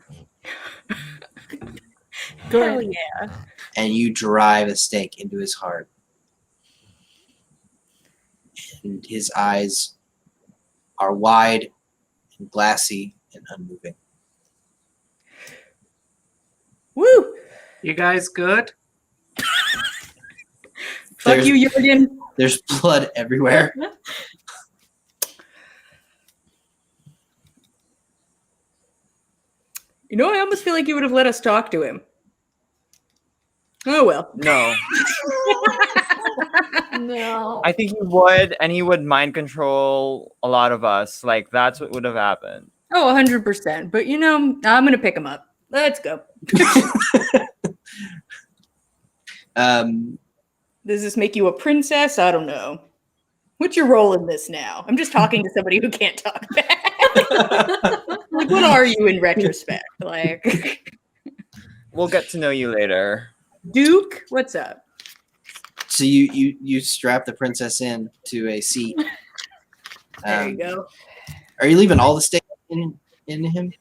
Hell yeah. And you drive a stake into his heart. And his eyes are wide and glassy and unmoving. Woo! You guys good? Fuck you, Jordan. There's blood everywhere. You know, I almost feel like you would have let us talk to him. Oh well. No. No. I think he would, and he would mind control a lot of us. Like, that's what would have happened. Oh, 100%. But you know, I'm gonna pick him up. Let's go. Does this make you a princess? I don't know. What's your role in this now? I'm just talking to somebody who can't talk back. Like, what are you in retrospect? Like, We'll get to know you later. Duke, what's up? So you strap the princess in to a seat. There you go. Are you leaving all the stakes in him?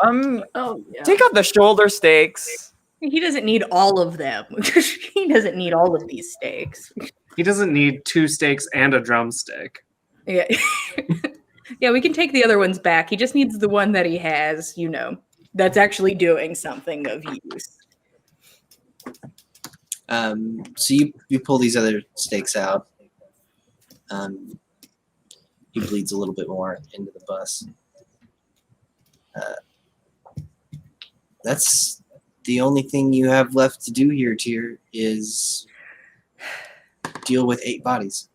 Oh, yeah. Take out the shoulder stakes. He doesn't need all of them. He doesn't need all of these stakes. He doesn't need 2 stakes and a drumstick. Yeah. Yeah, we can take the other ones back. He just needs the one that he has, you know, that's actually doing something of use. So you pull these other stakes out. He bleeds a little bit more into the bus. That's the only thing you have left to do here, Tyr, is deal with 8 bodies.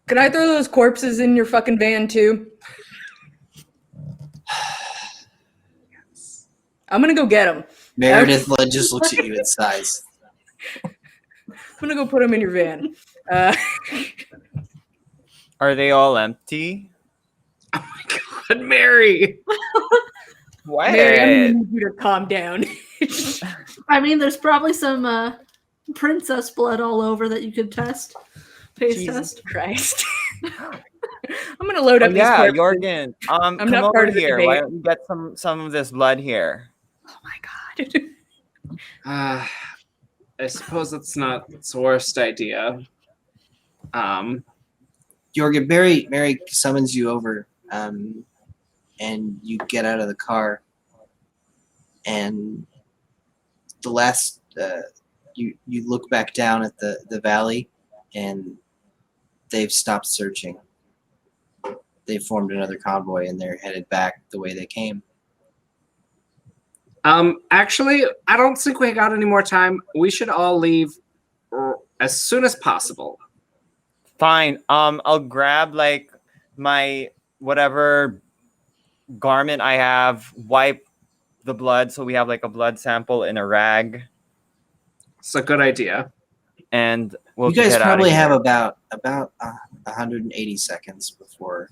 Can I throw those corpses in your fucking van too? I'm gonna go get them. Meredith just looks at you and sighs. I'm gonna go put them in your van. Are they all empty? Oh my god, Mary! What? Mary, I'm gonna need you to calm down. I mean, there's probably some princess blood all over that you could test. Pace Jesus test. Christ. I'm gonna load Oh, up these yeah, corpses. Jorgen. I'm Come not over part of the here. debate. Why don't you get some of this blood here? Oh my god. I suppose it's not its worst idea. Jorgen, Mary summons you over, and you get out of the car. And the last, you look back down at the valley, and they've stopped searching. They formed another convoy, and they're headed back the way they came. Actually, I don't think we got any more time. We should all leave as soon as possible. Fine. I'll grab like my whatever garment I have, wipe the blood so we have like a blood sample in a rag, It's a good idea. and we'll You guys get probably out of have here. about 180 seconds before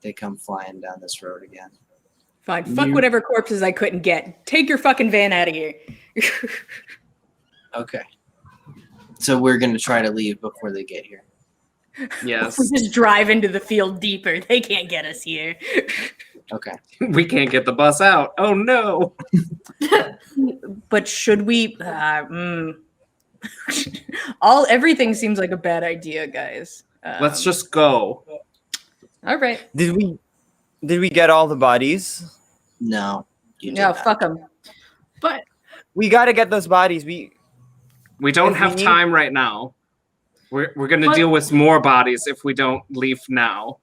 they come flying down this road again. Fine. Fuck whatever corpses I couldn't get. Take your fucking van out of here. Okay. So we're going to try to leave before they get here. Yes. We just drive into the field deeper. They can't get us here. Okay. We can't get the bus out. Oh no. But should we? Everything seems like a bad idea, guys. Let's just go. All right. Did we get all the bodies? No. You did No, not. fuck them. But We got to get those bodies. We don't If we have need- time right now. We're going to But- deal with more bodies if we don't leave now.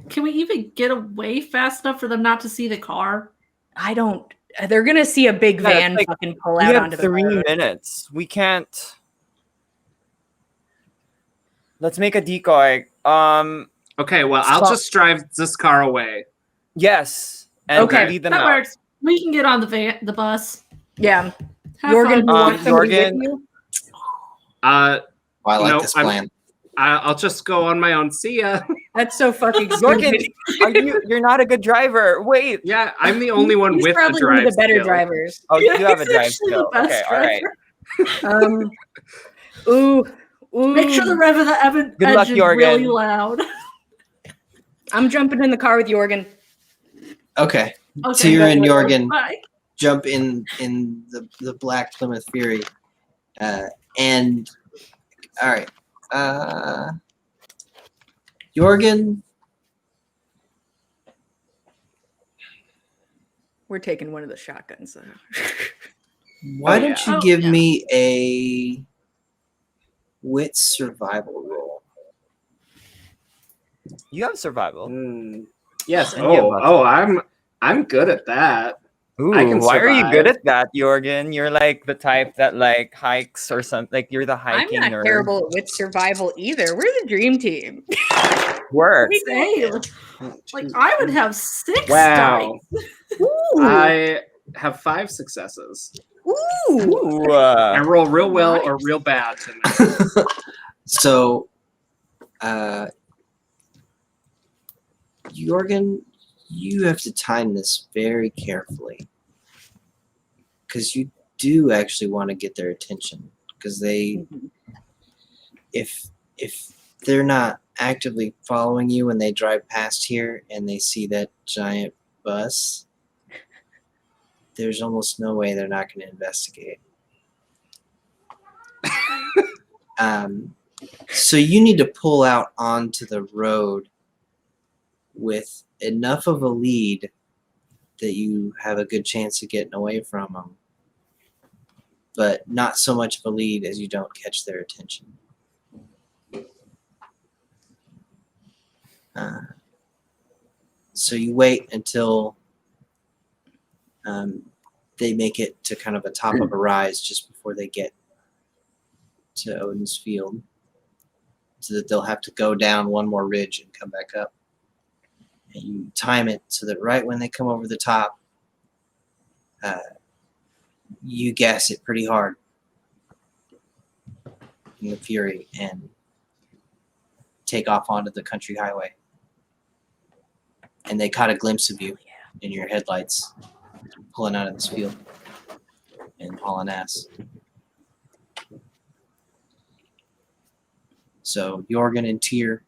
Can we even get away fast enough for them not to see the car? I don't. They're gonna see a big Yeah, van it's like, fucking pull We out have onto the 3 road. minutes. We can't. Let's make a decoy. Okay, well, I'll So- just drive this car away. Yes. And Okay, lead them That out. works. We can get on the bus. Yeah, Have Jorgen, fun. you want somebody Jorgen- with you? Uh, I like No, this I'm- plan. I'll just go on my own. See ya. That's so fucking Jorgen, stupid. you're not a good driver. Wait. Yeah, I'm the only one He's with the probably one drive of the better skill. drivers. Oh, you have a He's drive actually the skill. best Okay, all right. driver. Ooh. Make sure the rev of the engine Good luck, is Jorgen. really loud. I'm jumping in the car with Jorgen. Okay. Okay, Tyr and go with Jorgen bye. jump in the black Plymouth Fury, and all right, Jorgen. We're taking one of the shotguns. So. Why Oh, don't yeah. you give yeah. me a wit survival roll? You have survival. Yes. Any of us. I'm good at that. Ooh, I can why are you survive. good at that, Jorgen? You're like the type that like hikes or something. Like you're the I'm hiking not nerd. terrible with survival either. We're the dream team. Work. Same. Like I would have 6 Wow. dice. Ooh. I have 5 successes. Ooh. Ooh, I roll real well or real bad tonight. So, Jorgen, you have to time this very carefully because you do actually want to get their attention because they, if they're not actively following you when they drive past here and they see that giant bus, there's almost no way they're not going to investigate. So you need to pull out onto the road with enough of a lead that you have a good chance of getting away from them, but not so much of a lead as you don't catch their attention. So you wait until they make it to kind of a top of a rise just before they get to Odin's Field, so that they'll have to go down one more ridge and come back up. And you time it so that right when they come over the top, you gas it pretty hard in the Fury and take off onto the country highway. And they caught a glimpse of you in your headlights pulling out of this field and hauling ass. So Jorgen and Tyr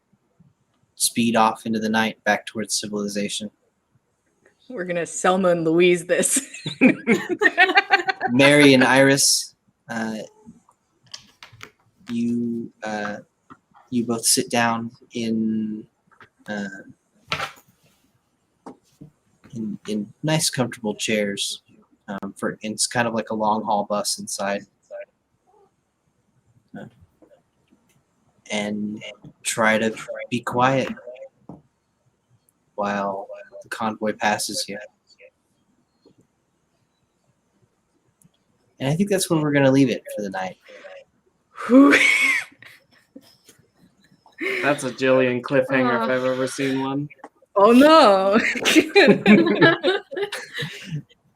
speed off into the night back towards civilization. We're gonna Selma and Louise this. Mary and Iris, you both sit down in nice, comfortable chairs. It's kind of like a long haul bus inside, and try to be quiet while the convoy passes you. And I think that's where we're going to leave it for the night. Whew. That's a Jillian cliffhanger if I've ever seen one. Oh no.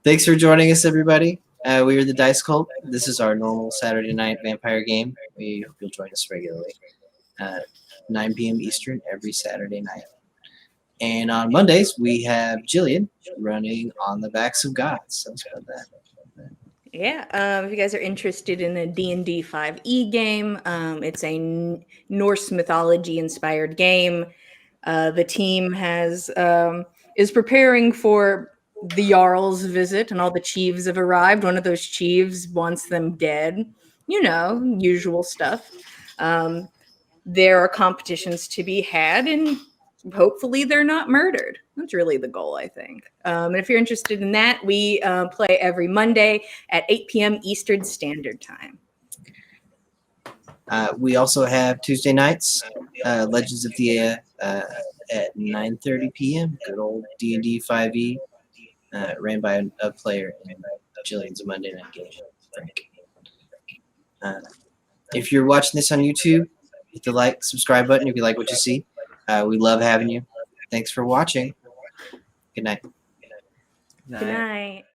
Thanks for joining us, everybody. We are the Dice Cult. This is our normal Saturday night vampire game. We hope you'll join us regularly. 9 p.m. Eastern every Saturday night. And on Mondays, we have Jillian running On the Backs of Gods. Tell us about that. Yeah, if you guys are interested in a D&D 5e game, it's a Norse mythology inspired game. The team is preparing for the Jarl's visit, and all the chiefs have arrived. One of those chiefs wants them dead. You know, usual stuff. There are competitions to be had, and hopefully they're not murdered. That's really the goal, I think. And if you're interested in that, we play every Monday at 8 p.m. Eastern Standard Time. We also have Tuesday nights, Legends of Thea at 9:30 p.m. Good old D&D 5e, ran by a player in Jillian's a Monday Night Game, Frank. If you're watching this on YouTube, hit the like, subscribe button if you like what you see. We love having you. Thanks for watching. Good night. Good night.